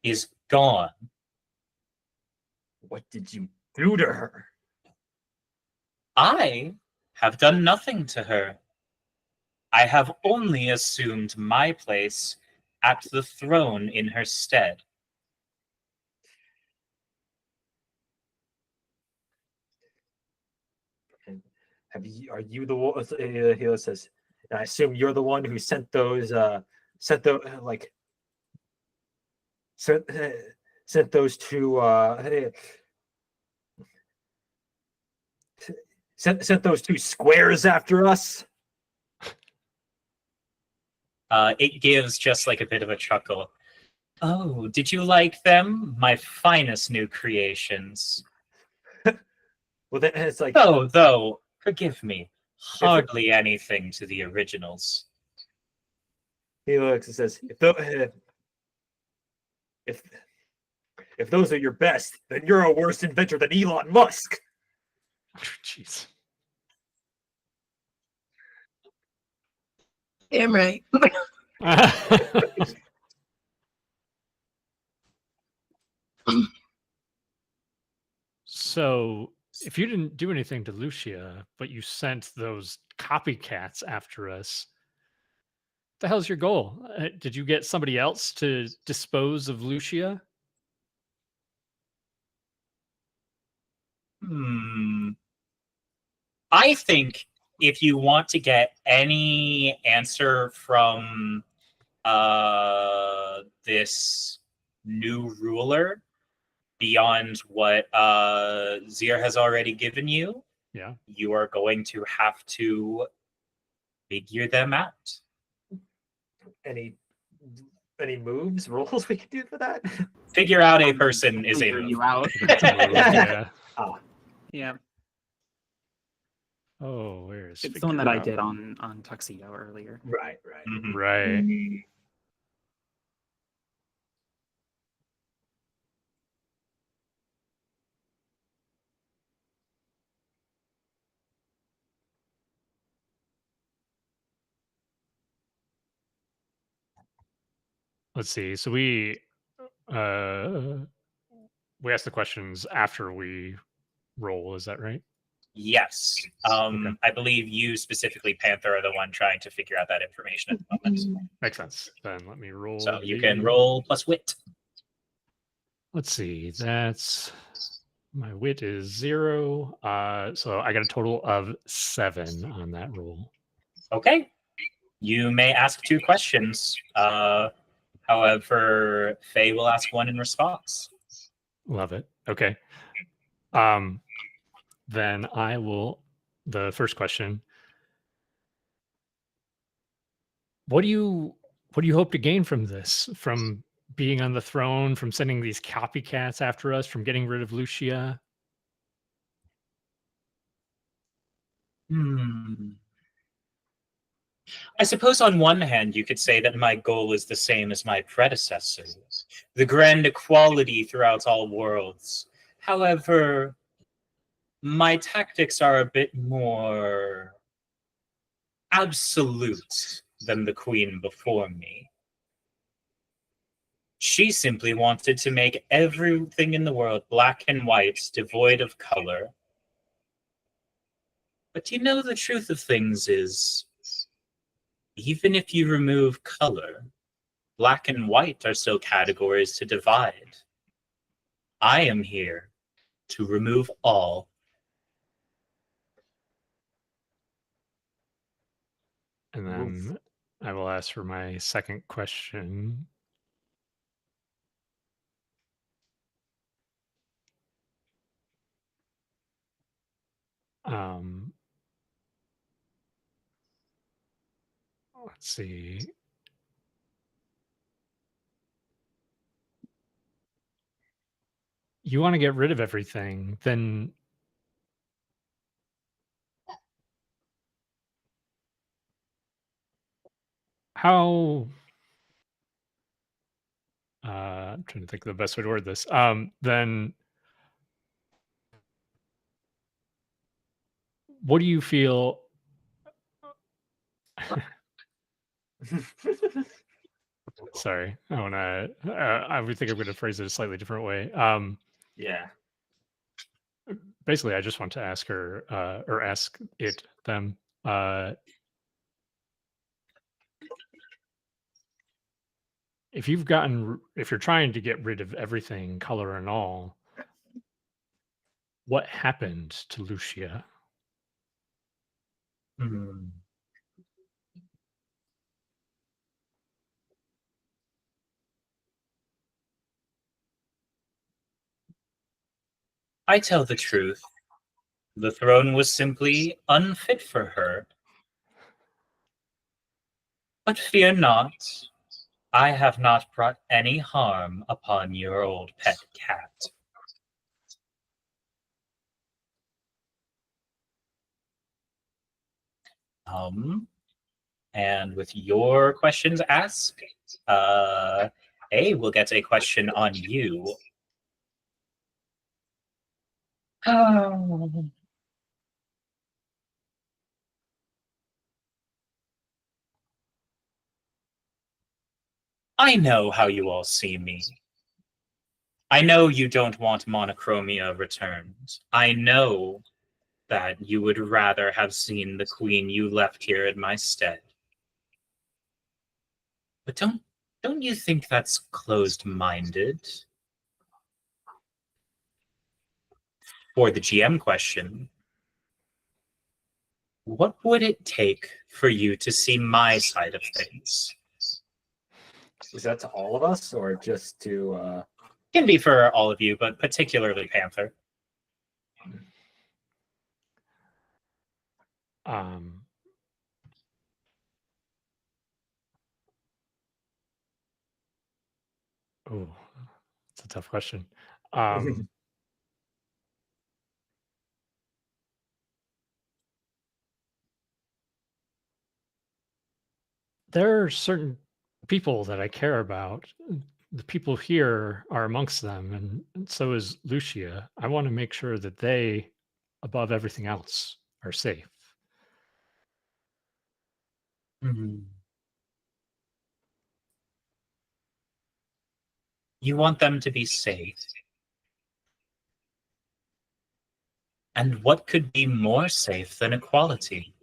is gone. What did you do to her? I have done nothing to her. I have only assumed my place at the throne in her stead. Are you the one? He says, I assume you're the one who sent those. Sent the like. Sent those two. Sent those two squares after us. It gives just like a bit of a chuckle. Oh, did you like them? My finest new creations. Well, then it's like. Though, forgive me, hardly anything to the originals. He looks and says, if those are your best, then you're a worse inventor than Elon Musk. Jeez. Damn right. So, if you didn't do anything to Lucia, but you sent those copycats after us, what the hell's your goal? Did you get somebody else to dispose of Lucia? I think if you want to get any answer from this new ruler beyond what Zir has already given you, Yeah. you are going to have to figure them out. Any moves, rolls we can do for that? Figure out a person is a Figure move. you out. Yeah. Yeah. Oh, where's It's the one that I figure did out? on Tuxedo earlier. Right. Mhm. Right. let's see. So we ask the questions after we roll. Is that right? Yes. Okay. I believe you specifically, Panther, are the one trying to figure out that information at the moment. Makes sense. Then let me roll. So you can roll plus wit. Let's see. That's my wit is 0. So I got a total of 7 on that roll. Okay. You may ask 2 questions. However, Faye will ask 1 in response. Love it. Okay. Then I will. The first question. What do you hope to gain from this? From being on the throne? From sending these copycats after us? From getting rid of Lucia? I suppose on one hand, you could say that my goal is the same as my predecessors, the grand equality throughout all worlds. However, my tactics are a bit more absolute than the queen before me. She simply wanted to make everything in the world black and white, devoid of color. But you know, the truth of things is, even if you remove color, black and white are still categories to divide. I am here to remove all. And then I will ask for my second question. Let's see. You want to get rid of everything, then how I'm trying to think of the best way to word this. Then what do you feel? Sorry, I want to. I would think I'm going to phrase it a slightly different way. Yeah. Basically, I just want to ask her or ask them. If you're trying to get rid of everything, color and all, what happened to Lucia? I tell the truth. The throne was simply unfit for her. But fear not. I have not brought any harm upon your old pet cat. And with your questions asked, A will get a question on you. I know how you all see me. I know you don't want monochromia returned. I know that you would rather have seen the queen you left here in my stead. But don't you think that's closed-minded? For the GM question, what would it take for you to see my side of things? Is that to all of us or just to Can be for all of you, but particularly Panther. Oh, it's a tough question. There are certain people that I care about. The people here are amongst them, and so is Lucia. I want to make sure that they, above everything else, are safe. You want them to be safe. And what could be more safe than equality?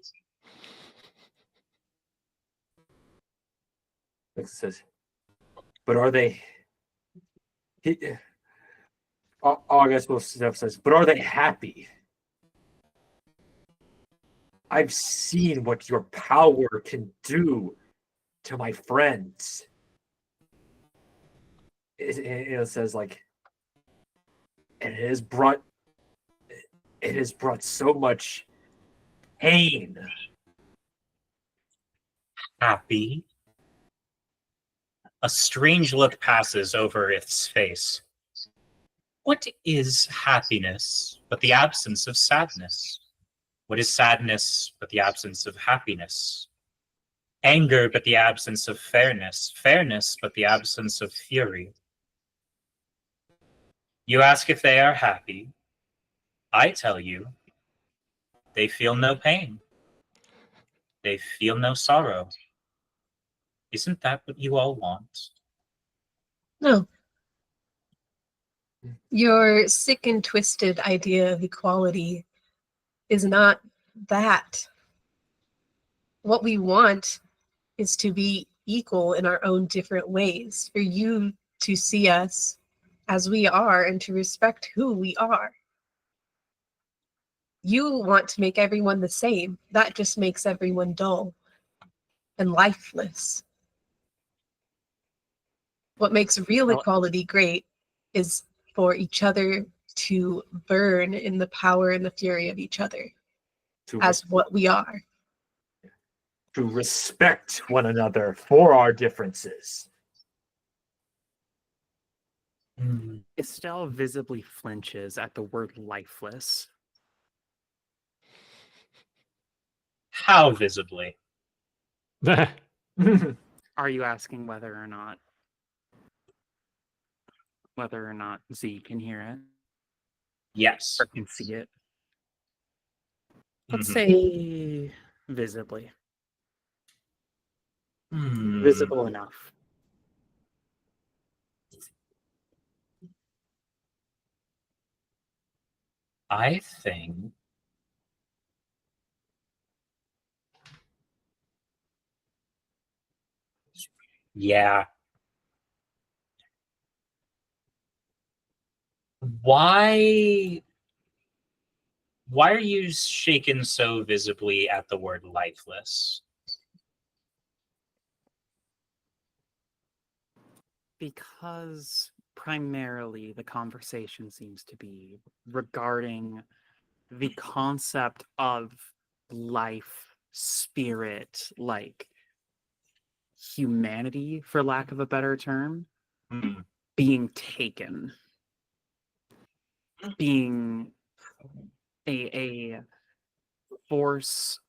It says, but are they? August will says, but are they happy? I've seen what your power can do to my friends. It says like, and it has brought so much pain. Happy? A strange look passes over its face. What is happiness but the absence of sadness? What is sadness but the absence of happiness? Anger but the absence of fairness, fairness but the absence of fury. You ask if they are happy. I tell you, they feel no pain. They feel no sorrow. Isn't that what you all want? No. Your sick and twisted idea of equality is not that. What we want is to be equal in our own different ways, for you to see us as we are and to respect who we are. You want to make everyone the same. That just makes everyone dull and lifeless. What makes real equality great is for each other to burn in the power and the fury of each other as what we are. To respect one another for our differences. Estelle visibly flinches at the word lifeless. How visibly? Are you asking whether or not Z can hear it? Yes. Or can see it? Let's say visibly. Visible enough. I think yeah. Why are you shaken so visibly at the word lifeless? Because primarily the conversation seems to be regarding the concept of life, spirit, like humanity, for lack of a better term, being taken, being a force,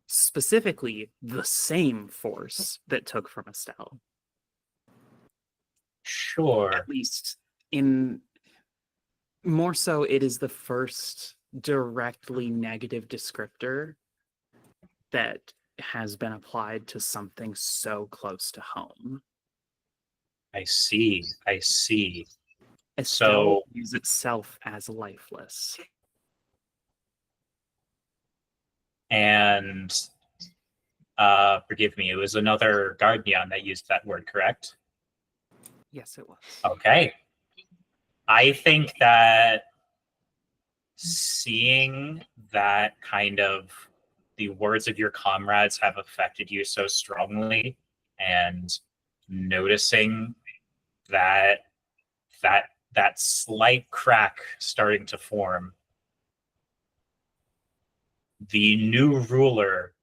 specifically the same force that took from Estelle. Sure. At least in more so, it is the first directly negative descriptor that has been applied to something so close to home. I see. Estelle views itself as lifeless. And forgive me, it was another guardian that used that word, correct? Yes, it was. Okay. I think that seeing that kind of the words of your comrades have affected you so strongly, and noticing that slight crack starting to form, the new ruler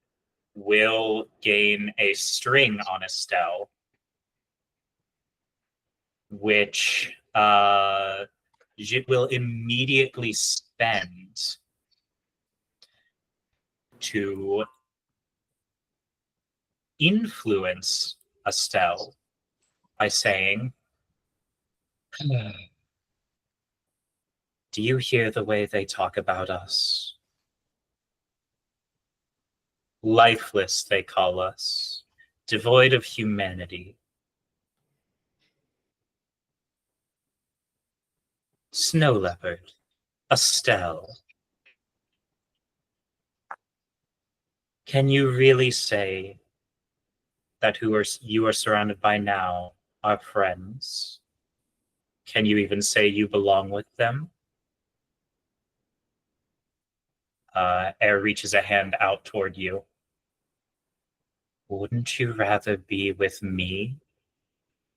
will gain a string on Estelle, which it will immediately spend to influence Estelle by saying, do you hear the way they talk about us? Lifeless, they call us, devoid of humanity. Snow leopard, Estelle. Can you really say that you are surrounded by now are friends? Can you even say you belong with them? Air reaches a hand out toward you. Wouldn't you rather be with me?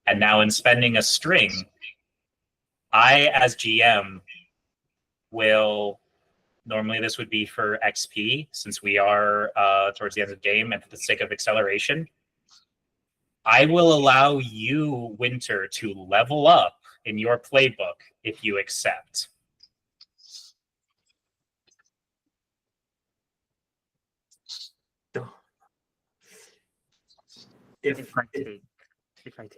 And now in spending a string, I, as GM, will... Normally this would be for XP, since we are towards the end of the game, and for the sake of acceleration. I will allow you, Winter, to level up in your playbook if you accept. If I take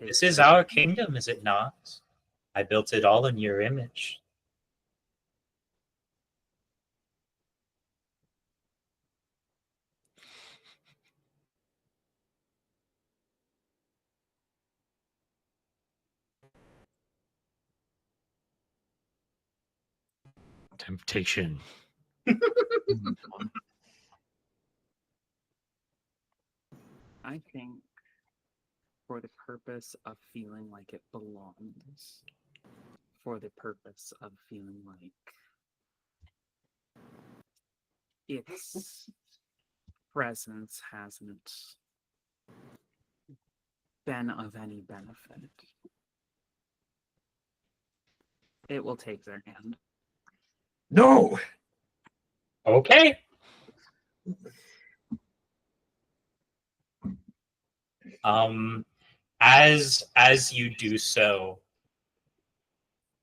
This is our kingdom, is it not? I built it all in your image. Temptation. I think for the purpose of feeling like it belongs, for the purpose of feeling like its presence hasn't been of any benefit, it will take their hand. No. Okay. As you do so,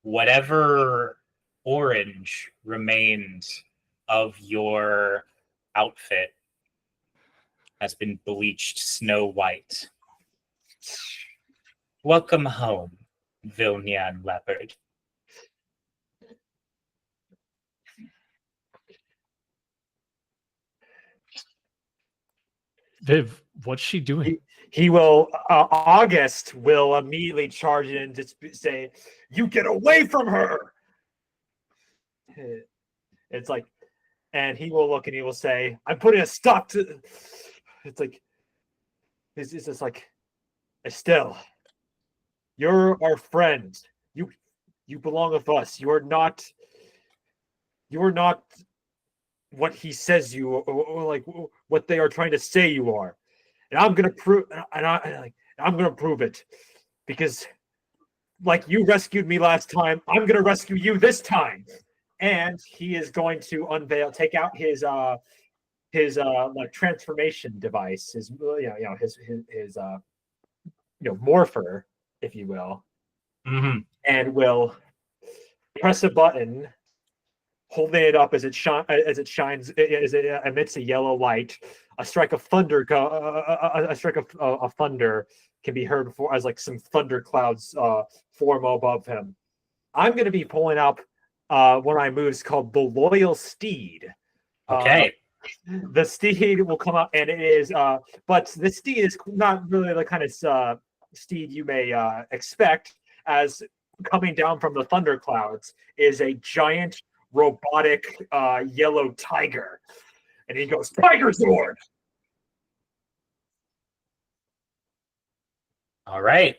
whatever orange remained of your outfit has been bleached snow white. Welcome home, Vilnian leopard. Viv, what's she doing? He will. August will immediately charge in and just say, "You get away from her!" It's like, and he will look and he will say, "I'm putting a stop to." It's like, it's just like, Estelle, you're our friend. You belong with us. You are not what he says you or like what they are trying to say you are. And I'm gonna prove, I'm gonna prove it, because like you rescued me last time, I'm gonna rescue you this time. And he is going to take out his like transformation device, his morpher, if you will, and will press a button, holding it up as it shines, as it emits a yellow light. A strike of thunder, thunder can be heard before, as like some thunder clouds form above him. I'm going to be pulling up one of my moves called the Loyal Steed. Okay. The steed will come up, and it is, but the steed is not really the kind of steed you may expect, as coming down from the thunder clouds is a giant robotic yellow tiger. And he goes, Tiger Sword! All right.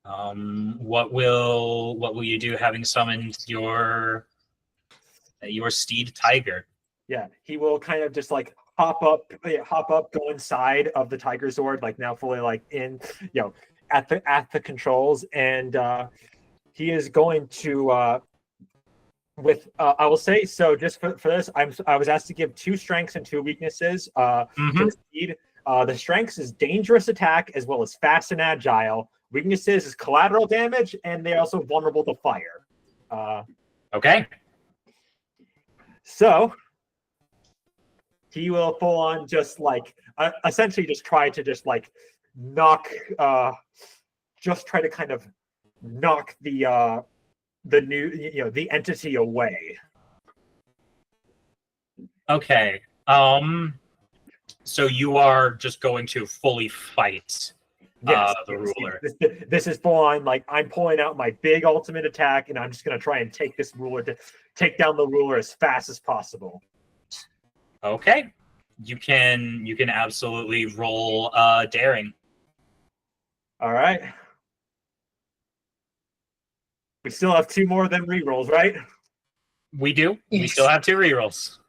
What will you do, having summoned your steed tiger? Yeah, he will kind of just like hop up, go inside of the Tiger Sword, like now fully like in, at the controls, and he is going to I will say, so just for this, I was asked to give 2 strengths and 2 weaknesses to the steed. The strengths is dangerous attack as well as fast and agile. Weaknesses is collateral damage, and they're also vulnerable to fire. Okay. So he will full on just like essentially just try to just like knock, just try to kind of knock the new, the entity away. Okay. So you are just going to fully fight Yes, the ruler. This is full on. Like I'm pulling out my big ultimate attack, and I'm just gonna try and take this ruler to take down the ruler as fast as possible. Okay, you can absolutely roll daring. All right. We still have 2 more than rerolls, right? We do. We Yes. still have 2 rerolls.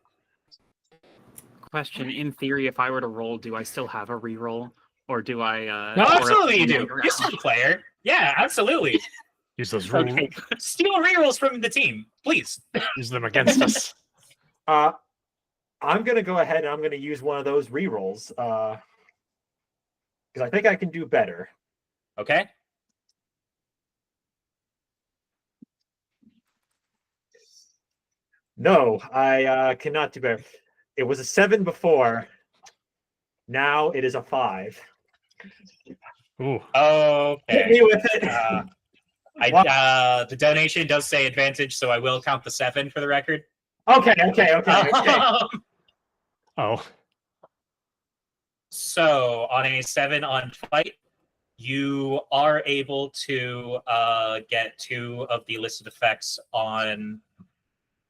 Question: in theory, if I were to roll, do I still have a reroll, or do I? No, or absolutely you do. later You're out? still a player. Yeah, absolutely. Use those rules. Okay. Steal rerolls from the team, please. Use them against us. I'm gonna go ahead and I'm gonna use one of those rerolls because I think I can do better. Okay. No, I cannot do better. It was a 7 before. Now it is a 5. Ooh. Hit me Okay. with it. The donation does say advantage, so I will count the 7 for the record. Okay. Oh. So on a 7 on fight, you are able to get 2 of the listed effects on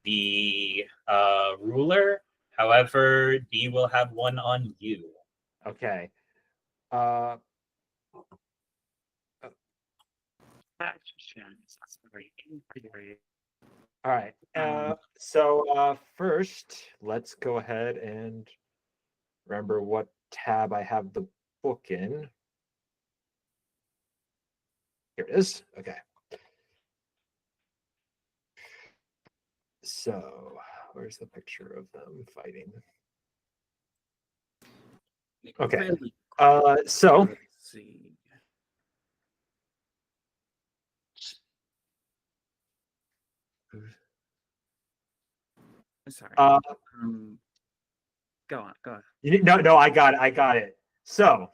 the ruler. However, D will have 1 on you. Okay. All right. So first, let's go ahead and remember what tab I have the book in. Here it is. Okay. So where's the picture of them fighting? Okay. So Let's see. Sorry. Go on. no, I got it. So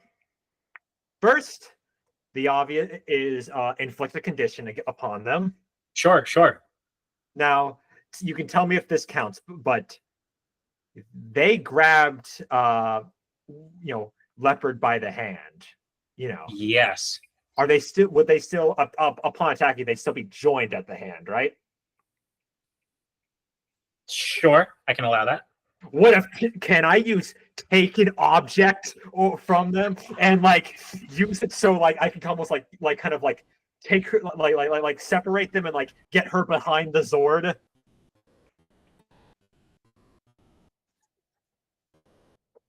first, the obvious is inflict a condition upon them. Sure. Now, you can tell me if this counts, but they grabbed, leopard by the hand. Yes. Are they still? Would they still, upon attacking, they'd still be joined at the hand, right? Sure, I can allow that. What if can I use take an object from them and use it so I can almost kind of take her separate them and get her behind the Zord?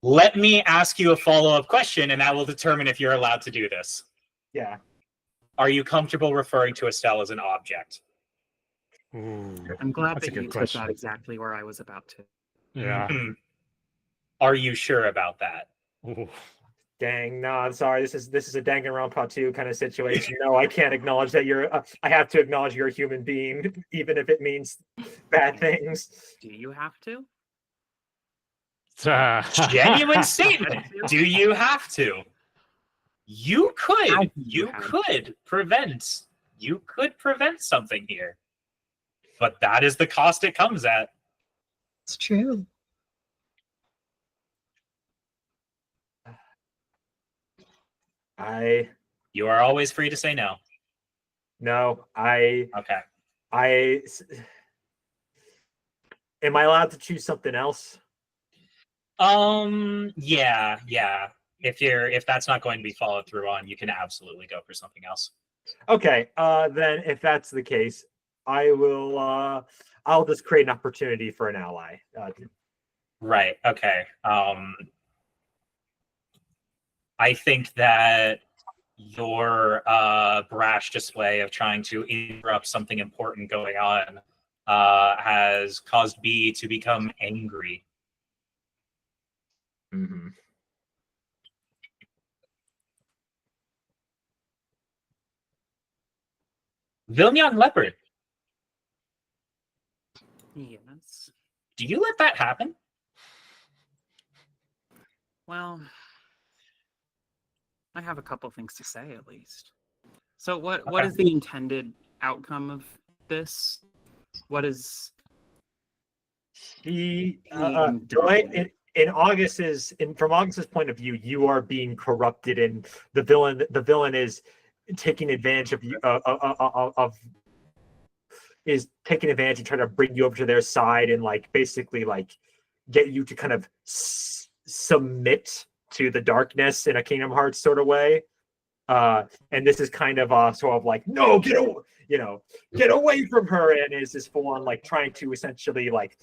Let me ask you a follow-up question, and that will determine if you're allowed to do this. Yeah. Are you comfortable referring to Estelle as an object? Ooh. I'm glad That's a that you good took question. that exactly where I was about to. Yeah. Are you sure about that? Ooh. Dang, no, I'm sorry. This is a Danganronpa 2 kind of situation. No, I can't acknowledge that you're. I have to acknowledge you're a human being, even if it means bad things. Do you have to? Genuine statement. Do you have to? You could. You could prevent. You could prevent something here, but that is the cost it comes at. It's true. You are always free to say no. No, Okay. Am I allowed to choose something else? Yeah. If that's not going to be followed through on, you can absolutely go for something else. Okay, then if that's the case, I will. I'll just create an opportunity for an ally. Right. Okay. I think that your brash display of trying to interrupt something important going on has caused B to become angry. Mm-hmm. Vilnian Leopard, Yes. do you let that happen? Well, I have a couple things to say at least. So what is the intended outcome of this? What is He being the way done? from August's point of view, you are being corrupted, and the villain is taking advantage of you is taking advantage and trying to bring you over to their side and like basically like get you to kind of submit to the darkness in a Kingdom Hearts sort of way. And this is kind of sort of like, no, get away from her, and is this full on like trying to essentially like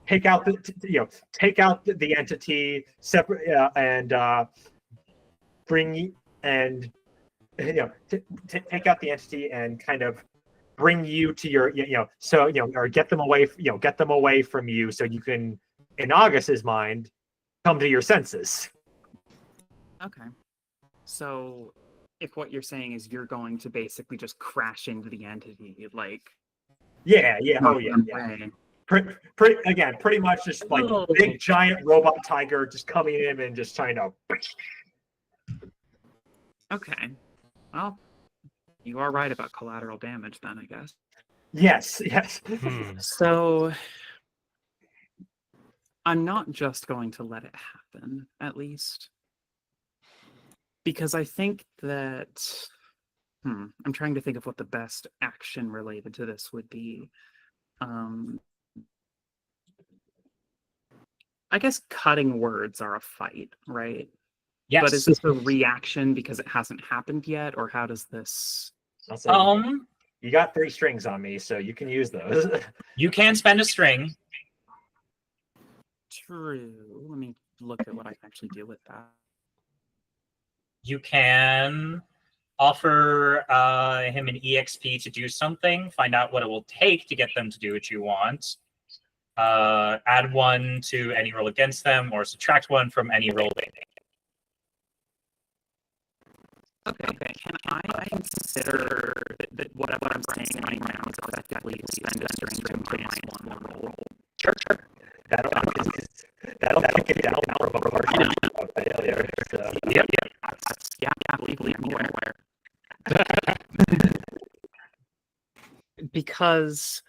take out the entity separate and bring and take out the entity and kind of bring you to your or get them away from you so you can, in August's mind, come to your senses. Okay. So if what you're saying is you're going to basically just crash into the entity, like pretty much just like big giant robot tiger just coming in and just trying to. Okay. Well, you are right about collateral damage then, I guess. Yes. So I'm not just going to let it happen, at least. Because I think that I'm trying to think of what the best action related to this would be. I guess cutting words are a fight, right? Yes. But is this a reaction because it hasn't happened yet, or how does this? You got 3 strings on me, so you can use those. You can spend a string. True. Let me look at what I can actually do with that. You can offer him an EXP to do something, find out what it will take to get them to do what you want. Add 1 to any roll against them, or subtract 1 from any roll they make. Okay. Can I consider that what I'm saying right now is effectively spend a string to minus 1 roll? Sure. That'll get down from a partial failure. So. Yep. Believe me, I'm aware. Because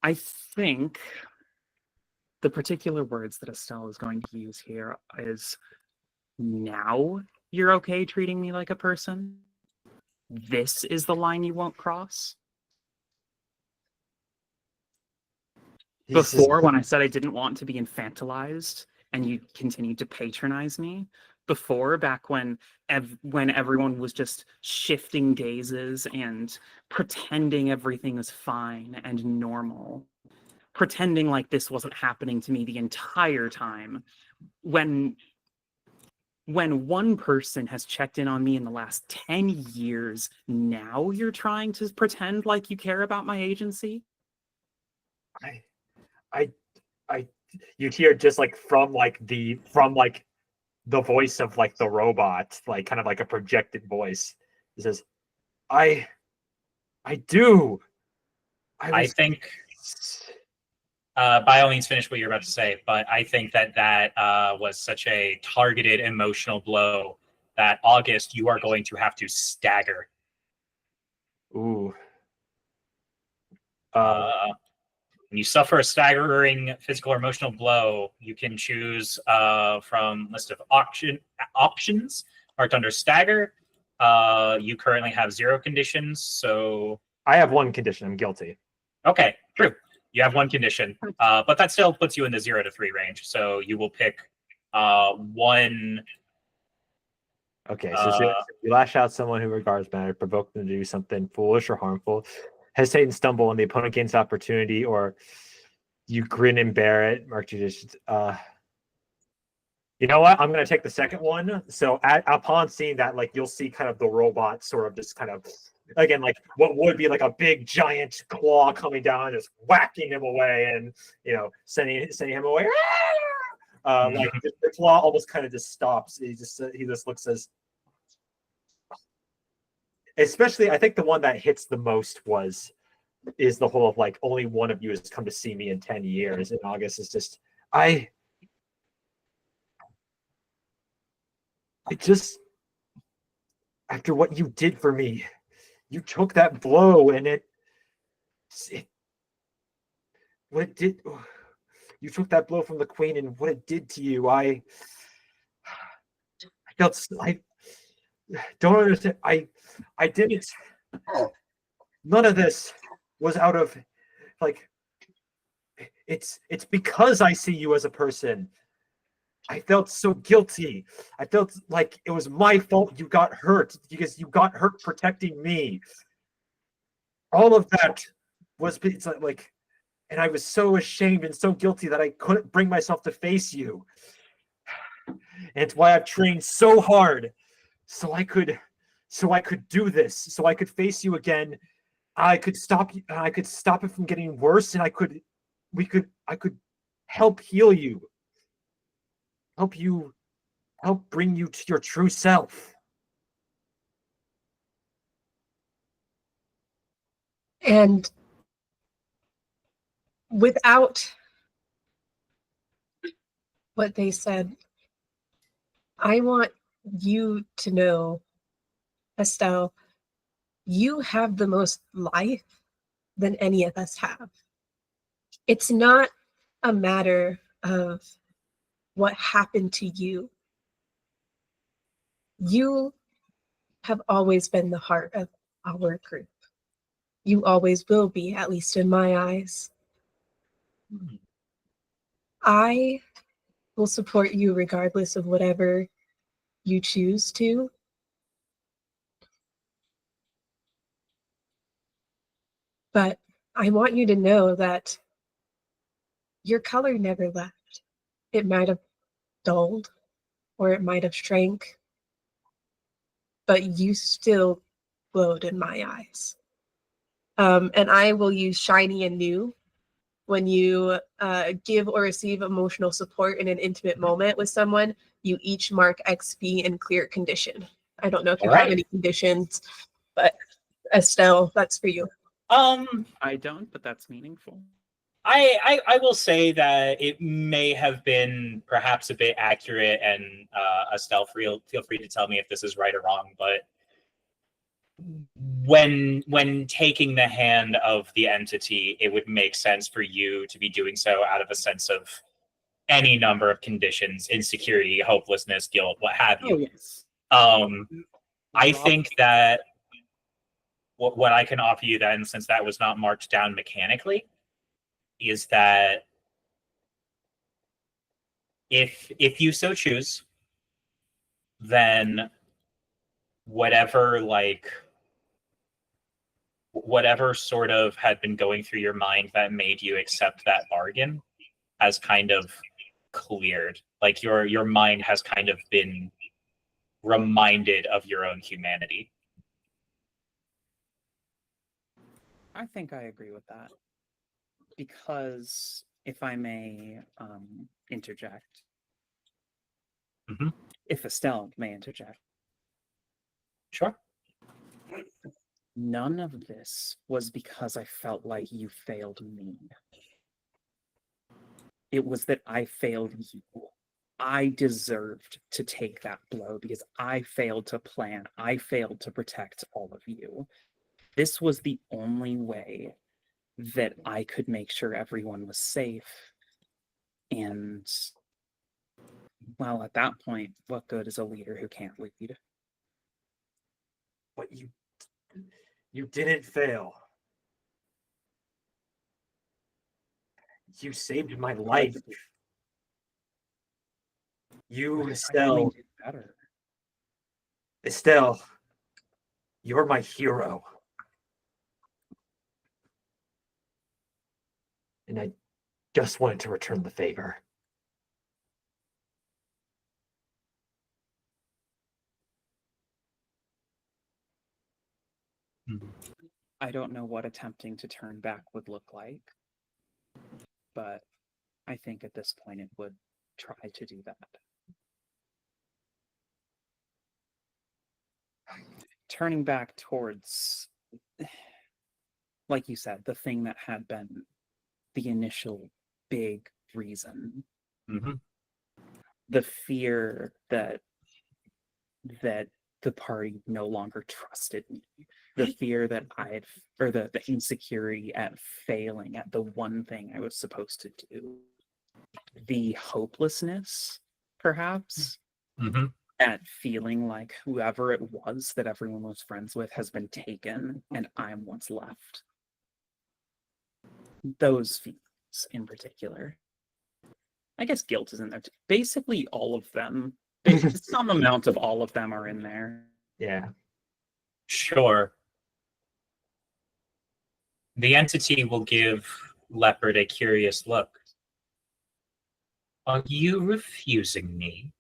I think the particular words that Estelle is going to use here is, now you're okay treating me like a person? This is the line you won't cross? Before, when I said I didn't want to be infantilized and you continued to patronize me, before, back when everyone was just shifting gazes and pretending everything was fine and normal, pretending like this wasn't happening to me the entire time, when one person has checked in on me in the last 10 years, now you're trying to pretend like you care about my agency? You hear just like from the voice of like the robot, like kind of like a projected voice. It says, I do. I think by all means finish what you're about to say, but I think that was such a targeted emotional blow that August, you are going to have to stagger. Ooh. When you suffer a staggering physical or emotional blow, you can choose from list of options marked under stagger. You currently have 0 conditions, so I have 1 condition. I'm guilty. Okay, true. You have 1 condition, but that still puts you in the 0 to 3 range. So you will pick 1. Okay, so you lash out someone who regards matter, provoke them to do something foolish or harmful, hesitate and stumble, and the opponent gains opportunity, or you grin and bear it. Mark traditions. You know what? I'm going to take the second one. So upon seeing that, like, you'll see kind of the robot sort of just kind of, again, like what would be like a big giant claw coming down and just whacking him away, and sending him away. Like the claw almost kind of just stops. He just looks as. Especially, I think the one that hits the most is the whole of like, only one of you has come to see me in 10 years. And August is just, I just, after what you did for me, you took that blow and you took that blow from the Queen and what it did to you. I don't understand. I didn't. None of this was out of like. It's because I see you as a person. I felt so guilty. I felt like it was my fault you got hurt because you got hurt protecting me. All of that was it's like, and I was so ashamed and so guilty that I couldn't bring myself to face you. And it's why I've trained so hard so I could do this, so I could face you again. I could stop it from getting worse, and I could help heal you. Help bring you to your true self. And without what they said, I want you to know, Estelle, you have the most life than any of us have. It's not a matter of what happened to you. You have always been the heart of our group. You always will be, at least in my eyes. I will support you regardless of whatever you choose to. But I want you to know that your color never left. It might have dulled or it might have shrank, but you still glowed in my eyes. And I will use shiny and new when you give or receive emotional support in an intimate moment with someone. You each mark XP and clear condition. I don't know if you have any conditions, but Estelle, that's for you. I don't, but that's meaningful. I will say that it may have been perhaps a bit accurate, and Estelle, feel free to tell me if this is right or wrong, but when taking the hand of the entity, it would make sense for you to be doing so out of a sense of any number of conditions: insecurity, hopelessness, guilt, what have you. Oh, yes. I think that what I can offer you then, since that was not marked down mechanically, is that if you so choose, then whatever sort of had been going through your mind that made you accept that bargain has kind of cleared. Like your mind has kind of been reminded of your own humanity. I think I agree with that. Because, if I may interject, if Estelle may interject. Sure. None of this was because I felt like you failed me. It was that I failed you. I deserved to take that blow because I failed to plan. I failed to protect all of you. This was the only way that I could make sure everyone was safe. And, well, at that point, what good is a leader who can't lead? But you didn't fail. You saved my life. You, Estelle. Better. Estelle, you're my hero. And I just wanted to return the favor. I don't know what attempting to turn back would look like, but I think at this point it would try to do that. Turning back towards, like you said, the thing that had been the initial big reason. The fear that the party no longer trusted me. The fear that the insecurity at failing at the one thing I was supposed to do. the hopelessness, perhaps, Mm-hmm. at feeling like whoever it was that everyone was friends with has been taken and I'm what's left. Those feelings in particular. I guess guilt is in there too. Basically, all of them. Some amount of all of them are in there. Yeah. Sure. The entity will give Leopard a curious look. Are you refusing me?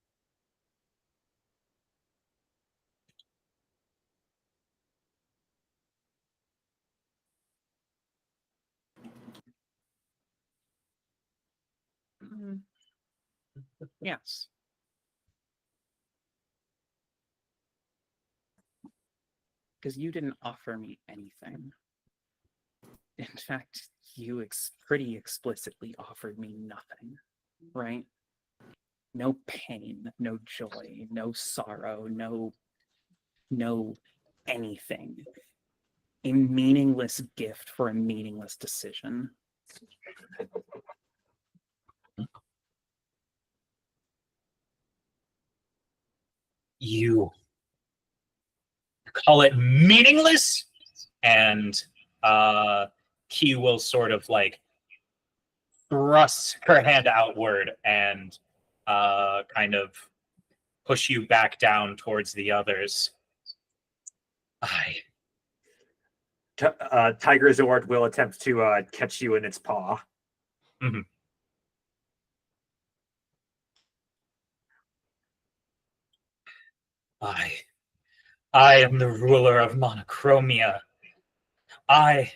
Yes. Because you didn't offer me anything. In fact, you pretty explicitly offered me nothing, right? No pain, no joy, no sorrow, no anything. A meaningless gift for a meaningless decision. You call it meaningless? And Key will sort of like thrust her hand outward and kind of push you back down towards the others. Tiger Zord will attempt to catch you in its paw. Mhm. I am the ruler of Monochromia. I,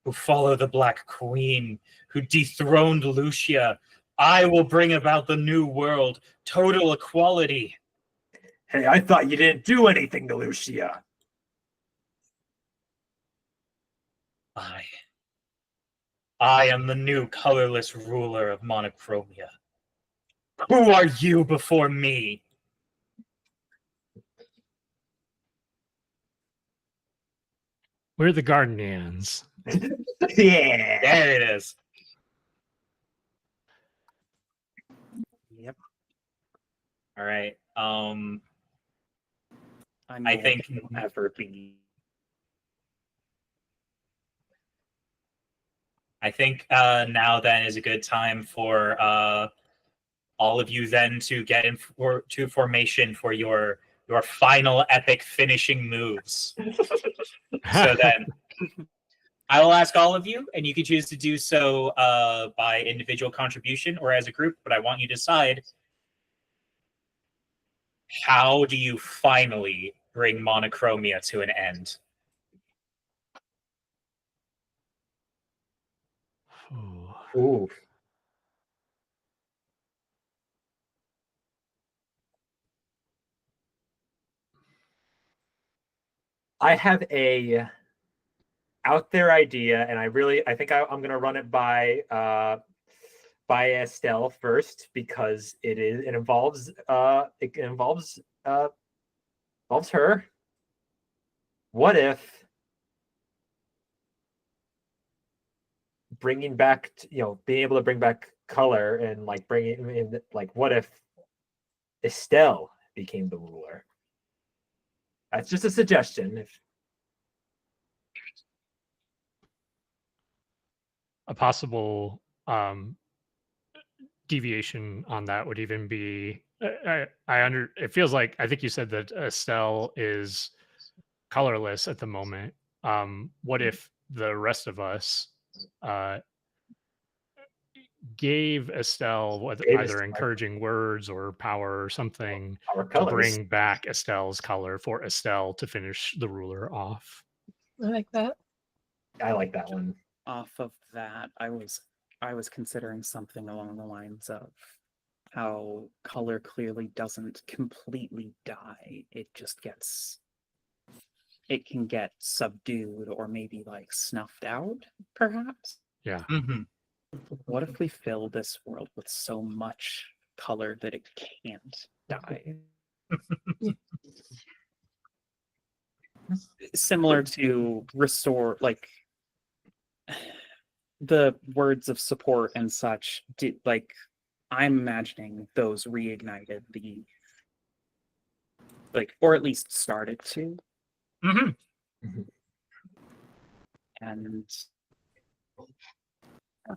who follow the Black Queen, who dethroned Lucia. I will bring about the new world, total equality. Hey, I thought you didn't do anything to Lucia. I am the new colorless ruler of Monochromia. Who are you before me? We're the Gardenians. Yeah. There it is. Yep. All right. I think ever be. I think now then is a good time for all of you then to get to formation for your final epic finishing moves. So then I will ask all of you, and you can choose to do so by individual contribution or as a group, but I want you to decide, how do you finally bring Monochromia to an end? Ooh. I have a out there idea, and I think I'm gonna run it by Estelle first, because it involves her. What if bringing back, being able to bring back color and like bringing in, like, what if Estelle became the ruler? That's just a suggestion. A possible deviation on that would even be it feels like, I think you said that Estelle is colorless at the moment. What if the rest of us gave Estelle either encouraging words or power or something to bring back Estelle's color for Estelle to finish the ruler off? I like that. I like that one. Off of that, I was considering something along the lines of how color clearly doesn't completely die. It can get subdued or maybe like snuffed out, perhaps. Yeah. Mm-hmm. What if we fill this world with so much color that it can't die? Similar to restore, like, the words of support and such, I'm imagining those reignited the, or at least started to. Mhm. And I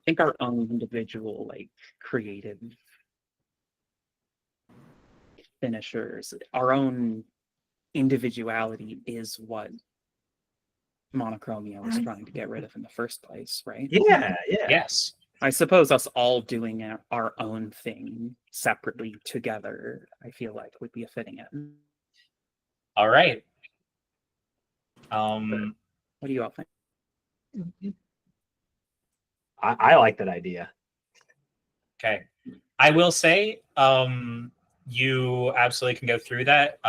think our own individual, creative finishers, our own individuality is what Monochromia was trying to get rid of in the first place, right? Yeah. Yes. I suppose us all doing our own thing separately together, I feel like would be a fitting end. All right. What do you all think? I like that idea. Okay. I will say, you absolutely can go through that.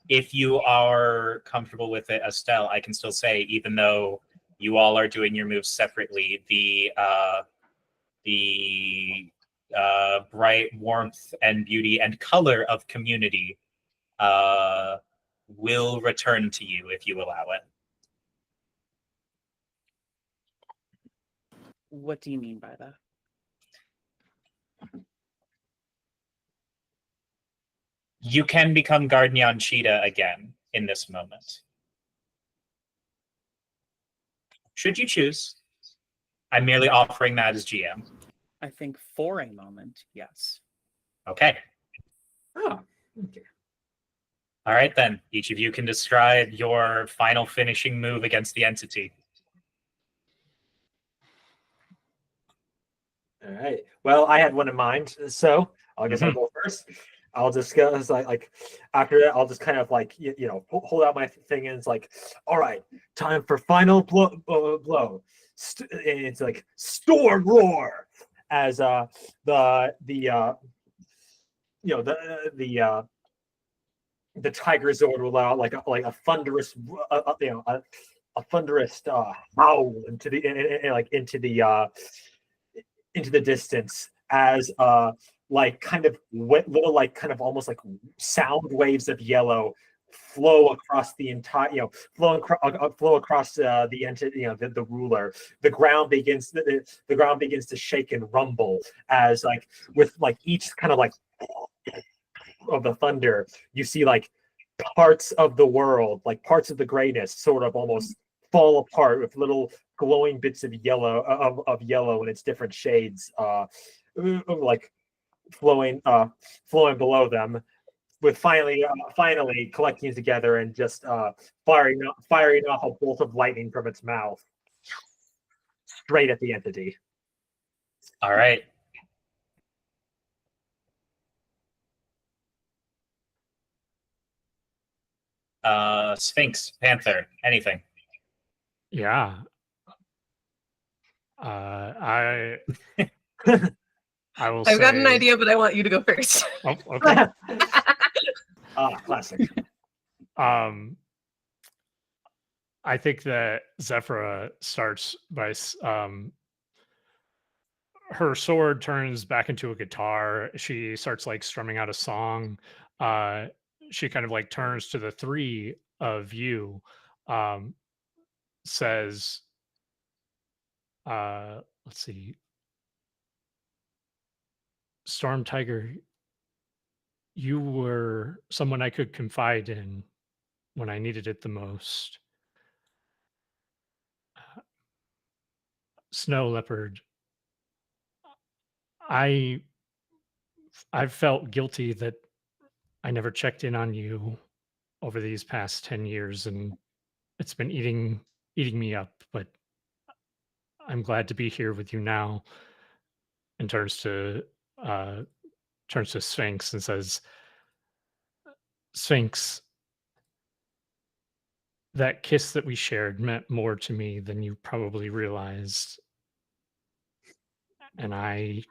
If you are comfortable with it, Estelle, I can still say, even though you all are doing your moves separately, the bright warmth and beauty and color of community will return to you if you allow it. What do you mean by that? You can become Guardian Cheetah again in this moment. Should you choose. I'm merely offering that as GM. I think for a moment, yes. Okay. Oh, okay. All right, then. Each of you can describe your final finishing move against the entity. All right. Well, I had one in mind, so I guess I'll go first. I'll just go like after that, I'll just kind of hold out my thing, and it's like, all right, time for final blow. And it's like storm roar as the tiger zord will allow like a thunderous a thunderous howl into the distance as kind of wet little kind of almost like sound waves of yellow flow across the entire flow across the entity, the ruler. The ground begins to shake and rumble as with each kind of of the thunder, you see parts of the world, parts of the grayness sort of almost fall apart with little glowing bits of yellow of yellow in its different shades flowing below them, with finally collecting together and just firing off a bolt of lightning from its mouth straight at the entity. All right. Sphinx, Panther, anything. Yeah. I will I've got an say- idea, but I want you to go first. Oh, okay. Classic. I think that Zephyra starts by her sword turns back into a guitar. She starts strumming out a song. She kind of turns to the three of you, says, let's see, Storm Tiger, you were someone I could confide in when I needed it the most. Snow Leopard, I've felt guilty that I never checked in on you over these past 10 years, and it's been eating me up, but I'm glad to be here with you now. And turns to Sphinx and says, Sphinx, that kiss that we shared meant more to me than you probably realized. And I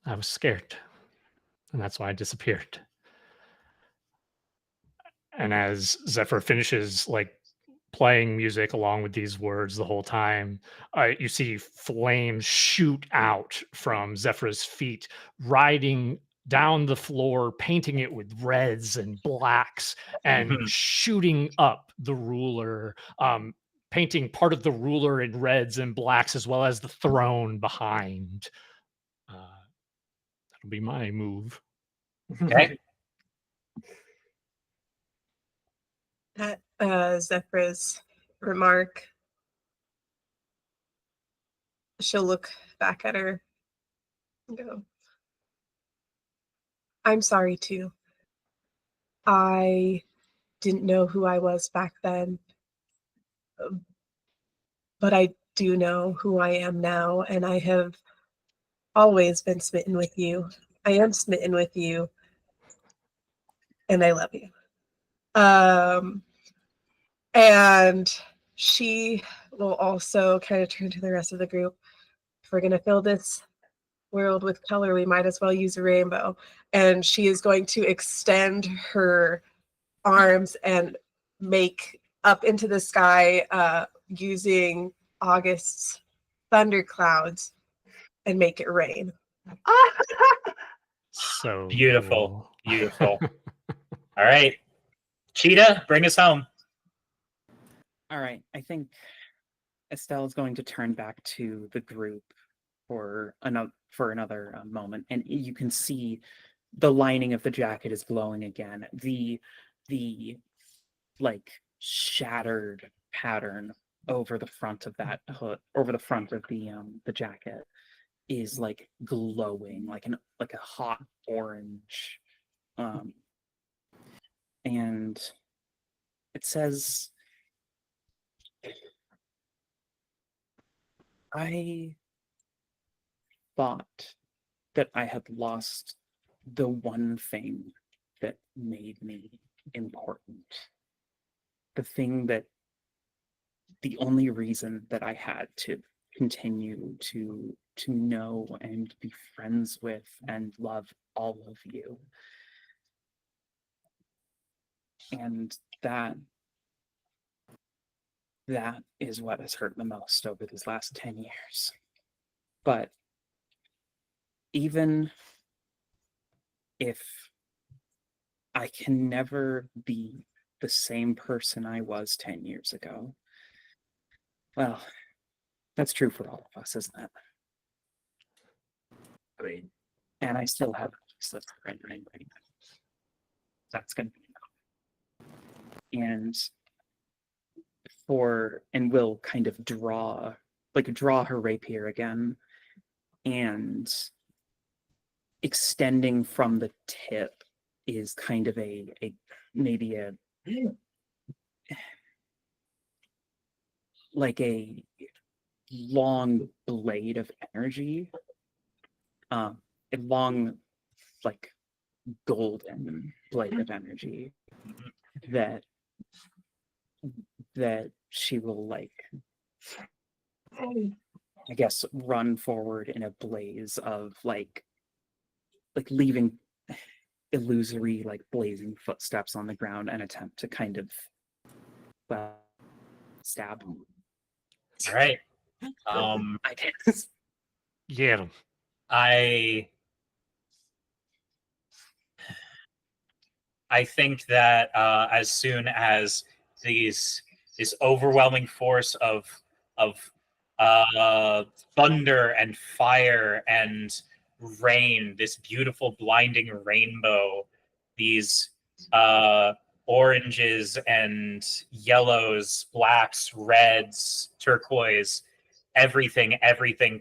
was scared. And that's why I disappeared. And as Zephyr finishes playing music along with these words the whole time, you see flames shoot out from Zephyr's feet, riding down the floor, painting it with reds and blacks, and Mhm. shooting up the ruler, painting part of the ruler in reds and blacks, as well as the throne behind. That'll be my move. Okay. At Zephyr's remark, she'll look back at her and go, I'm sorry too. I didn't know who I was back then, but I do know who I am now, and I have always been smitten with you. I am smitten with you, and I love you. And she will also kind of turn to the rest of the group. If we're going to fill this world with color, we might as well use a rainbow. And she is going to extend her arms and make up into the sky using August's thunderclouds and make it rain. So Beautiful. cool. Beautiful. All right. Cheetah, bring us home. All right, I think Estelle's going to turn back to the group for another moment, and you can see the lining of the jacket is glowing again. The like shattered pattern over the front of that hood, over the front of the jacket, is like glowing like a hot orange, and it says, I thought that I had lost the one thing that made me important. The thing that, the only reason that I had to continue to know and be friends with and love all of you. And that is what has hurt the most over these last 10 years. But even if I can never be the same person I was 10 years ago, well, that's true for all of us, isn't it? I mean, and I still have a rendering right now. That's going to be enough. And we'll kind of draw her rapier again, and extending from the tip is kind of a maybe a like a long blade of energy, a long like golden blade of energy that she will like, I guess, run forward in a blaze of like leaving illusory like blazing footsteps on the ground and attempt to kind of stab. All right. I guess. Get him. I think that as soon as this overwhelming force of thunder and fire and rain, this beautiful blinding rainbow, these oranges and yellows, blacks, reds, turquoise, everything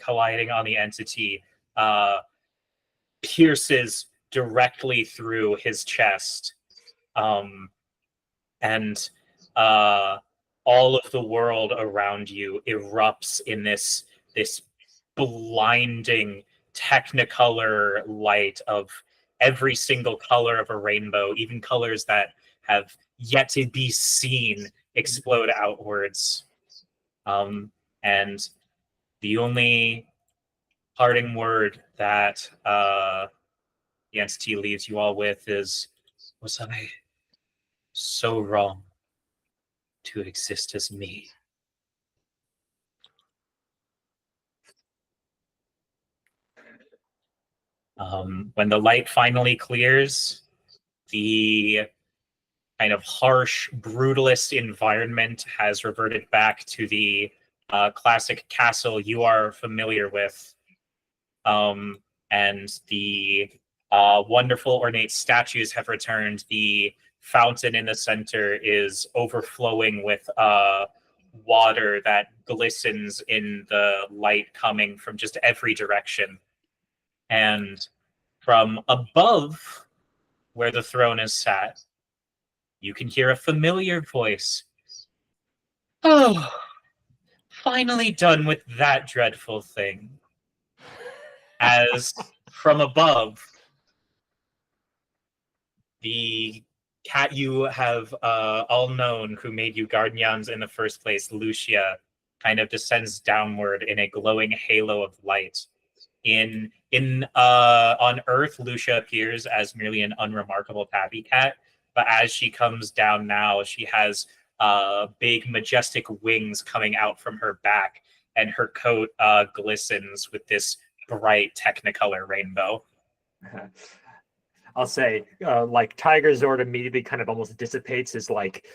colliding on the entity, pierces directly through his chest, and all of the world around you erupts in this blinding technicolor light of every single color of a rainbow, even colors that have yet to be seen, explode outwards. And the only parting word that the entity leaves you all with is, was I so wrong to exist as me? When the light finally clears, the kind of harsh, brutalist environment has reverted back to the classic castle you are familiar with. And the wonderful, ornate statues have returned. The fountain in the center is overflowing with water that glistens in the light coming from just every direction. And from above, where the throne is sat, you can hear a familiar voice. Oh, finally done with that dreadful thing. As from above, the cat you have all known who made you guardians in the first place, Lucia, kind of descends downward in a glowing halo of light. On Earth, Lucia appears as merely an unremarkable tabby cat, but as she comes down now, she has big, majestic wings coming out from her back, and her coat glistens with this bright Technicolor rainbow. I'll say, like Tiger Zord immediately kind of almost dissipates as like,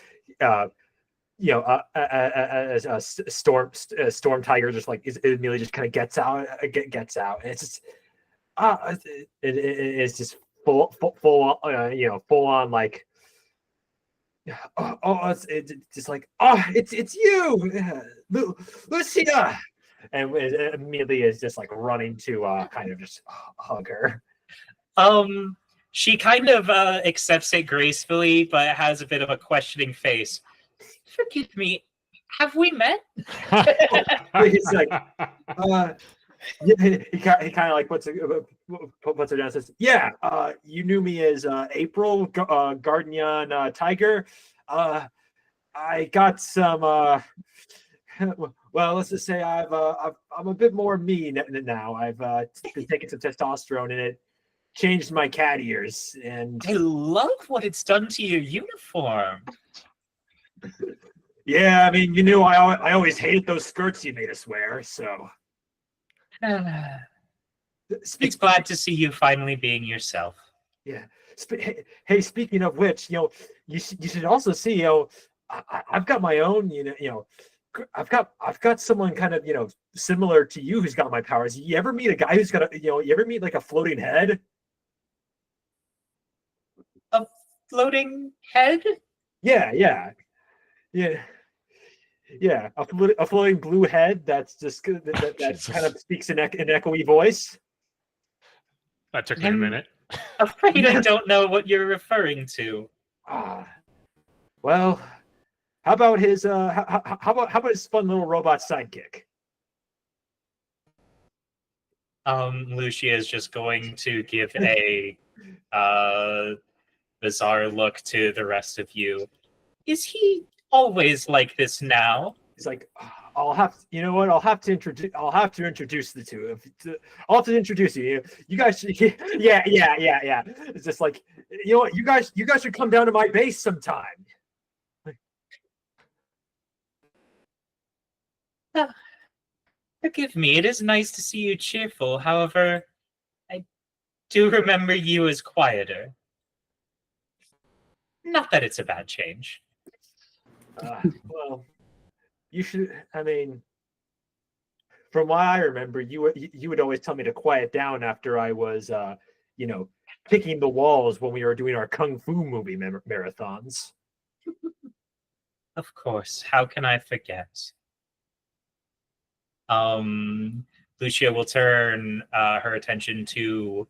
Storm Tiger just like immediately just kind of gets out, and it's just, it's just full on like, it's just like, it's you, Lucia, and it immediately is just like running to kind of just hug her. She kind of accepts it gracefully, but has a bit of a questioning face. Forgive me, have we met? He's like, he kind of like puts her down and says, yeah, you knew me as April, Guardian Tiger. I got some, well, let's just say I'm a bit more mean now. I've been taking some testosterone and it changed my cat ears. And I love what it's done to your uniform. Yeah, I mean, you knew I always hated those skirts you made us wear, so. It's glad to see you finally being yourself. Yeah. Hey, speaking of which, you should also see, I've got my own, I've got someone kind of, similar to you who's got my powers. You ever meet a guy who's got you ever meet like a floating head? A floating head? Yeah. A floating blue head that's just that kind of speaks in echoey voice. That took me a minute. Afraid I don't know what you're referring to. Well, how about his how about his fun little robot sidekick? Lucia is just going to give a bizarre look to the rest of you. Is he always like this now? He's like, I'll have to introduce the two. I'll have to introduce you. You guys, yeah. It's just like, you know what, you guys should come down to my base sometime. Forgive me, it is nice to see you cheerful. However, I do remember you as quieter. Not that it's a bad change. Well, you should. I mean, from what I remember, you would always tell me to quiet down after I was, kicking the walls when we were doing our kung fu movie marathons. Of course. How can I forget? Lucia will turn her attention to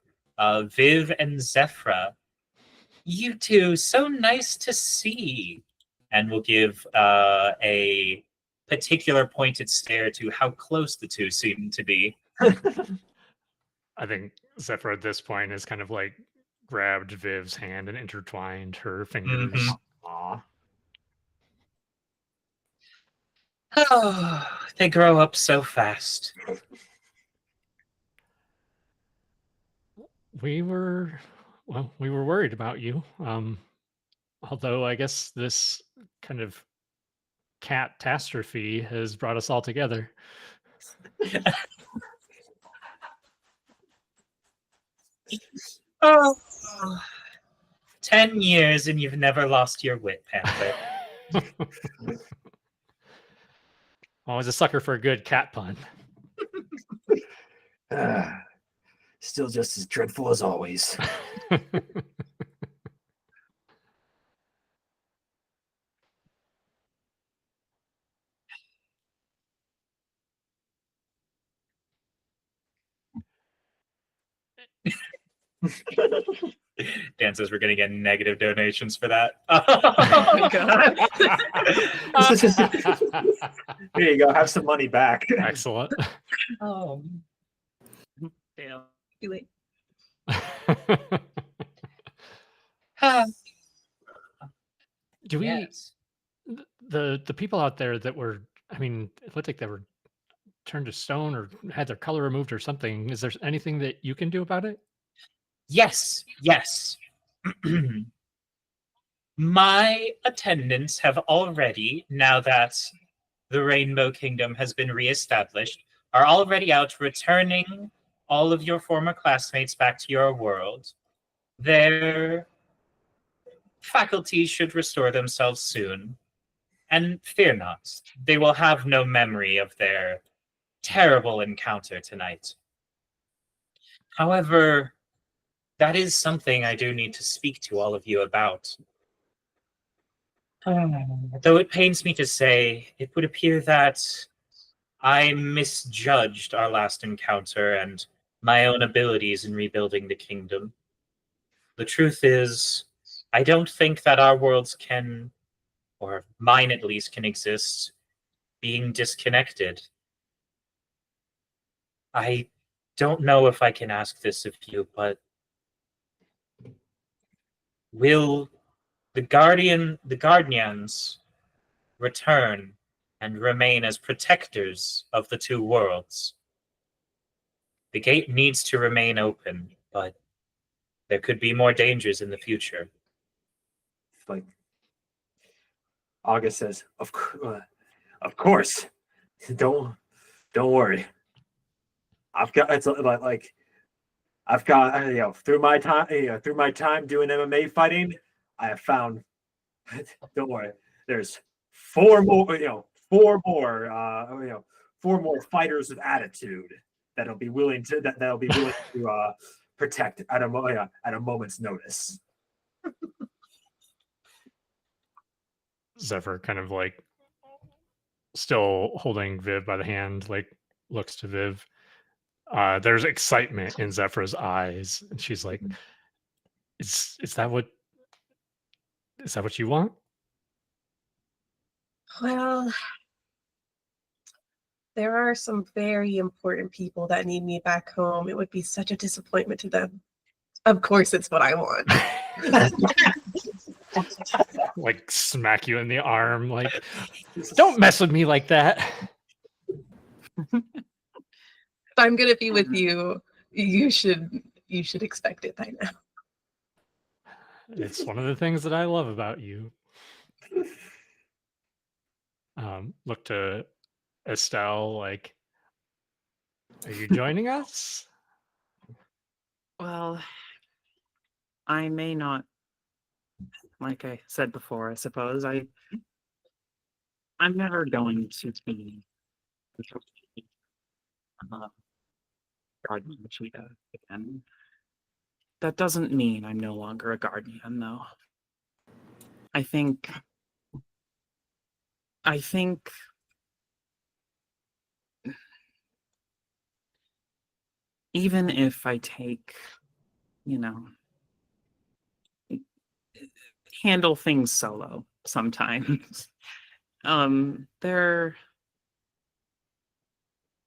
Viv and Zephra. You two, so nice to see. And will give a particular pointed stare to how close the two seem to be. I think Zephyr at this point has kind of like grabbed Viv's hand and intertwined her fingers. Mm-hmm. Aw. Oh, they grow up so fast. We were worried about you. Although I guess this kind of catastrophe has brought us all together. Oh, 10 years and you've never lost your wit, Panther. Always a sucker for a good cat pun. Still just as dreadful as always. Dan says we're going to get negative donations for that. Oh God. There you go. Have some money back. Excellent. Oh. Damn. Too late. Do we Yes. the people out there that were, I mean, it looked like they were turned to stone or had their color removed or something. Is there anything that you can do about it? Yes. My attendants have already, now that the Rainbow Kingdom has been reestablished, are already out returning all of your former classmates back to your world. Their faculty should restore themselves soon. And fear not, they will have no memory of their terrible encounter tonight. However, that is something I do need to speak to all of you about. Though it pains me to say, it would appear that I misjudged our last encounter and my own abilities in rebuilding the kingdom. The truth is, I don't think that our worlds can, or mine at least, can exist being disconnected. I don't know if I can ask this of you, but will the Guardians return and remain as protectors of the two worlds? The gate needs to remain open, but there could be more dangers in the future. Like August says, of course. Don't worry. I've got I've got through my time doing MMA fighting, I have found. Don't worry. There's four more fighters with attitude that'll be willing to protect at a moment's notice. Zephyr kind of like still holding Viv by the hand, like looks to Viv. There's excitement in Zephyr's eyes, and she's like, "Is that what you want?" Well, there are some very important people that need me back home. It would be such a disappointment to them. Of course, it's what I want. Like smack you in the arm, like, "Don't mess with me like that." If I'm gonna be with you, you should expect it by now. It's one of the things that I love about you. Look to Estelle, like, "Are you joining us?" Well, I may not, like I said before, I suppose. I'm never going to be Guardian Cheetah again. That doesn't mean I'm no longer a Guardian, though. I think even if I take, handle things solo sometimes,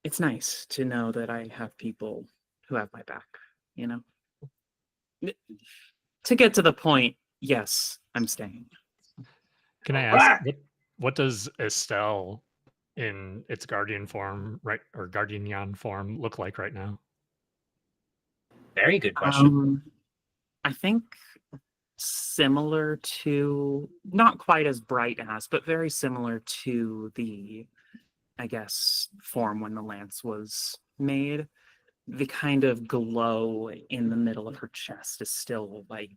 it's nice to know that I have people who have my back, To get to the point, yes, I'm staying. Can I ask, what does Estelle in its guardian form, right, or guardian form, look like right now? Very good question. I think similar to, not quite as bright as, but very similar to the, I guess, form when the lance was made. the kind of glow in the middle of her chest is still like,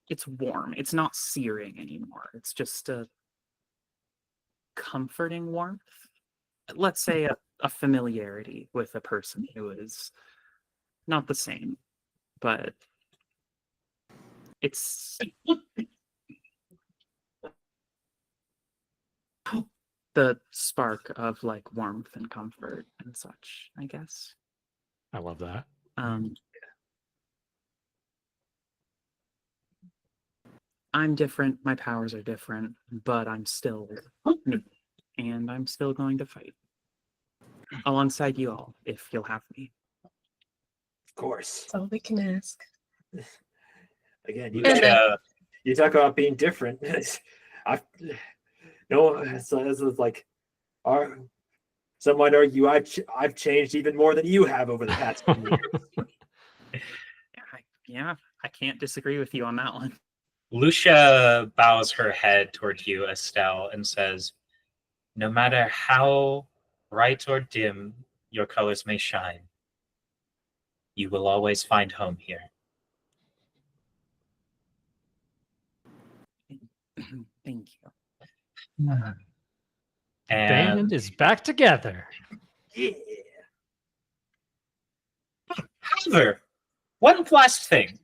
it's warm. It's not searing anymore. It's just a comforting warmth. Let's say a familiarity with a person who is not the same, but it's the spark of like warmth and comfort and such, I guess. I love that. I'm different, my powers are different, but I'm still me, and I'm still going to fight alongside you all if you'll have me. Of course. That's all we can ask. Again, Lucia, you talk about being different. It's like, some might argue I've changed even more than you have over the past few years. Yeah, I can't disagree with you on that one. Lucia bows her head toward you, Estelle, and says, "No matter how bright or dim your colors may shine, you will always find home here." Thank you. The And band is back together. Yeah. however, one last thing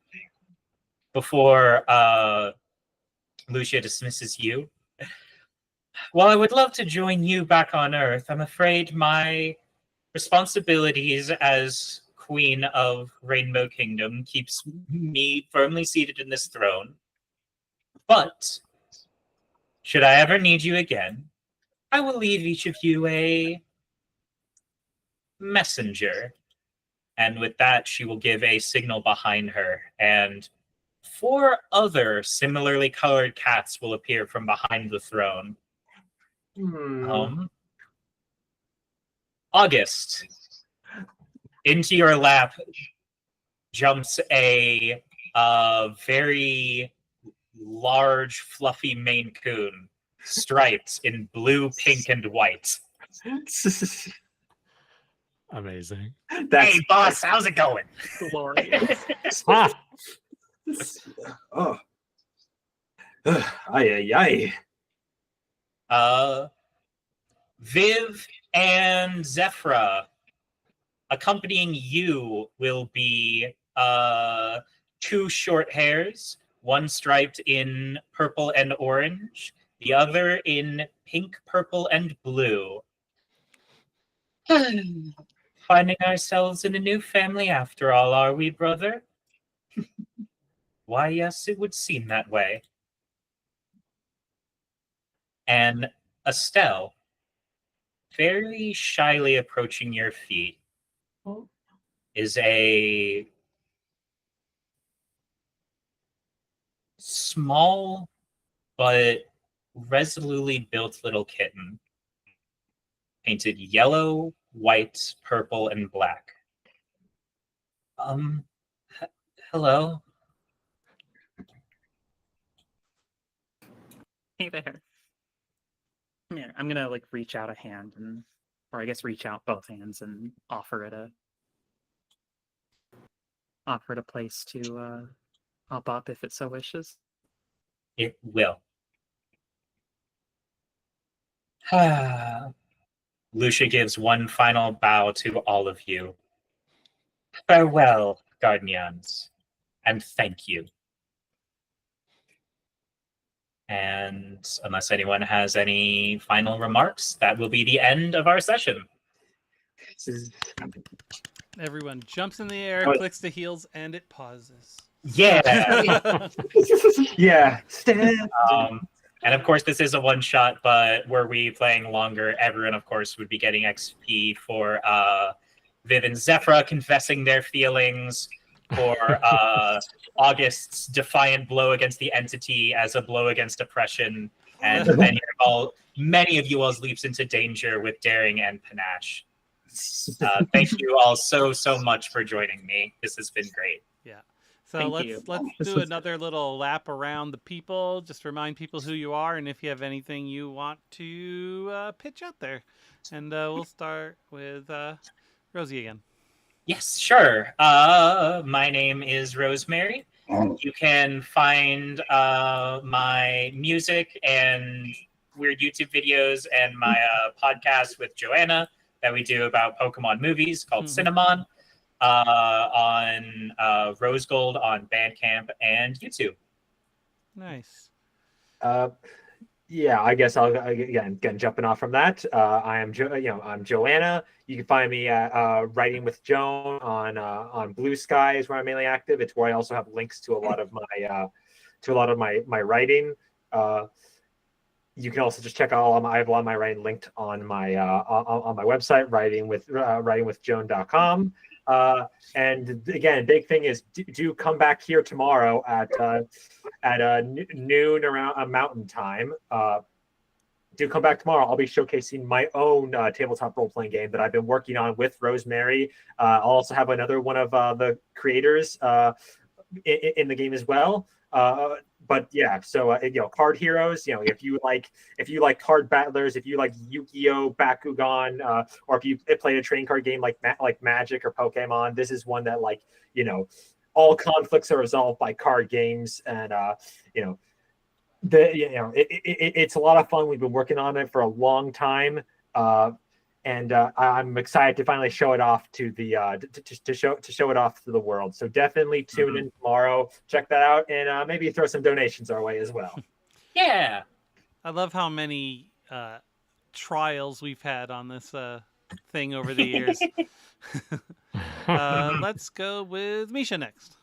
before Lucia dismisses you. While I would love to join you back on Earth, I'm afraid my responsibilities as Queen of Rainbow Kingdom keeps me firmly seated in this throne. But should I ever need you again, I will leave each of you a messenger. And with that, she will give a signal behind her, and 4 other similarly colored cats will appear from behind the throne. August, into your lap jumps a very large, fluffy Maine Coon, striped in blue, pink, and white. Amazing. Hey, boss, how's it going? Glorious. Ah, Oh. Ay. Viv and Zephra, accompanying you will be 2 short hairs, one striped in purple and orange, the other in pink, purple, and blue. Finding ourselves in a new family after all, are we, brother? Why, yes, it would seem that way. And Estelle, very shyly approaching your feet, is a small but resolutely built little kitten, painted yellow, white, purple, and black. Hello. Hey there. Yeah, I'm gonna like reach out a hand or I guess reach out both hands and offer it a place to hop up if it so wishes. It will. Lucia gives one final bow to all of you. Farewell, Guardians, and thank you. And unless anyone has any final remarks, that will be the end of our session. Everyone jumps in the air, clicks the heels, and it pauses. Yeah. Yeah. And of course, this is a one-shot, but were we playing longer, everyone, of course, would be getting XP for Viv and Zephra confessing their feelings, for August's defiant blow against the entity as a blow against oppression, and many of you all's leaps into danger with daring and panache. Thank you all so much for joining me. This has been great. Yeah. So let's do another little lap around the people. Just remind people who you are and if you have anything you want to pitch out there. And we'll start with Rosie again. Yes, sure. My name is Rosemary. You can find my music and weird YouTube videos and my podcast with Joanna that we do about Pokemon movies called Cinnamon on Rose Gold on Bandcamp and YouTube. Nice. Yeah, I guess I'll again jumping off from that. I am I'm Joanna. You can find me at writing with Joan on Blue Sky is where I'm mainly active. It's where I also have links to a lot of my writing. You can also just check out I have a lot of my writing linked on my website, writingwithjoan.com. And again, big thing is do come back here tomorrow at noon around Mountain Time. Do come back tomorrow. I'll be showcasing my own tabletop role-playing game that I've been working on with Rosemary. I'll also have another one of the creators in the game as well. But yeah, so card heroes. If you like card battlers, if you like Yu-Gi-Oh, Bakugan, or if you played a trading card game like Magic or Pokemon, this is one that all conflicts are resolved by card games, and it's a lot of fun. We've been working on it for a long time, and I'm excited to finally show it off to the to show it off to the world. So definitely tune in tomorrow. Check that out, and maybe throw some donations our way as well. Yeah. I love how many trials we've had on this thing over the years. Let's go with Misha next.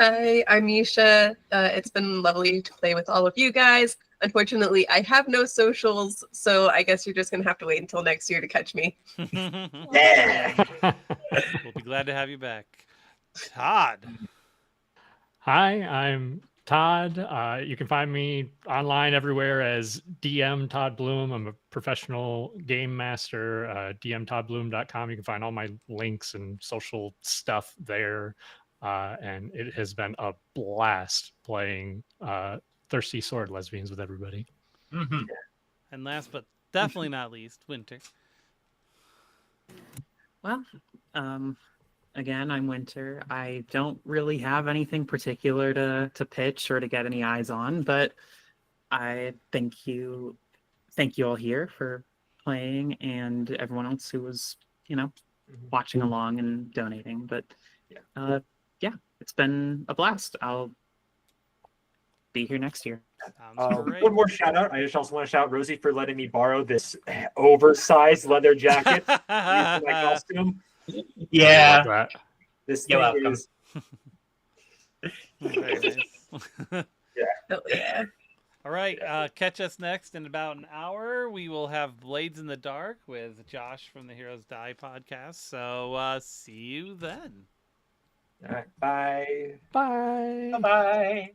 Hi, I'm Misha. It's been lovely to play with all of you guys. Unfortunately, I have no socials, so I guess you're just going to have to wait until next year to catch me. Yeah. We'll be glad to have you back. Todd. Hi, I'm Todd. You can find me online everywhere as DM Todd Bloom. I'm a professional game master. DMToddBloom.com. You can find all my links and social stuff there. And it has been a blast playing Thirsty Sword Lesbians with everybody. Mm-hmm. And last but definitely not least, Winter. Well, again, I'm Winter. I don't really have anything particular to pitch or to get any eyes on, but I thank you all here for playing and everyone else who was, watching along and donating. But yeah, it's been a blast. I'll be here next year. One more shout out. I just also want to shout out Rosie for letting me borrow this oversized leather jacket for my costume. Yeah. This You're thing welcome. is Very nice. Oh, yeah. All right. Catch us next in about an hour. We will have Blades in the Dark with Josh from the Heroes Die podcast. So see you then. all right. Bye. Bye. Bye-bye.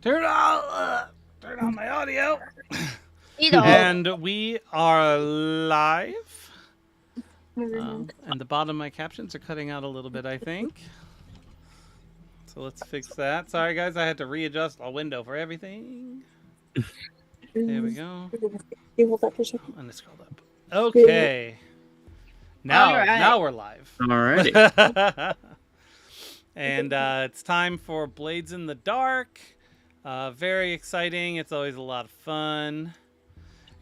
Turn on my audio. Eat all. And we are live. And the bottom of my captions are cutting out a little bit, I think. So let's fix that. Sorry, guys, I had to readjust a window for everything. There we go. And it's scrolled up. Okay. Now we're live. Alrighty. And it's time for Blades in the Dark. Very exciting. It's always a lot of fun.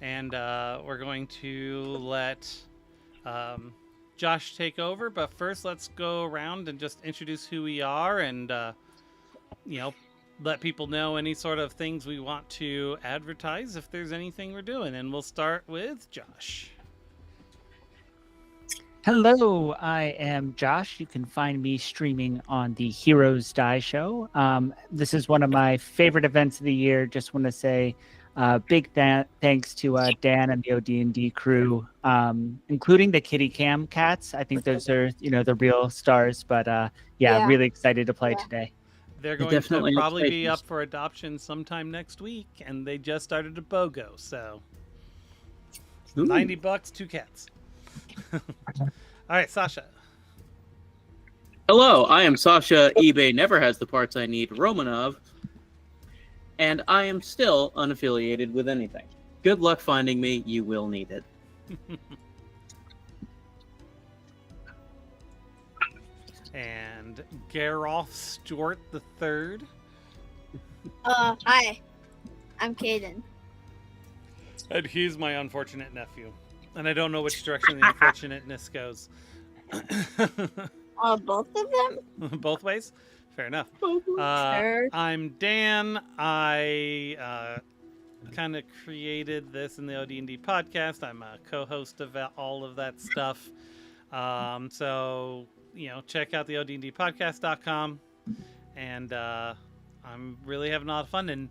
And we're going to let Josh take over. But first, let's go around and just introduce who we are and, let people know any sort of things we want to advertise if there's anything we're doing. And we'll start with Josh. Hello, I am Josh. You can find me streaming on the Heroes Die Show. This is one of my favorite events of the year. Just want to say big thanks to Dan and the OD&D crew, including the Kitty Cam cats. I think those are, the real stars. But yeah, really excited to play today. They're going to probably be up for adoption sometime next week, and they just started a BOGO, so $90, 2 cats. All right, Sasha. Hello, I am Sasha. eBay never has the parts I need, Romanov, and I am still unaffiliated with anything. Good luck finding me. You will need it. And Garoth Stewart the Third. Hi. I'm Caden. And he's my unfortunate nephew. And I don't know which direction the unfortunateness goes. Both of them? Both ways? Fair enough. Sure. I'm Dan. I kind of created this in the OD&D podcast. I'm a co-host of all of that stuff. So, check out the OD&Dpodcast.com. And I'm really having a lot of fun. And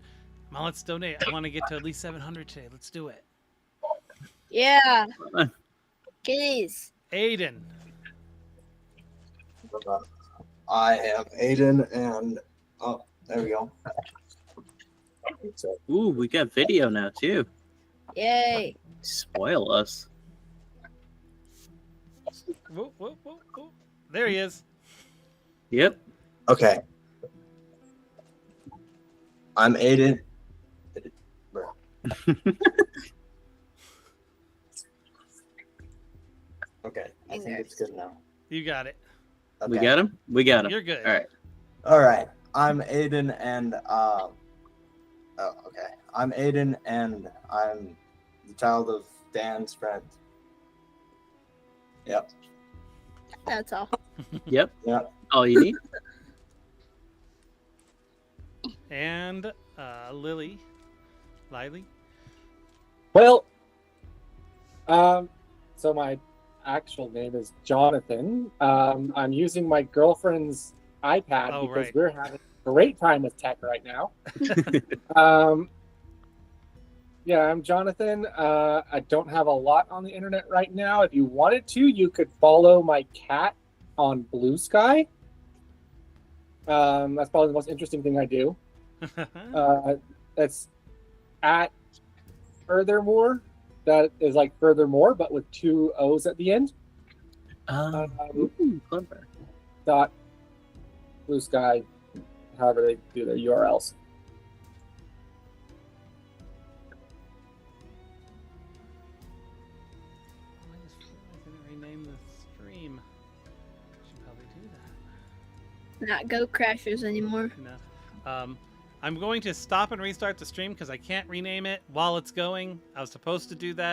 let's donate. I want to get to at least 700 today. Let's do it. Yeah. Kitties. Aiden. I am Aiden, and there we go. Ooh, we got video now too. Yay. Spoil us. Whoa, whoa, whoa, whoa. There he is. Yep. Okay. I'm Aiden. Okay, I think it's good now. You got it. Okay. We got him? We got him. You're good. All right. All right. I'm Aiden, and okay. I'm Aiden, and I'm the child of Dan's friend. Yep. That's all. Yep. Yep. All you need. And Lily. Well, so my actual name is Jonathan. I'm using my girlfriend's iPad because we're having a great time with tech right now. Yeah, I'm Jonathan. I don't have a lot on the internet right now. If you wanted to, you could follow my cat on Blue Sky. That's probably the most interesting thing I do. That's at Furthermore. That is like Furthermore, but with 2 O's at the end. Clever. Dot Blue Sky, however they do their URLs. I didn't rename the stream. Should probably do that. Not Go Crashers anymore. No. I'm going to stop and restart the stream because I can't rename it while it's going. I was supposed to do that.